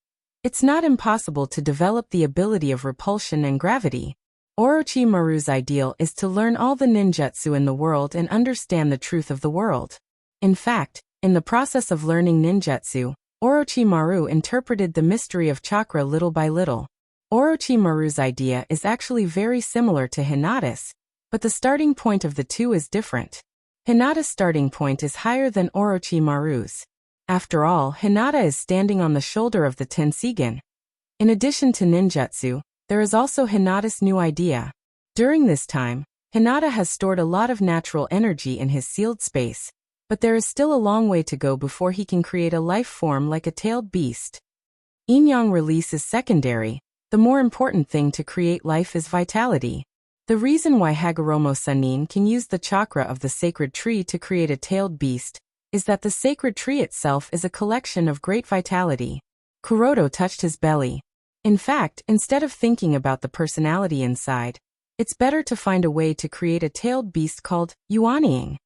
it's not impossible to develop the ability of repulsion and gravity. Orochimaru's ideal is to learn all the ninjutsu in the world and understand the truth of the world. In fact, in the process of learning ninjutsu, Orochimaru interpreted the mystery of chakra little by little. Orochimaru's idea is actually very similar to Hinata's, but the starting point of the two is different. Hinata's starting point is higher than Orochimaru's. After all, Hinata is standing on the shoulder of the Tensigan. In addition to ninjutsu, there is also Hinata's new idea. During this time, Hinata has stored a lot of natural energy in his sealed space, but there is still a long way to go before he can create a life form like a tailed beast. Yin-yang release is secondary. The more important thing to create life is vitality. The reason why Hagoromo Sannin can use the chakra of the sacred tree to create a tailed beast is that the sacred tree itself is a collection of great vitality. Kuroto touched his belly. In fact, instead of thinking about the personality inside, it's better to find a way to create a tailed beast called Yuaniing.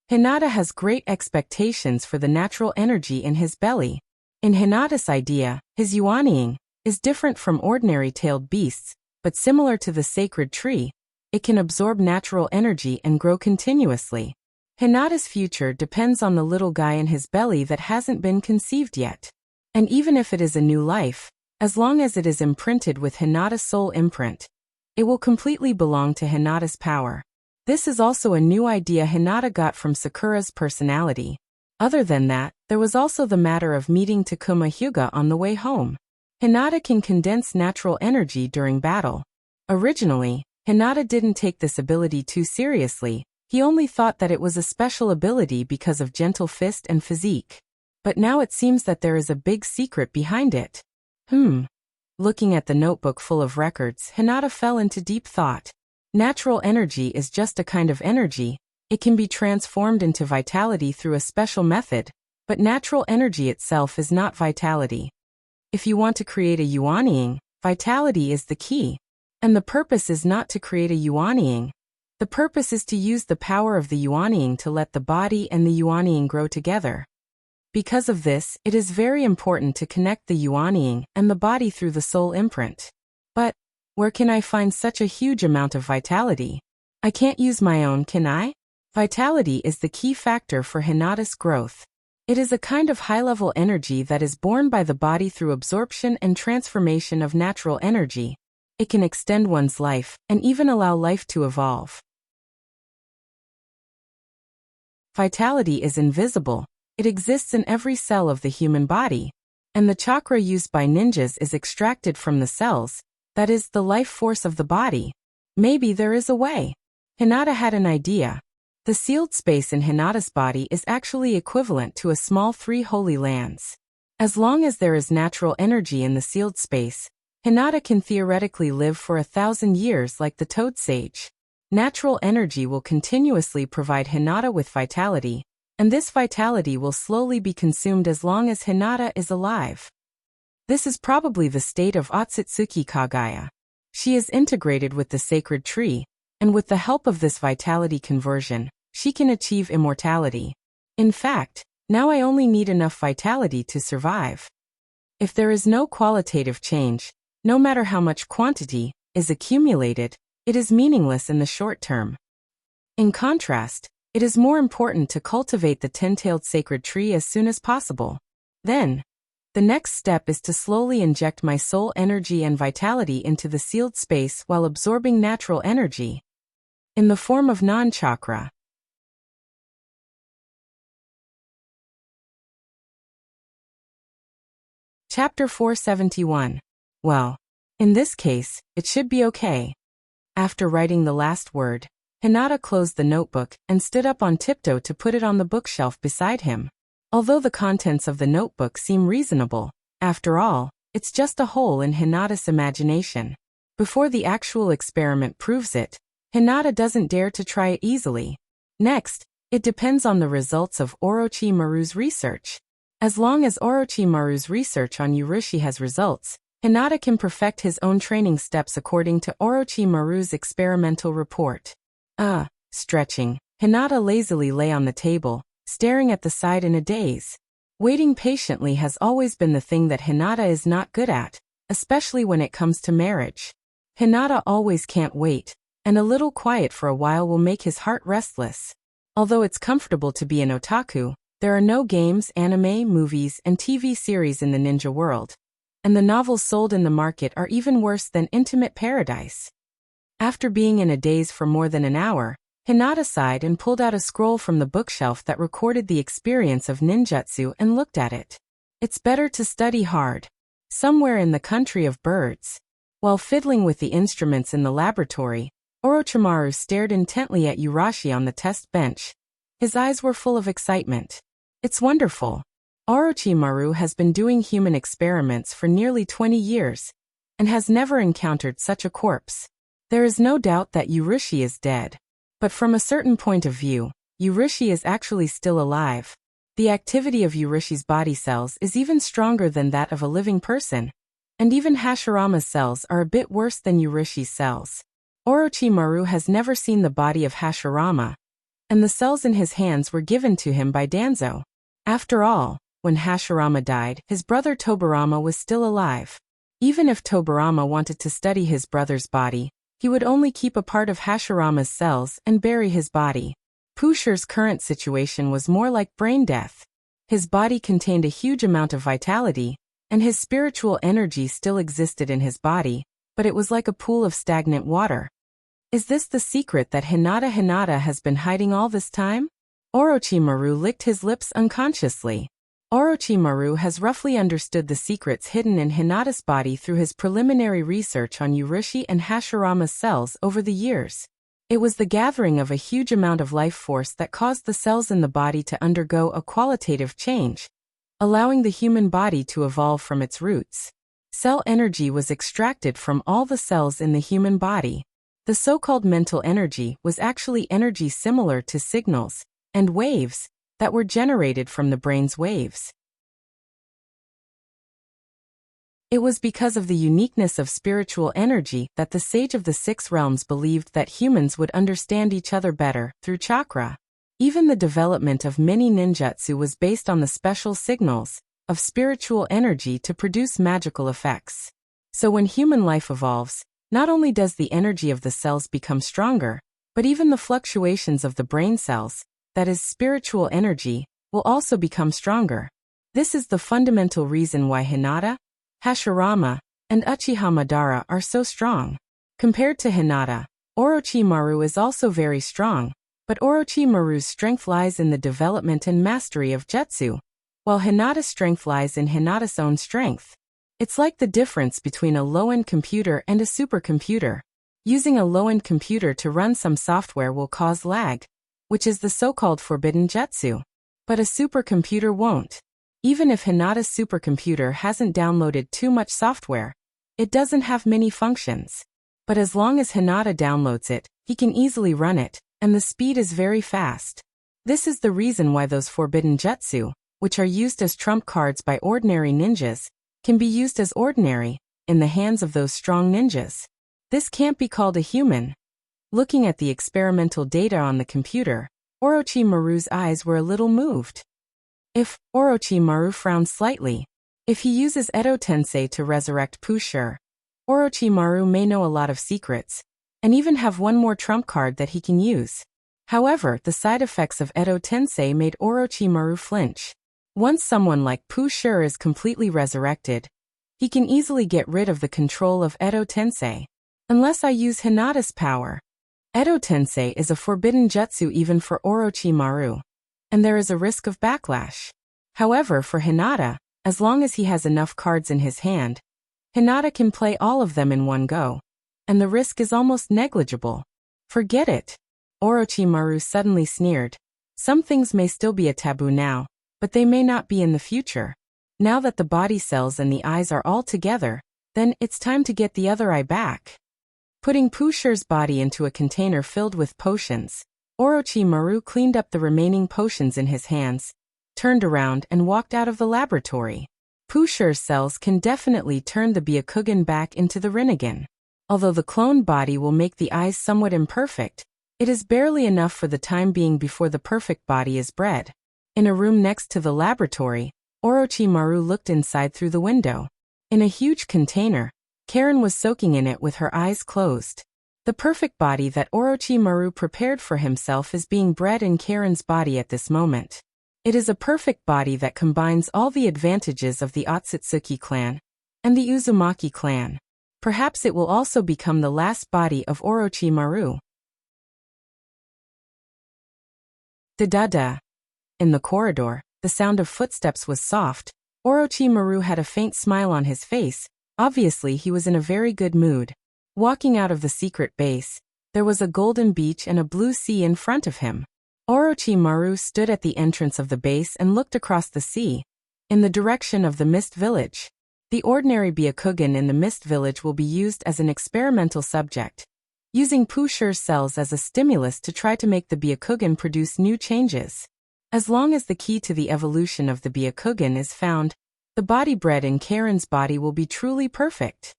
Hinata has great expectations for the natural energy in his belly. In Hinata's idea, his Yuaniing is different from ordinary tailed beasts, but similar to the sacred tree, it can absorb natural energy and grow continuously. Hinata's future depends on the little guy in his belly that hasn't been conceived yet. And even if it is a new life, as long as it is imprinted with Hinata's soul imprint, it will completely belong to Hinata's power. This is also a new idea Hinata got from Sakura's personality. Other than that, there was also the matter of meeting Takuma Hyuga on the way home. Hinata can condense natural energy during battle. Originally, Hinata didn't take this ability too seriously. He only thought that it was a special ability because of gentle fist and physique. But now it seems that there is a big secret behind it. Looking at the notebook full of records, Hinata fell into deep thought. Natural energy is just a kind of energy. It can be transformed into vitality through a special method, but natural energy itself is not vitality. If you want to create a Yuaniing, vitality is the key. And the purpose is not to create a Yuaniing. The purpose is to use the power of the Yuaniing to let the body and the Yuaniing grow together. Because of this, it is very important to connect the Yuaniing and the body through the soul imprint. But where can I find such a huge amount of vitality? I can't use my own, can I? Vitality is the key factor for Hinata's growth. It is a kind of high-level energy that is born by the body through absorption and transformation of natural energy. It can extend one's life and even allow life to evolve. Vitality is invisible. It exists in every cell of the human body. And the chakra used by ninjas is extracted from the cells, that is, the life force of the body. Maybe there is a way. Hinata had an idea. The sealed space in Hinata's body is actually equivalent to a small 3 holy lands. As long as there is natural energy in the sealed space, Hinata can theoretically live for 1,000 years like the toad sage. Natural energy will continuously provide Hinata with vitality, and this vitality will slowly be consumed as long as Hinata is alive. This is probably the state of Otsutsuki Kagaya. She is integrated with the sacred tree, and with the help of this vitality conversion, she can achieve immortality. In fact, now I only need enough vitality to survive. If there is no qualitative change, no matter how much quantity is accumulated, it is meaningless in the short term. In contrast, It is more important to cultivate the 10-tailed sacred tree as soon as possible. Then, the next step is to slowly inject my soul energy and vitality into the sealed space while absorbing natural energy in the form of non-chakra. Chapter 471. Well, in this case, it should be okay. After writing the last word, Hinata closed the notebook and stood up on tiptoe to put it on the bookshelf beside him. Although the contents of the notebook seem reasonable, after all, it's just a hole in Hinata's imagination. Before the actual experiment proves it, Hinata doesn't dare to try it easily. Next, it depends on the results of Orochimaru's research. As long as Orochimaru's research on Urishi has results, Hinata can perfect his own training steps according to Orochimaru's experimental report. Stretching, Hinata lazily lay on the table, staring at the side in a daze. Waiting patiently has always been the thing that Hinata is not good at, especially when it comes to marriage. Hinata always can't wait, and a little quiet for a while will make his heart restless. Although it's comfortable to be an otaku, there are no games, anime, movies, and TV series in the ninja world, and the novels sold in the market are even worse than Intimate Paradise. After being in a daze for more than an hour, Hinata sighed and pulled out a scroll from the bookshelf that recorded the experience of ninjutsu and looked at it. It's better to study hard. Somewhere in the country of birds. While fiddling with the instruments in the laboratory, Orochimaru stared intently at Urashi on the test bench. His eyes were full of excitement. It's wonderful. Orochimaru has been doing human experiments for nearly 20 years, and has never encountered such a corpse. There is no doubt that Urishi is dead. But from a certain point of view, Urishi is actually still alive. The activity of Urishi's body cells is even stronger than that of a living person, and even Hashirama's cells are a bit worse than Urishi's cells. Orochimaru has never seen the body of Hashirama, and the cells in his hands were given to him by Danzo. After all, when Hashirama died, his brother Tobarama was still alive. Even if Tobarama wanted to study his brother's body, he would only keep a part of Hashirama's cells and bury his body. Pusher's current situation was more like brain death. His body contained a huge amount of vitality, and his spiritual energy still existed in his body, but it was like a pool of stagnant water. Is this the secret that Hinata has been hiding all this time? Orochimaru licked his lips unconsciously. Orochimaru has roughly understood the secrets hidden in Hinata's body through his preliminary research on Urishi and Hashirama's cells over the years. It was the gathering of a huge amount of life force that caused the cells in the body to undergo a qualitative change, allowing the human body to evolve from its roots. Cell energy was extracted from all the cells in the human body. The so-called mental energy was actually energy similar to signals and waves that were generated from the brain's waves. It was because of the uniqueness of spiritual energy that the sage of the six realms believed that humans would understand each other better through chakra. Even the development of many ninjutsu was based on the special signals of spiritual energy to produce magical effects. So when human life evolves, not only does the energy of the cells become stronger, but even the fluctuations of the brain cells, that is spiritual energy, will also become stronger. This is the fundamental reason why Hinata, Hashirama, and Uchiha Madara are so strong. Compared to Hinata, Orochimaru is also very strong, but Orochimaru's strength lies in the development and mastery of jutsu, while Hinata's strength lies in Hinata's own strength. It's like the difference between a low-end computer and a supercomputer. Using a low-end computer to run some software will cause lag, which is the so-called forbidden jutsu. But a supercomputer won't. Even if Hinata's supercomputer hasn't downloaded too much software, it doesn't have many functions. But as long as Hinata downloads it, he can easily run it, and the speed is very fast. This is the reason why those forbidden jutsu, which are used as trump cards by ordinary ninjas, can be used as ordinary, in the hands of those strong ninjas. This can't be called a human. Looking at the experimental data on the computer, Orochimaru's eyes were a little moved. Orochimaru frowned slightly. If he uses Edo Tensei to resurrect Pusher, Orochimaru may know a lot of secrets, and even have one more trump card that he can use. However, the side effects of Edo Tensei made Orochimaru flinch. Once someone like Pu Shi is completely resurrected, he can easily get rid of the control of Edo Tensei. Unless I use Hinata's power. Edo Tensei is a forbidden jutsu even for Orochimaru, and there is a risk of backlash. However, for Hinata, as long as he has enough cards in his hand, Hinata can play all of them in one go, and the risk is almost negligible. Forget it. Orochimaru suddenly sneered. Some things may still be a taboo now, but they may not be in the future. Now that the body cells and the eyes are all together, then it's time to get the other eye back. Putting Pu Shi's body into a container filled with potions, Orochimaru cleaned up the remaining potions in his hands, turned around and walked out of the laboratory. Pu Shi's cells can definitely turn the Byakugan back into the Rinnegan. Although the cloned body will make the eyes somewhat imperfect, it is barely enough for the time being before the perfect body is bred. In a room next to the laboratory, Orochimaru looked inside through the window. In a huge container, Karen was soaking in it with her eyes closed. The perfect body that Orochimaru prepared for himself is being bred in Karen's body at this moment. It is a perfect body that combines all the advantages of the Otsutsuki clan and the Uzumaki clan. Perhaps it will also become the last body of Orochimaru. Da-da-da. In the corridor, the sound of footsteps was soft. Orochimaru had a faint smile on his face. Obviously, he was in a very good mood. Walking out of the secret base, there was a golden beach and a blue sea in front of him. Orochimaru stood at the entrance of the base and looked across the sea, in the direction of the Mist Village. The ordinary Byakugan in the Mist Village will be used as an experimental subject, using Pu Shi's cells as a stimulus to try to make the Byakugan produce new changes. As long as the key to the evolution of the Byakugan is found, the body bred in Karen's body will be truly perfect.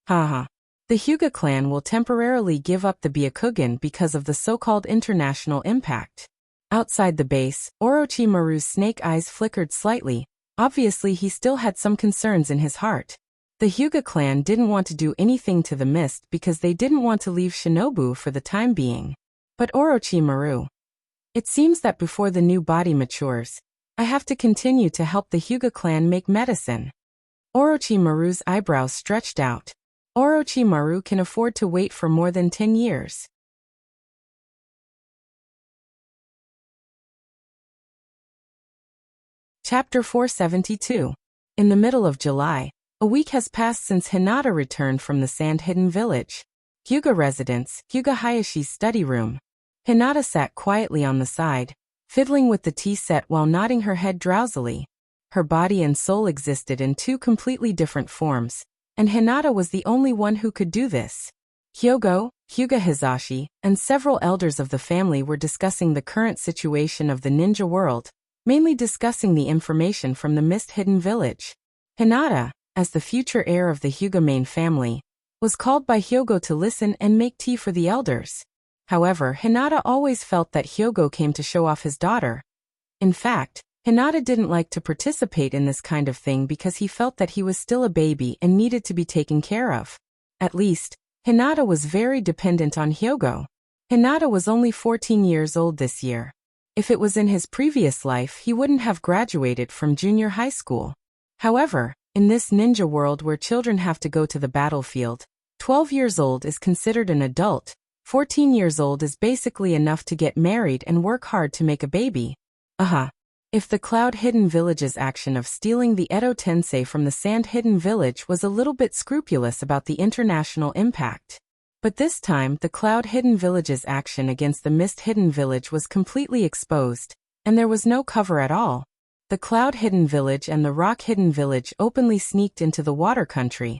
Haha. The Hyuga clan will temporarily give up the Byakugan because of the so-called international impact. Outside the base, Orochimaru's snake eyes flickered slightly. Obviously, he still had some concerns in his heart. The Hyuga clan didn't want to do anything to the mist because they didn't want to leave Shinobu for the time being. But Orochimaru. It seems that before the new body matures, I have to continue to help the Hyuga clan make medicine. Orochimaru's eyebrows stretched out. Orochimaru can afford to wait for more than 10 years. Chapter 472. In the middle of July, a week has passed since Hinata returned from the sand-hidden village. Hyuga residence, Hyuga Hayashi's study room. Hinata sat quietly on the side, fiddling with the tea set while nodding her head drowsily. Her body and soul existed in two completely different forms, and Hinata was the only one who could do this. Hyuga Hizashi, and several elders of the family were discussing the current situation of the ninja world, mainly discussing the information from the mist-hidden village. Hinata, as the future heir of the Hyuga main family, was called by Hyogo to listen and make tea for the elders. However, Hinata always felt that Hyogo came to show off his daughter. In fact, Hinata didn't like to participate in this kind of thing because he felt that he was still a baby and needed to be taken care of. At least, Hinata was very dependent on Hyogo. Hinata was only 14 years old this year. If it was in his previous life, he wouldn't have graduated from junior high school. However, in this ninja world where children have to go to the battlefield, 12 years old is considered an adult. 14 years old is basically enough to get married and work hard to make a baby. If the Cloud-Hidden Village's action of stealing the Edo Tensei from the Sand-Hidden Village was a little bit scrupulous about the international impact. But this time, the Cloud-Hidden Village's action against the Mist-Hidden Village was completely exposed, and there was no cover at all. The Cloud-Hidden Village and the Rock-Hidden Village openly sneaked into the water country,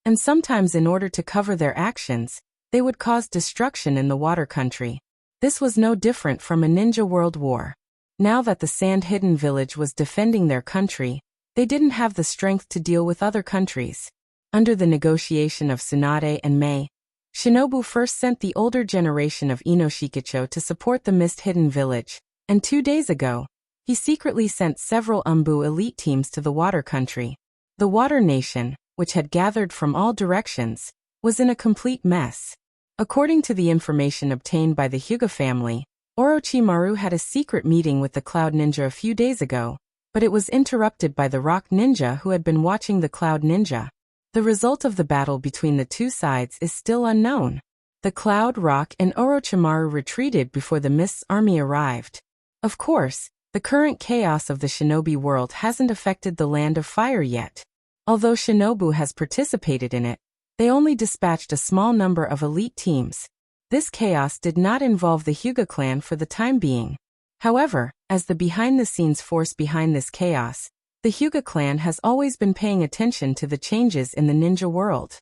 and sometimes in order to cover their actions, they would cause destruction in the water country. This was no different from a ninja world war. Now that the Sand-Hidden Village was defending their country, they didn't have the strength to deal with other countries. Under the negotiation of Tsunade and Mei, Shinobu first sent the older generation of Inoshikicho to support the Mist-Hidden Village, and 2 days ago, he secretly sent several Umbu elite teams to the water country. The Water Nation, which had gathered from all directions, was in a complete mess. According to the information obtained by the Hyuga family, Orochimaru had a secret meeting with the Cloud Ninja a few days ago, but it was interrupted by the Rock Ninja who had been watching the Cloud Ninja. The result of the battle between the two sides is still unknown. The Cloud, Rock, and Orochimaru retreated before the Mist's army arrived. Of course, the current chaos of the shinobi world hasn't affected the Land of Fire yet. Although Shinobu has participated in it, they only dispatched a small number of elite teams. This chaos did not involve the Hyuga clan for the time being. However, as the behind-the-scenes force behind this chaos, the Hyuga clan has always been paying attention to the changes in the ninja world.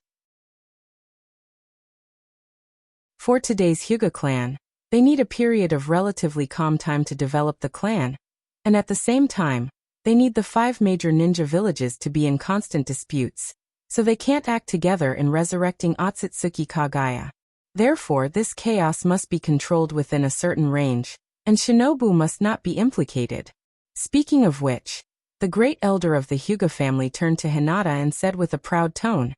For today's Hyuga clan, they need a period of relatively calm time to develop the clan, and at the same time, they need the 5 major ninja villages to be in constant disputes, so they can't act together in resurrecting Otsutsuki Kagaya. Therefore, this chaos must be controlled within a certain range, and Shinobu must not be implicated. Speaking of which, the great elder of the Hyuga family turned to Hinata and said with a proud tone,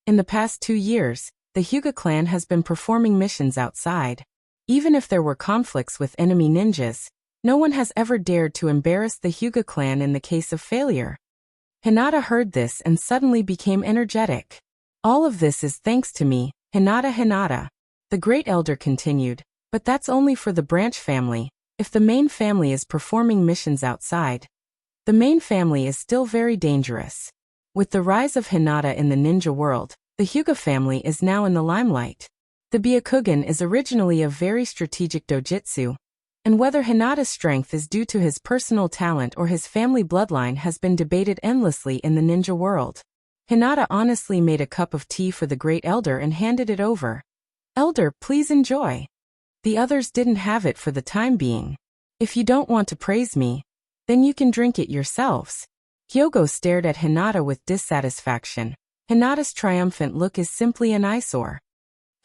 "In the past 2 years, the Hyuga clan has been performing missions outside. Even if there were conflicts with enemy ninjas, no one has ever dared to embarrass the Hyuga clan in the case of failure." Hinata heard this and suddenly became energetic. "All of this is thanks to me, Hinata." The great elder continued, "But that's only for the branch family. If the main family is performing missions outside, the main family is still very dangerous." With the rise of Hinata in the ninja world, the Hyuga family is now in the limelight. The Byakugan is originally a very strategic dojutsu, and whether Hinata's strength is due to his personal talent or his family bloodline has been debated endlessly in the ninja world. Hinata honestly made a cup of tea for the great elder and handed it over. "Elder, please enjoy." The others didn't have it for the time being. "If you don't want to praise me, then you can drink it yourselves." Hyogo stared at Hinata with dissatisfaction. Hinata's triumphant look is simply an eyesore.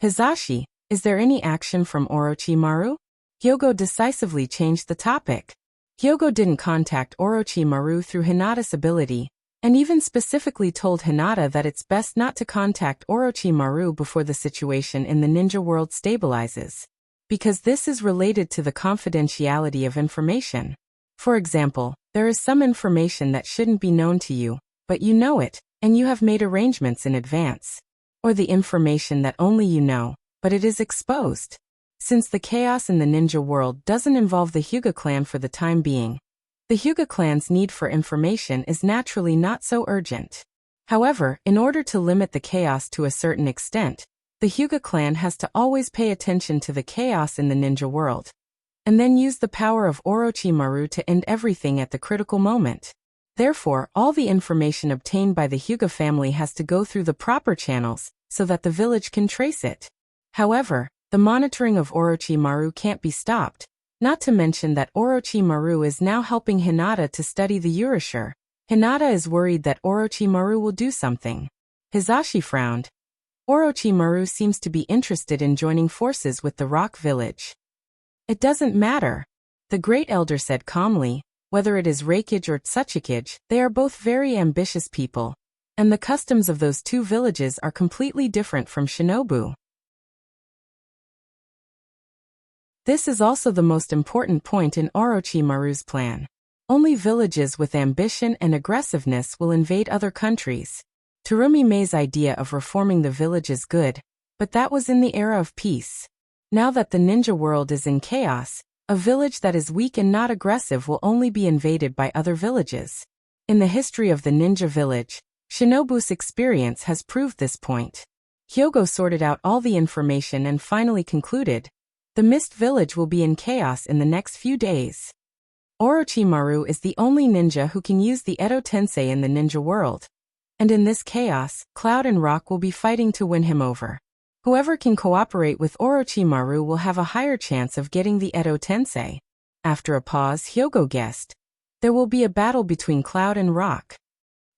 "Hizashi, is there any action from Orochimaru?" Hyogo decisively changed the topic. Hyogo didn't contact Orochimaru through Hinata's ability, and even specifically told Hinata that it's best not to contact Orochimaru before the situation in the ninja world stabilizes, because this is related to the confidentiality of information. For example, there is some information that shouldn't be known to you, but you know it, and you have made arrangements in advance. Or the information that only you know, but it is exposed. Since the chaos in the ninja world doesn't involve the Hyuga clan for the time being, the Hyuga clan's need for information is naturally not so urgent. However, in order to limit the chaos to a certain extent, the Hyuga clan has to always pay attention to the chaos in the ninja world, and then use the power of Orochimaru to end everything at the critical moment. Therefore, all the information obtained by the Hyuga family has to go through the proper channels, so that the village can trace it. However, the monitoring of Orochimaru can't be stopped, not to mention that Orochimaru is now helping Hinata to study the Eurashire. Hinata is worried that Orochimaru will do something. Hizashi frowned. Orochimaru seems to be interested in joining forces with the Rock Village. "It doesn't matter," the great elder said calmly. "Whether it is Reikage or Tsuchikage, they are both very ambitious people, and the customs of those two villages are completely different from Shinobu. This is also the most important point in Orochimaru's plan. Only villages with ambition and aggressiveness will invade other countries. Terumi Mei's idea of reforming the village is good, but that was in the era of peace. Now that the ninja world is in chaos, a village that is weak and not aggressive will only be invaded by other villages. In the history of the ninja village, Shinobu's experience has proved this point. Hyogo sorted out all the information and finally concluded, the Mist Village will be in chaos in the next few days. Orochimaru is the only ninja who can use the Edo Tensei in the ninja world. And in this chaos, Cloud and Rock will be fighting to win him over. Whoever can cooperate with Orochimaru will have a higher chance of getting the Edo Tensei. After a pause, Hyogo guessed, there will be a battle between Cloud and Rock.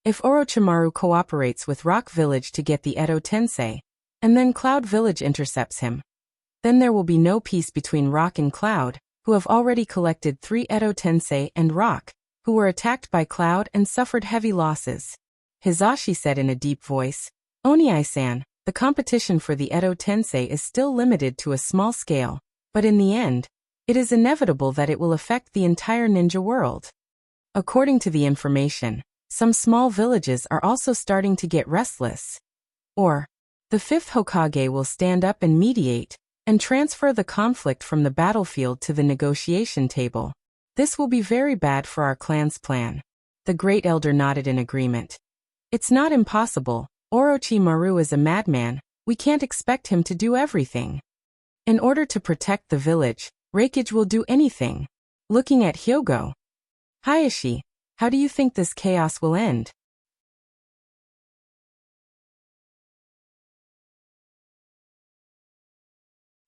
If Orochimaru cooperates with Rock Village to get the Edo Tensei, and then Cloud Village intercepts him, then there will be no peace between Rock and Cloud, who have already collected 3 Edo Tensei, and Rock, who were attacked by Cloud and suffered heavy losses. Hizashi said in a deep voice, Oniai-san, the competition for the Edo Tensei is still limited to a small scale, but in the end, it is inevitable that it will affect the entire ninja world. According to the information, some small villages are also starting to get restless. Or, the fifth Hokage will stand up and mediate, and transfer the conflict from the battlefield to the negotiation table. This will be very bad for our clan's plan. The Great Elder nodded in agreement. It's not impossible. Orochimaru is a madman, we can't expect him to do everything. In order to protect the village, Reikage will do anything. Looking at Hyogo. Hayashi, how do you think this chaos will end?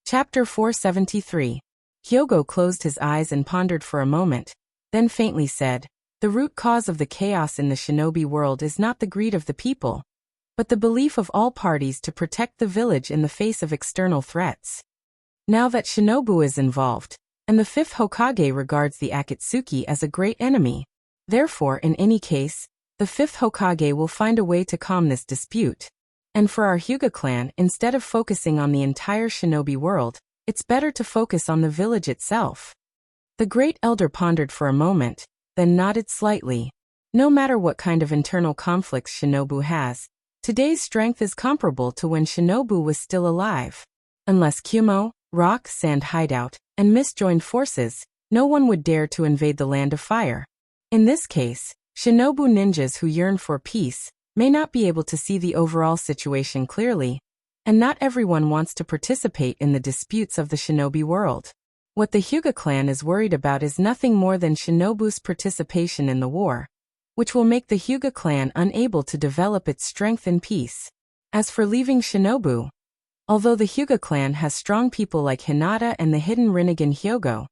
Chapter 473. Hyogo closed his eyes and pondered for a moment, then faintly said, "The root cause of the chaos in the shinobi world is not the greed of the people, but the belief of all parties to protect the village in the face of external threats. Now that Shinobu is involved, and the fifth Hokage regards the Akatsuki as a great enemy, therefore in any case, the fifth Hokage will find a way to calm this dispute. And for our Hyuga clan, instead of focusing on the entire shinobi world, it's better to focus on the village itself." The Great Elder pondered for a moment, then nodded slightly. No matter what kind of internal conflicts Shinobu has, today's strength is comparable to when Shinobu was still alive. Unless Kumo, rock, sand hideout, and mist joined forces, no one would dare to invade the Land of Fire. In this case, Shinobu ninjas who yearn for peace may not be able to see the overall situation clearly, and not everyone wants to participate in the disputes of the shinobi world. What the Hyuga clan is worried about is nothing more than Shinobu's participation in the war, which will make the Hyuga clan unable to develop its strength and peace. As for leaving Shinobu, although the Hyuga clan has strong people like Hinata and the hidden Rinnegan Hyogo,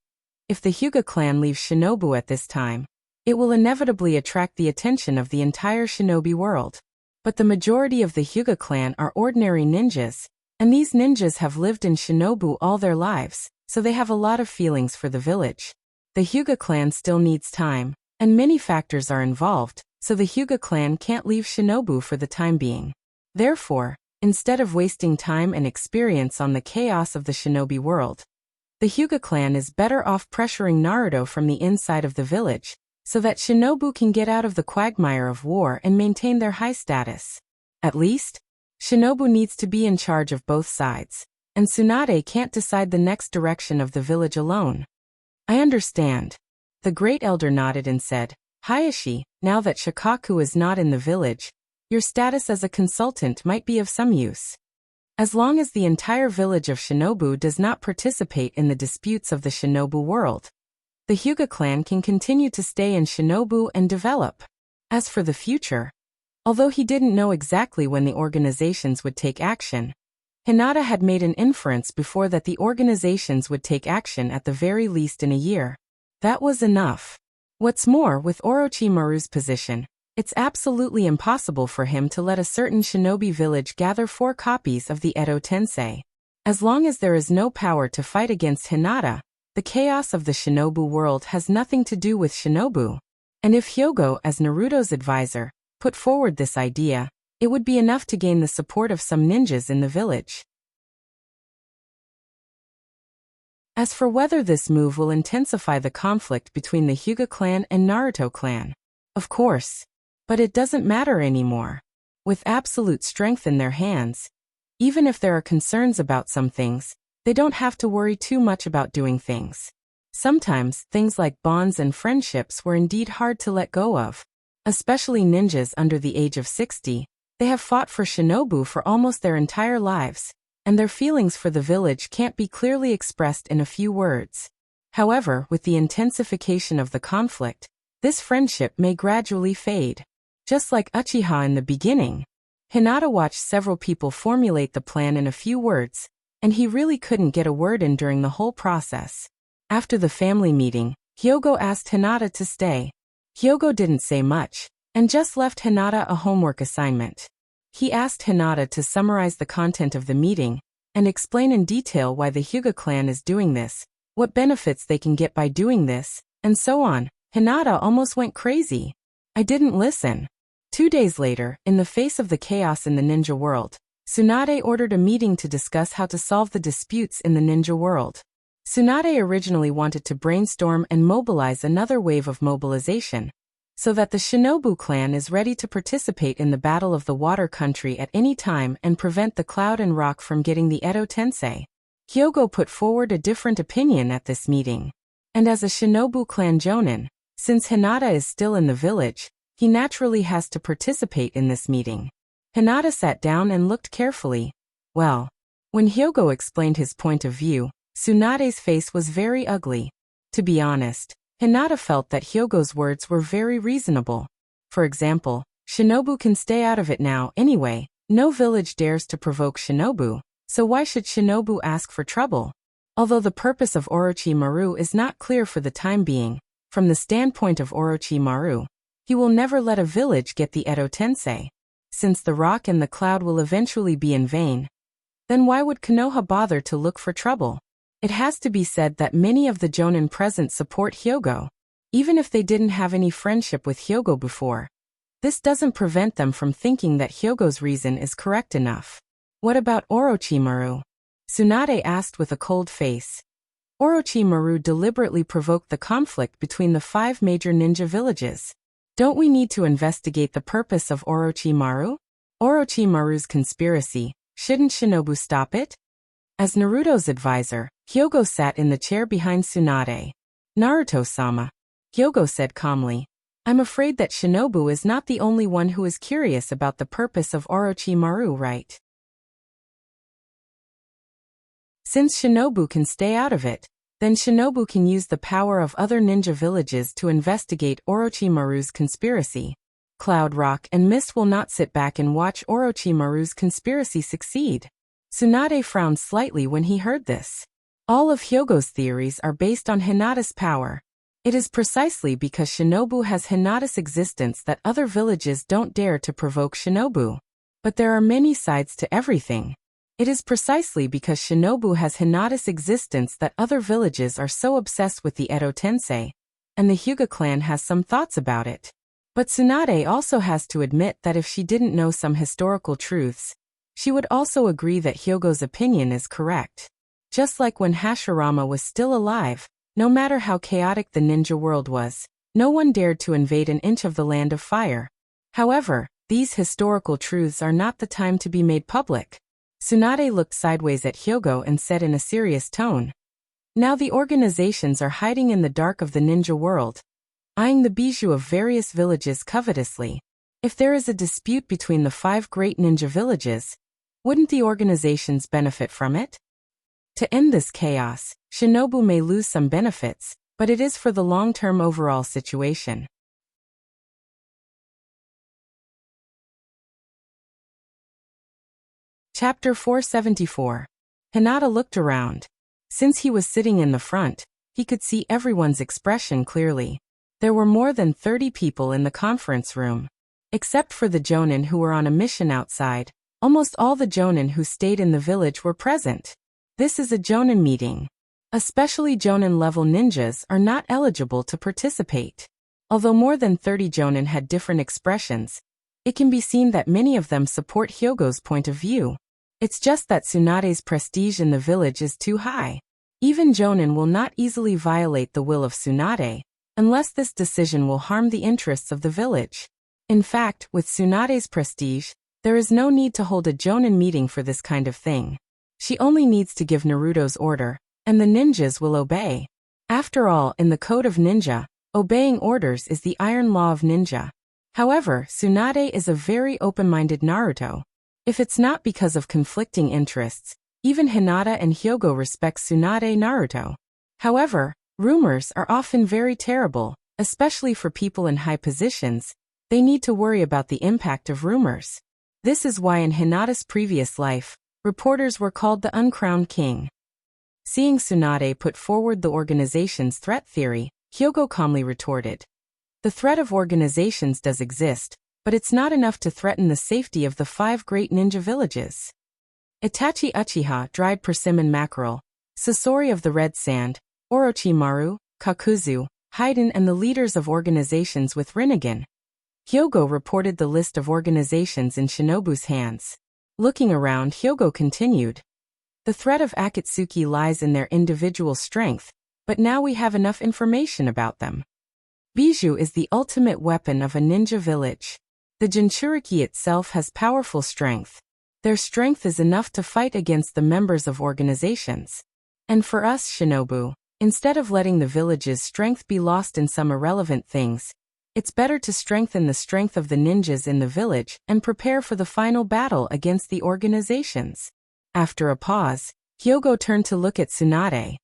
if the Hyuga clan leaves Shinobu at this time, it will inevitably attract the attention of the entire shinobi world. But the majority of the Hyuga clan are ordinary ninjas, and these ninjas have lived in Shinobu all their lives, so they have a lot of feelings for the village. The Hyuga clan still needs time, and many factors are involved, so the Hyuga clan can't leave Shinobu for the time being. Therefore, instead of wasting time and experience on the chaos of the shinobi world, the Hyuga clan is better off pressuring Naruto from the inside of the village, so that Shinobu can get out of the quagmire of war and maintain their high status. At least, Shinobu needs to be in charge of both sides, and Tsunade can't decide the next direction of the village alone. I understand. The Great Elder nodded and said, "Hayashi, now that Shikaku is not in the village, your status as a consultant might be of some use. As long as the entire village of Shinobu does not participate in the disputes of the shinobu world, the Hyuga clan can continue to stay in Shinobu and develop. As for the future, although he didn't know exactly when the organizations would take action, Hinata had made an inference before that the organizations would take action at the very least in a year. That was enough. What's more, with Orochimaru's position, it's absolutely impossible for him to let a certain shinobi village gather 4 copies of the Edo Tensei. As long as there is no power to fight against Hinata, the chaos of the shinobu world has nothing to do with Shinobu. And if Hyogo, as Naruto's advisor, put forward this idea, it would be enough to gain the support of some ninjas in the village. As for whether this move will intensify the conflict between the Hyuga clan and Naruto clan, of course. But it doesn't matter anymore. With absolute strength in their hands, even if there are concerns about some things, they don't have to worry too much about doing things. Sometimes, things like bonds and friendships were indeed hard to let go of. Especially ninjas under the age of 60, they have fought for Shinobu for almost their entire lives, and their feelings for the village can't be clearly expressed in a few words. However, with the intensification of the conflict, this friendship may gradually fade. Just like Uchiha in the beginning, Hinata watched several people formulate the plan in a few words, and he really couldn't get a word in during the whole process. After the family meeting, Hyogo asked Hinata to stay. Hyogo didn't say much, and just left Hinata a homework assignment. He asked Hinata to summarize the content of the meeting, and explain in detail why the Hyuga clan is doing this, what benefits they can get by doing this, and so on. Hinata almost went crazy. I didn't listen. 2 days later, in the face of the chaos in the ninja world, Tsunade ordered a meeting to discuss how to solve the disputes in the ninja world. Tsunade originally wanted to brainstorm and mobilize another wave of mobilization, so that the Shinobu clan is ready to participate in the Battle of the Water Country at any time and prevent the Cloud and Rock from getting the Edo Tensei. Hyogo put forward a different opinion at this meeting. And as a Shinobu clan jonin, since Hinata is still in the village, he naturally has to participate in this meeting. Hinata sat down and looked carefully. Well, when Hyogo explained his point of view, Tsunade's face was very ugly. To be honest, Hinata felt that Hyogo's words were very reasonable. For example, Shinobu can stay out of it now anyway. No village dares to provoke Shinobu, so why should Shinobu ask for trouble? Although the purpose of Orochimaru is not clear for the time being, from the standpoint of Orochimaru, he will never let a village get the Edo Tensei. Since the rock and the cloud will eventually be in vain, then why would Konoha bother to look for trouble? It has to be said that many of the jonin present support Hyogo, even if they didn't have any friendship with Hyogo before. This doesn't prevent them from thinking that Hyogo's reason is correct enough. What about Orochimaru? Tsunade asked with a cold face. Orochimaru deliberately provoked the conflict between the 5 major ninja villages. Don't we need to investigate the purpose of Orochimaru? Orochimaru's conspiracy, shouldn't Shinobu stop it? As Naruto's advisor, Hyogo sat in the chair behind Tsunade. Naruto-sama, Hyogo said calmly, I'm afraid that Shinobu is not the only one who is curious about the purpose of Orochimaru, right? Since Shinobu can stay out of it, then Shinobu can use the power of other ninja villages to investigate Orochimaru's conspiracy. Cloud Rock and Mist will not sit back and watch Orochimaru's conspiracy succeed. Tsunade frowned slightly when he heard this. All of Hyogo's theories are based on Hinata's power. It is precisely because Shinobu has Hinata's existence that other villages don't dare to provoke Shinobu. But there are many sides to everything. It is precisely because Shinobu has Hinata's existence that other villages are so obsessed with the Edo Tensei, and the Hyuga clan has some thoughts about it. But Tsunade also has to admit that if she didn't know some historical truths, she would also agree that Hyogo's opinion is correct. Just like when Hashirama was still alive, no matter how chaotic the ninja world was, no one dared to invade an inch of the land of fire. However, these historical truths are not the time to be made public. Tsunade looked sideways at Hyogo and said in a serious tone, Now the organizations are hiding in the dark of the ninja world, eyeing the bijou of various villages covetously. If there is a dispute between the 5 great ninja villages, wouldn't the organizations benefit from it? To end this chaos, Shinobu may lose some benefits, but it is for the long-term overall situation. Chapter 474. Hinata looked around. Since he was sitting in the front, he could see everyone's expression clearly. There were more than 30 people in the conference room. Except for the jonin who were on a mission outside, almost all the jonin who stayed in the village were present. This is a jonin meeting. Especially jonin-level ninjas are not eligible to participate. Although more than 30 jonin had different expressions, it can be seen that many of them support Hyogo's point of view. It's just that Tsunade's prestige in the village is too high. Even jonin will not easily violate the will of Tsunade, unless this decision will harm the interests of the village. In fact, with Tsunade's prestige, there is no need to hold a jonin meeting for this kind of thing. She only needs to give Naruto's order, and the ninjas will obey. After all, in the Code of Ninja, obeying orders is the iron law of ninja. However, Tsunade is a very open-minded Naruto. If it's not because of conflicting interests, even Hinata and Hyogo respect Tsunade Naruto. However, rumors are often very terrible, especially for people in high positions. They need to worry about the impact of rumors. This is why in Hinata's previous life, reporters were called the uncrowned king. Seeing Tsunade put forward the organization's threat theory, Hyogo calmly retorted. The threat of organizations does exist, but it's not enough to threaten the safety of the 5 great ninja villages. Itachi Uchiha, dried persimmon mackerel, Sasori of the red sand, Orochimaru, Kakuzu, Haiden and the leaders of organizations with Rinnegan. Hyogo reported the list of organizations in Shinobu's hands. Looking around, Hyogo continued. The threat of Akatsuki lies in their individual strength, but now we have enough information about them. Bijou is the ultimate weapon of a ninja village. The Jinchuriki itself has powerful strength. Their strength is enough to fight against the members of organizations. And for us shinobu, instead of letting the village's strength be lost in some irrelevant things, it's better to strengthen the strength of the ninjas in the village and prepare for the final battle against the organizations. After a pause, Hyogo turned to look at Tsunade.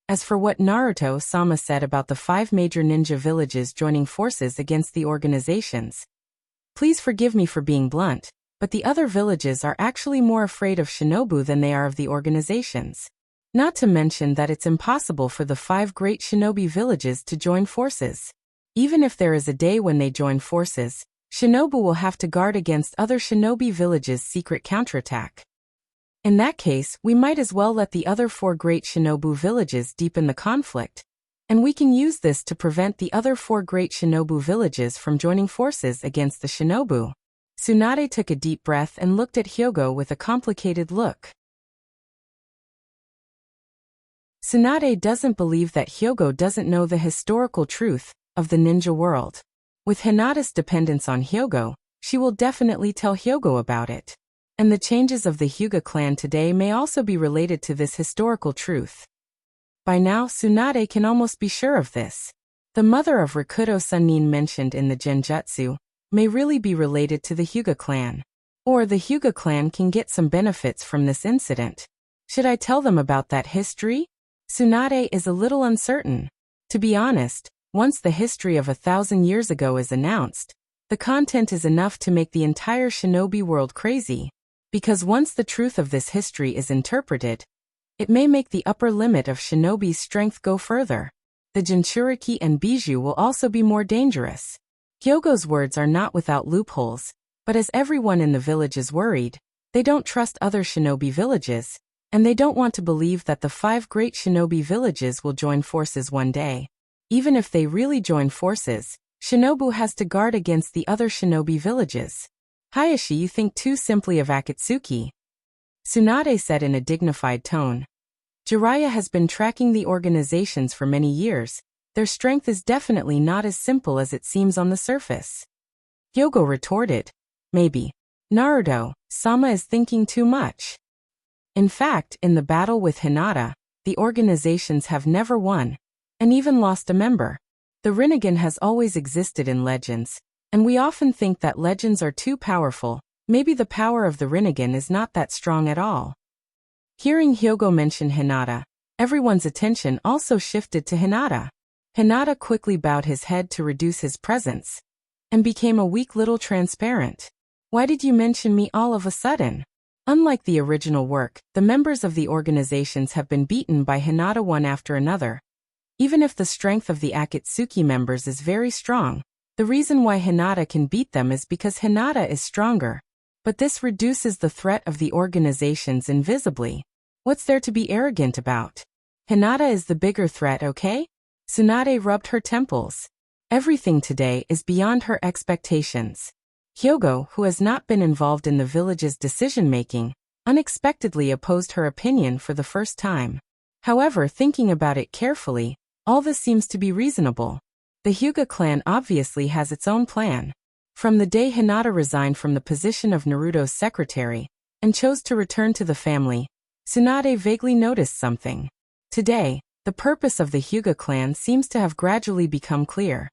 As for what Naruto-sama said about the 5 major ninja villages joining forces against the organizations, please forgive me for being blunt, but the other villages are actually more afraid of shinobu than they are of the organizations. Not to mention that it's impossible for the 5 great shinobi villages to join forces. Even if there is a day when they join forces, shinobu will have to guard against other shinobi villages' secret counterattack. In that case, we might as well let the other 4 great shinobu villages deepen the conflict, and we can use this to prevent the other 4 great shinobu villages from joining forces against the shinobu. Tsunade took a deep breath and looked at Hyogo with a complicated look. Tsunade doesn't believe that Hyogo doesn't know the historical truth of the ninja world. With Hinata's dependence on Hyogo, she will definitely tell Hyogo about it. And the changes of the Hyuga clan today may also be related to this historical truth. By now, Tsunade can almost be sure of this. The mother of Rakuto Sunin mentioned in the Genjutsu may really be related to the Hyuga clan. Or the Hyuga clan can get some benefits from this incident. Should I tell them about that history? Tsunade is a little uncertain. To be honest, once the history of 1,000 years ago is announced, the content is enough to make the entire shinobi world crazy. Because once the truth of this history is interpreted, it may make the upper limit of shinobi's strength go further. The Jinchuriki and Bijou will also be more dangerous. Hyogo's words are not without loopholes, but as everyone in the village is worried, they don't trust other shinobi villages, and they don't want to believe that the 5 great shinobi villages will join forces one day. Even if they really join forces, shinobu has to guard against the other shinobi villages. Hayashi, you think too simply of Akatsuki. Tsunade said in a dignified tone. Jiraiya has been tracking the organizations for many years. Their strength is definitely not as simple as it seems on the surface. Hyogo retorted. Maybe. Naruto-sama is thinking too much. In fact, in the battle with Hinata, the organizations have never won, and even lost a member. The Rinnegan has always existed in legends, and we often think that legends are too powerful. Maybe the power of the Rinnegan is not that strong at all. Hearing Hyogo mention Hinata, everyone's attention also shifted to Hinata. Hinata quickly bowed his head to reduce his presence, and became a weak little transparent. Why did you mention me all of a sudden? Unlike the original work, the members of the organizations have been beaten by Hinata one after another. Even if the strength of the Akatsuki members is very strong, the reason why Hinata can beat them is because Hinata is stronger. But this reduces the threat of the organizations invisibly. What's there to be arrogant about? Hinata is the bigger threat, okay? Tsunade rubbed her temples. Everything today is beyond her expectations. Hyogo, who has not been involved in the village's decision-making, unexpectedly opposed her opinion for the first time. However, thinking about it carefully, all this seems to be reasonable. The Hyuga clan obviously has its own plan. From the day Hinata resigned from the position of Naruto's secretary and chose to return to the family, Tsunade vaguely noticed something. Today, the purpose of the Hyuga clan seems to have gradually become clear.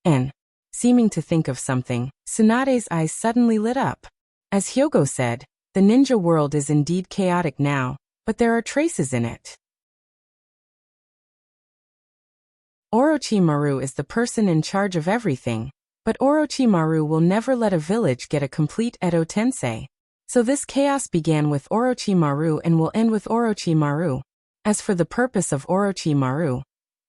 And, seeming to think of something, Tsunade's eyes suddenly lit up. As Hyogo said, the ninja world is indeed chaotic now, but there are traces in it. Orochimaru is the person in charge of everything, but Orochimaru will never let a village get a complete Edo Tensei. So this chaos began with Orochimaru and will end with Orochimaru. As for the purpose of Orochimaru,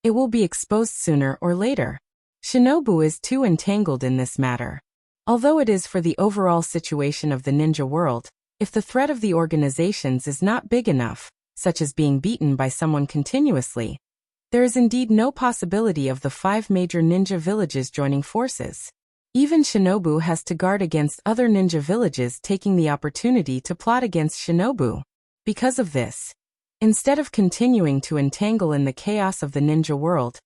it will be exposed sooner or later. Shinobu is too entangled in this matter. Although it is for the overall situation of the ninja world, if the threat of the organizations is not big enough, such as being beaten by someone continuously, there is indeed no possibility of the 5 major ninja villages joining forces. Even Shinobu has to guard against other ninja villages taking the opportunity to plot against Shinobu. Because of this, instead of continuing to entangle in the chaos of the ninja world,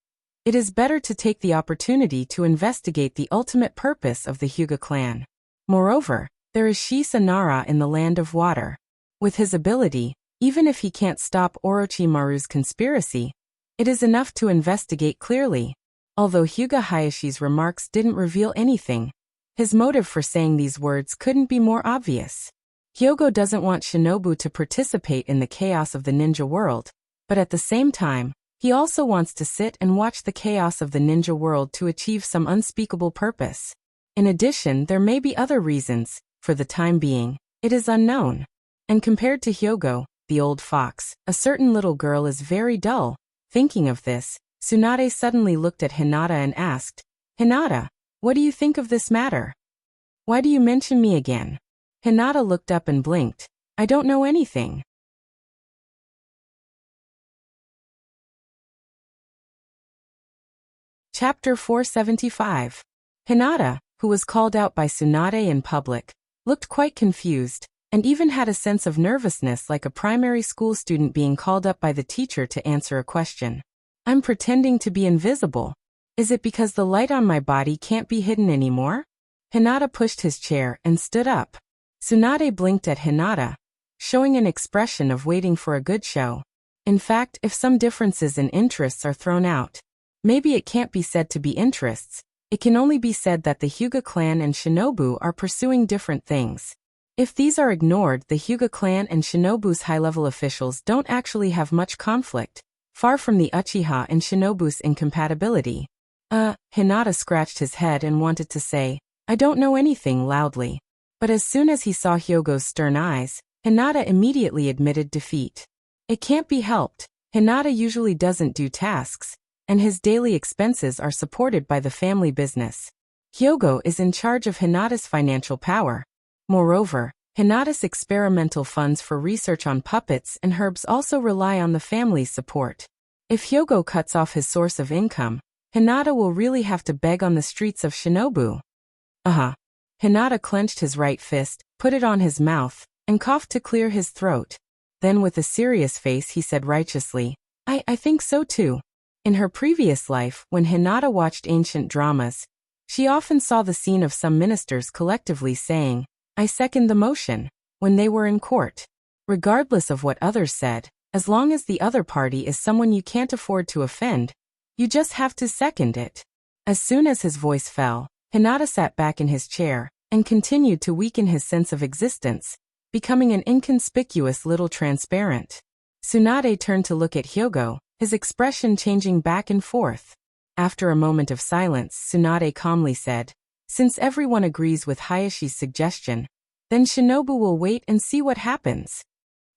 it is better to take the opportunity to investigate the ultimate purpose of the Hyuga clan. Moreover, there is Shisa Nara in the land of water. With his ability, even if he can't stop Orochimaru's conspiracy, it is enough to investigate clearly. Although Hyuga Hayashi's remarks didn't reveal anything, his motive for saying these words couldn't be more obvious. Hyogo doesn't want Shinobu to participate in the chaos of the ninja world, but at the same time, he also wants to sit and watch the chaos of the ninja world to achieve some unspeakable purpose. In addition, there may be other reasons. For the time being, it is unknown. And compared to Hyogo, the old fox, a certain little girl is very dull. Thinking of this, Tsunade suddenly looked at Hinata and asked, "Hinata, what do you think of this matter? Why do you mention me again?" Hinata looked up and blinked. "I don't know anything." Chapter 475. Hinata, who was called out by Tsunade in public, looked quite confused, and even had a sense of nervousness like a primary school student being called up by the teacher to answer a question. "I'm pretending to be invisible. Is it because the light on my body can't be hidden anymore?" Hinata pushed his chair and stood up. Tsunade blinked at Hinata, showing an expression of waiting for a good show. In fact, if some differences in interests are thrown out, maybe it can't be said to be interests. It can only be said that the Hyuga clan and Shinobu are pursuing different things. If these are ignored, the Hyuga clan and Shinobu's high-level officials don't actually have much conflict, far from the Uchiha and Shinobu's incompatibility. Hinata scratched his head and wanted to say, "I don't know anything," loudly. But as soon as he saw Hyogo's stern eyes, Hinata immediately admitted defeat. It can't be helped. Hinata usually doesn't do tasks, and his daily expenses are supported by the family business. Hyogo is in charge of Hinata's financial power. Moreover, Hinata's experimental funds for research on puppets and herbs also rely on the family's support. If Hyogo cuts off his source of income, Hinata will really have to beg on the streets of Shinobu. Hinata clenched his right fist, put it on his mouth, and coughed to clear his throat. Then with a serious face he said righteously, I think so too. In her previous life, when Hinata watched ancient dramas, she often saw the scene of some ministers collectively saying, "I second the motion," when they were in court. Regardless of what others said, as long as the other party is someone you can't afford to offend, you just have to second it. As soon as his voice fell, Hinata sat back in his chair and continued to weaken his sense of existence, becoming an inconspicuous little transparent. Tsunade turned to look at Hyogo, his expression changing back and forth. After a moment of silence, Tsunade calmly said, "Since everyone agrees with Hayashi's suggestion, then Shinobu will wait and see what happens.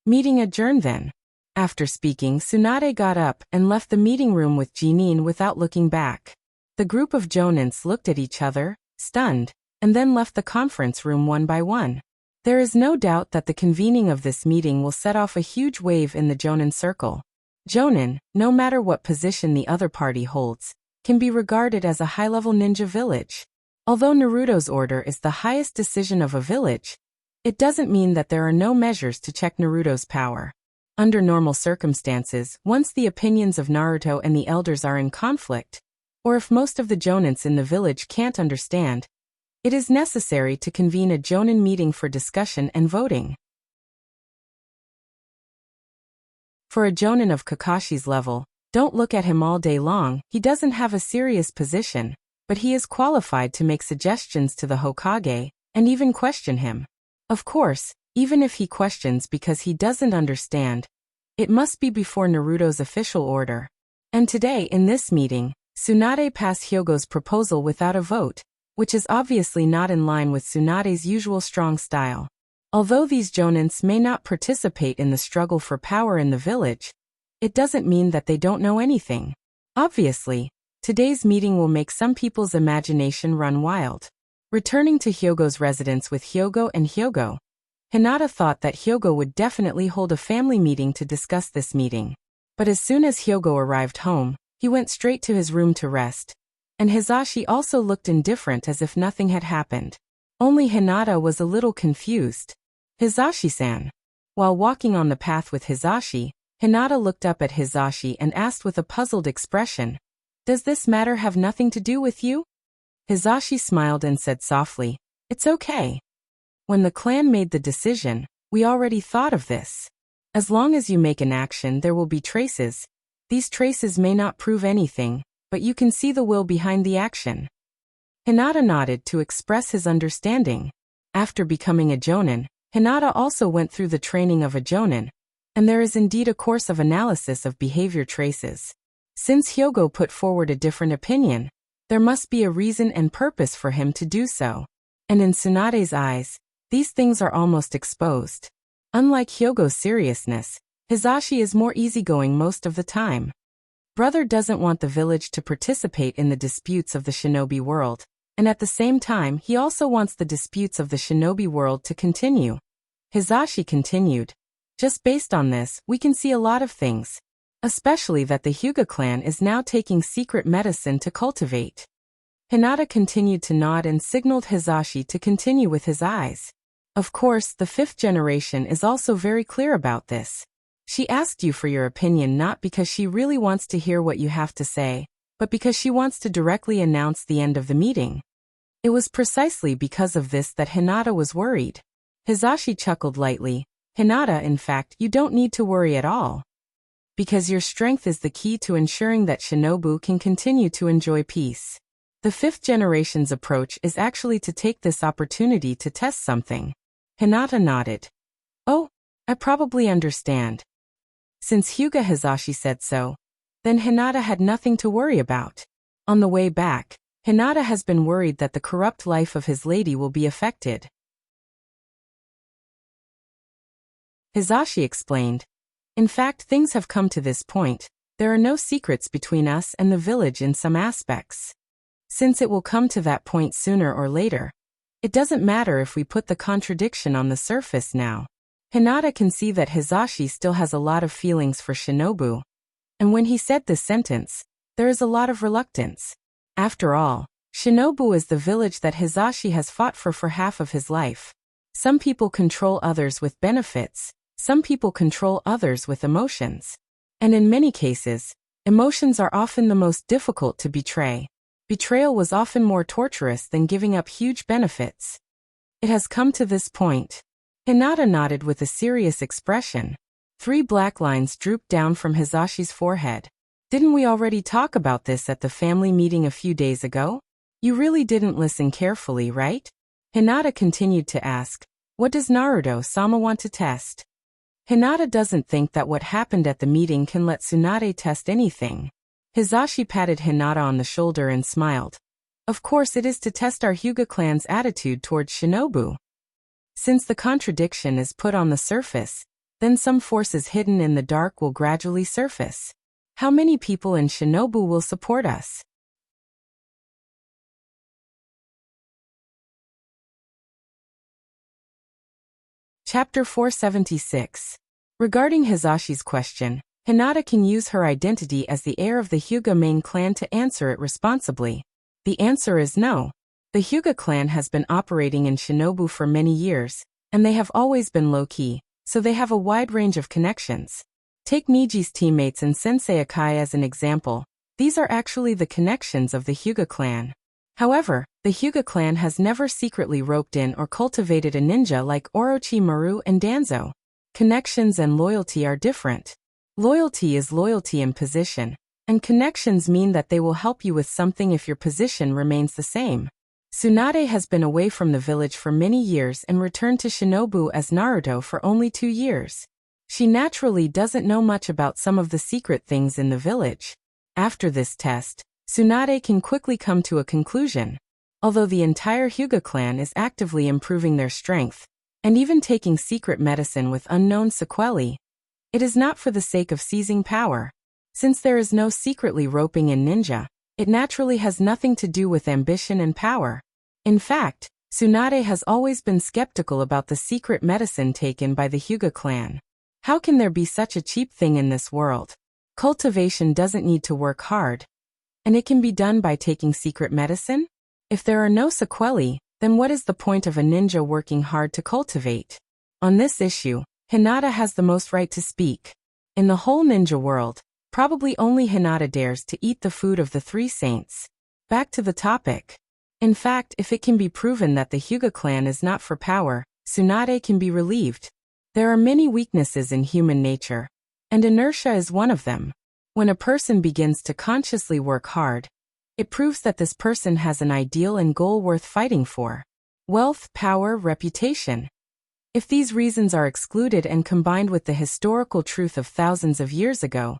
Meeting adjourned then." After speaking, Tsunade got up and left the meeting room with Jinin without looking back. The group of jonins looked at each other, stunned, and then left the conference room one by one. There is no doubt that the convening of this meeting will set off a huge wave in the jonin circle. Jonin, no matter what position the other party holds, can be regarded as a high-level ninja village. Although Naruto's order is the highest decision of a village, it doesn't mean that there are no measures to check Naruto's power. Under normal circumstances, once the opinions of Naruto and the elders are in conflict, or if most of the jonins in the village can't understand, it is necessary to convene a jonin meeting for discussion and voting. For a jonin of Kakashi's level, don't look at him all day long. He doesn't have a serious position, but he is qualified to make suggestions to the Hokage, and even question him. Of course, even if he questions because he doesn't understand, it must be before Naruto's official order. And today in this meeting, Tsunade passed Hyogo's proposal without a vote, which is obviously not in line with Tsunade's usual strong style. Although these jonins may not participate in the struggle for power in the village, it doesn't mean that they don't know anything. Obviously, today's meeting will make some people's imagination run wild. Returning to Hyogo's residence with Hyogo and Hyogo, Hinata thought that Hyogo would definitely hold a family meeting to discuss this meeting. But as soon as Hyogo arrived home, he went straight to his room to rest, and Hizashi also looked indifferent as if nothing had happened. Only Hinata was a little confused. "Hizashi-san, While walking on the path with Hisashi, Hinata looked up at Hisashi and asked with a puzzled expression, "Does this matter have nothing to do with you?" Hisashi smiled and said softly, "It's okay. When the clan made the decision, we already thought of this. As long as you make an action, there will be traces. These traces may not prove anything, but you can see the will behind the action." Hinata nodded to express his understanding. After becoming a jonin, Hinata also went through the training of a jonin, and there is indeed a course of analysis of behavior traces. Since Hyogo put forward a different opinion, there must be a reason and purpose for him to do so. And in Tsunade's eyes, these things are almost exposed. Unlike Hyogo's seriousness, Hisashi is more easygoing most of the time. Brother doesn't want the village to participate in the disputes of the shinobi world, and at the same time he also wants the disputes of the shinobi world to continue. Hisashi continued, "Just based on this, we can see a lot of things. Especially that the Hyuga clan is now taking secret medicine to cultivate." Hinata continued to nod and signaled Hisashi to continue with his eyes. Of course, the fifth generation is also very clear about this. She asked you for your opinion not because she really wants to hear what you have to say, but because she wants to directly announce the end of the meeting. It was precisely because of this that Hinata was worried. Hisashi chuckled lightly. "Hinata, in fact, you don't need to worry at all. Because your strength is the key to ensuring that Shinobu can continue to enjoy peace. The fifth generation's approach is actually to take this opportunity to test something." Hinata nodded. "Oh, I probably understand." Since Hyuga Hisashi said so, then Hinata had nothing to worry about. On the way back, Hinata has been worried that the corrupt life of his lady will be affected. Hisashi explained, "In fact, things have come to this point. There are no secrets between us and the village in some aspects. Since it will come to that point sooner or later, it doesn't matter if we put the contradiction on the surface now." Hinata can see that Hisashi still has a lot of feelings for Shinobu. And when he said this sentence, there is a lot of reluctance. After all, Shinobu is the village that Hisashi has fought for half of his life. Some people control others with benefits. Some people control others with emotions. And in many cases, emotions are often the most difficult to betray. Betrayal was often more torturous than giving up huge benefits. It has come to this point. Hinata nodded with a serious expression. 3 black lines drooped down from Hisashi's forehead. "Didn't we already talk about this at the family meeting a few days ago? You really didn't listen carefully, right?" Hinata continued to ask, "What does Naruto-sama want to test?" Hinata doesn't think that what happened at the meeting can let Tsunade test anything. Hisashi patted Hinata on the shoulder and smiled. "Of course it is to test our Hyuga clan's attitude towards Shinobu. Since the contradiction is put on the surface, then some forces hidden in the dark will gradually surface. How many people in Shinobu will support us?" Chapter 476. Regarding Hisashi's question, Hinata can use her identity as the heir of the Hyuga main clan to answer it responsibly. The answer is no. The Hyuga clan has been operating in Shinobu for many years, and they have always been low-key, so they have a wide range of connections. Take Niji's teammates and Sensei Akai as an example. These are actually the connections of the Hyuga clan. However, the Hyuga clan has never secretly roped in or cultivated a ninja like Orochimaru and Danzo. Connections and loyalty are different. Loyalty is loyalty in position, and connections mean that they will help you with something if your position remains the same. Tsunade has been away from the village for many years and returned to Shinobu as Naruto for only 2 years. She naturally doesn't know much about some of the secret things in the village. After this test, Tsunade can quickly come to a conclusion. Although the entire Hyuga clan is actively improving their strength, and even taking secret medicine with unknown sequelae, it is not for the sake of seizing power. Since there is no secretly roping in ninja, it naturally has nothing to do with ambition and power. In fact, Tsunade has always been skeptical about the secret medicine taken by the Hyuga clan. How can there be such a cheap thing in this world? Cultivation doesn't need to work hard. And it can be done by taking secret medicine? If there are no sequelae, then what is the point of a ninja working hard to cultivate? On this issue, Hinata has the most right to speak. In the whole ninja world, probably only Hinata dares to eat the food of the three saints. Back to the topic. In fact, if it can be proven that the Hyuga clan is not for power, Tsunade can be relieved. There are many weaknesses in human nature, and inertia is one of them. When a person begins to consciously work hard, it proves that this person has an ideal and goal worth fighting for. Wealth, power, reputation. If these reasons are excluded and combined with the historical truth of thousands of years ago,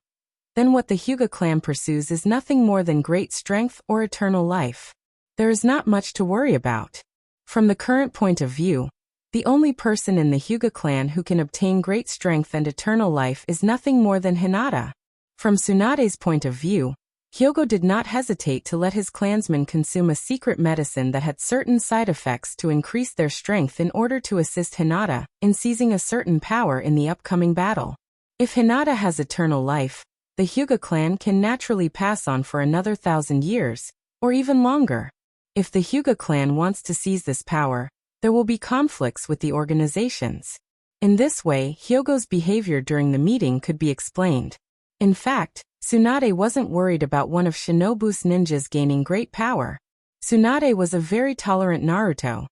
then what the Hyuga clan pursues is nothing more than great strength or eternal life. There is not much to worry about. From the current point of view, the only person in the Hyuga clan who can obtain great strength and eternal life is nothing more than Hinata. From Tsunade's point of view, Hyogo did not hesitate to let his clansmen consume a secret medicine that had certain side effects to increase their strength in order to assist Hinata in seizing a certain power in the upcoming battle. If Hinata has eternal life, the Hyuga clan can naturally pass on for another 1,000 years, or even longer. If the Hyuga clan wants to seize this power, there will be conflicts with the organizations. In this way, Hyogo's behavior during the meeting could be explained. In fact, Tsunade wasn't worried about one of Shinobu's ninjas gaining great power. Tsunade was a very tolerant Naruto.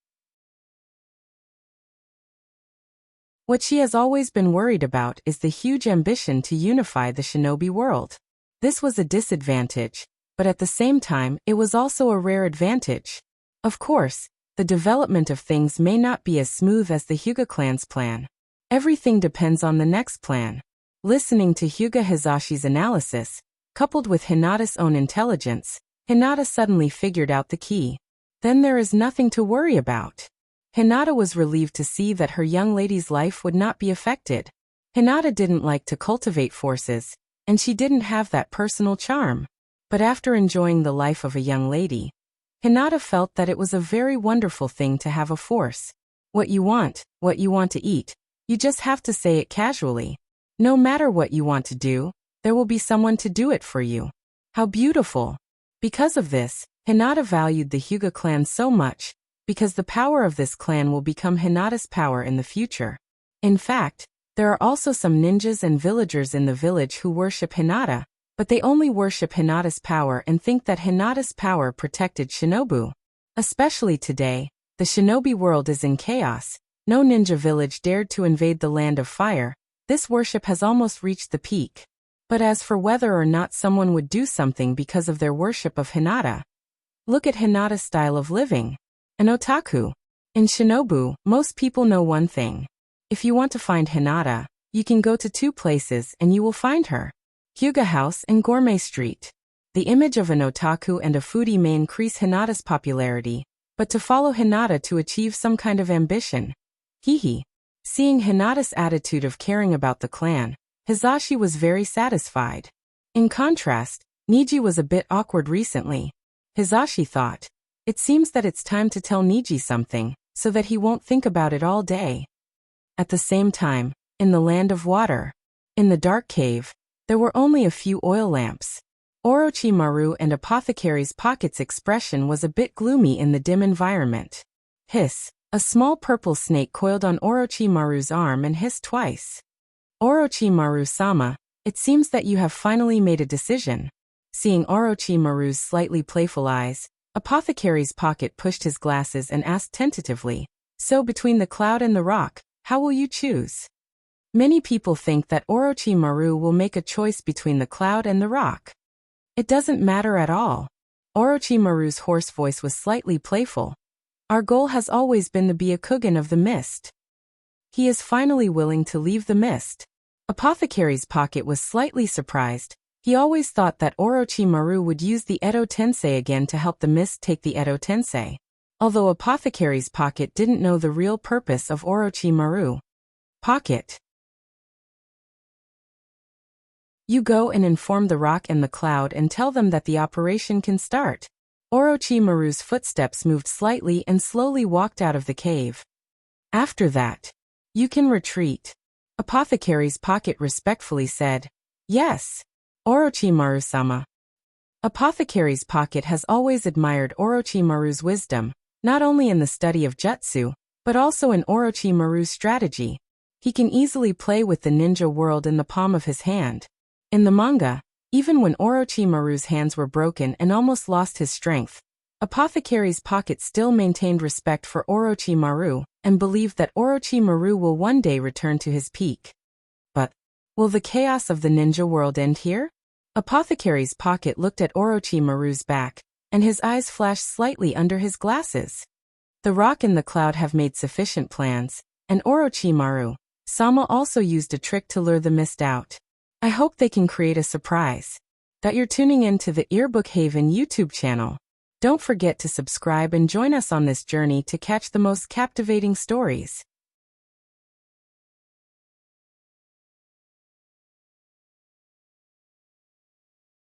What she has always been worried about is the huge ambition to unify the shinobi world. This was a disadvantage, but at the same time, it was also a rare advantage. Of course, the development of things may not be as smooth as the Hyuga clan's plan. Everything depends on the next plan. Listening to Hyuga Hizashi's analysis, coupled with Hinata's own intelligence, Hinata suddenly figured out the key. Then there is nothing to worry about. Hinata was relieved to see that her young lady's life would not be affected. Hinata didn't like to cultivate forces, and she didn't have that personal charm. But after enjoying the life of a young lady, Hinata felt that it was a very wonderful thing to have a force. What you want to eat, you just have to say it casually. No matter what you want to do, there will be someone to do it for you. How beautiful! Because of this, Hinata valued the Hyuga clan so much, because the power of this clan will become Hinata's power in the future. In fact, there are also some ninjas and villagers in the village who worship Hinata, but they only worship Hinata's power and think that Hinata's power protected Shinobu. Especially today, the shinobi world is in chaos. No ninja village dared to invade the land of fire. This worship has almost reached the peak. But as for whether or not someone would do something because of their worship of Hinata, look at Hinata's style of living. An otaku. In Shinobu, most people know one thing. If you want to find Hinata, you can go to two places and you will find her. Hyuga House and Gourmet Street. The image of an otaku and a foodie may increase Hinata's popularity, but to follow Hinata to achieve some kind of ambition. Hehe. Seeing Hinata's attitude of caring about the clan, Hizashi was very satisfied. In contrast, Niji was a bit awkward recently. Hizashi thought, it seems that it's time to tell Niji something, so that he won't think about it all day. At the same time, in the land of water, in the dark cave, there were only a few oil lamps. Orochimaru and Apothecary's Pocket's expression was a bit gloomy in the dim environment. Hiss. A small purple snake coiled on Orochimaru's arm and hissed twice. Orochimaru-sama, it seems that you have finally made a decision. Seeing Orochimaru's slightly playful eyes, Apothecary's Pocket pushed his glasses and asked tentatively, so between the cloud and the rock, how will you choose? Many people think that Orochimaru will make a choice between the cloud and the rock. It doesn't matter at all. Orochimaru's hoarse voice was slightly playful. Our goal has always been the Byakugan of the mist. He is finally willing to leave the mist. Apothecary's Pocket was slightly surprised. He always thought that Orochimaru would use the Edo Tensei again to help the mist take the Edo Tensei. Although Apothecary's Pocket didn't know the real purpose of Orochimaru. Pocket. You go and inform the rock and the cloud and tell them that the operation can start. Orochimaru's footsteps moved slightly and slowly walked out of the cave. After that, you can retreat. Apothecary's Pocket respectfully said, yes. Orochimaru-sama. Apothecary's Pocket has always admired Orochimaru's wisdom, not only in the study of jutsu, but also in Orochimaru's strategy. He can easily play with the ninja world in the palm of his hand. In the manga, even when Orochimaru's hands were broken and almost lost his strength, Apothecary's Pocket still maintained respect for Orochimaru and believed that Orochimaru will one day return to his peak. But will the chaos of the ninja world end here? Apothecary's Pocket looked at Orochimaru's back, and his eyes flashed slightly under his glasses. The rock and the cloud have made sufficient plans, and Orochimaru-sama also used a trick to lure the mist out. I hope they can create a surprise. That you're tuning in to the Earbook Haven YouTube channel. Don't forget to subscribe and join us on this journey to catch the most captivating stories.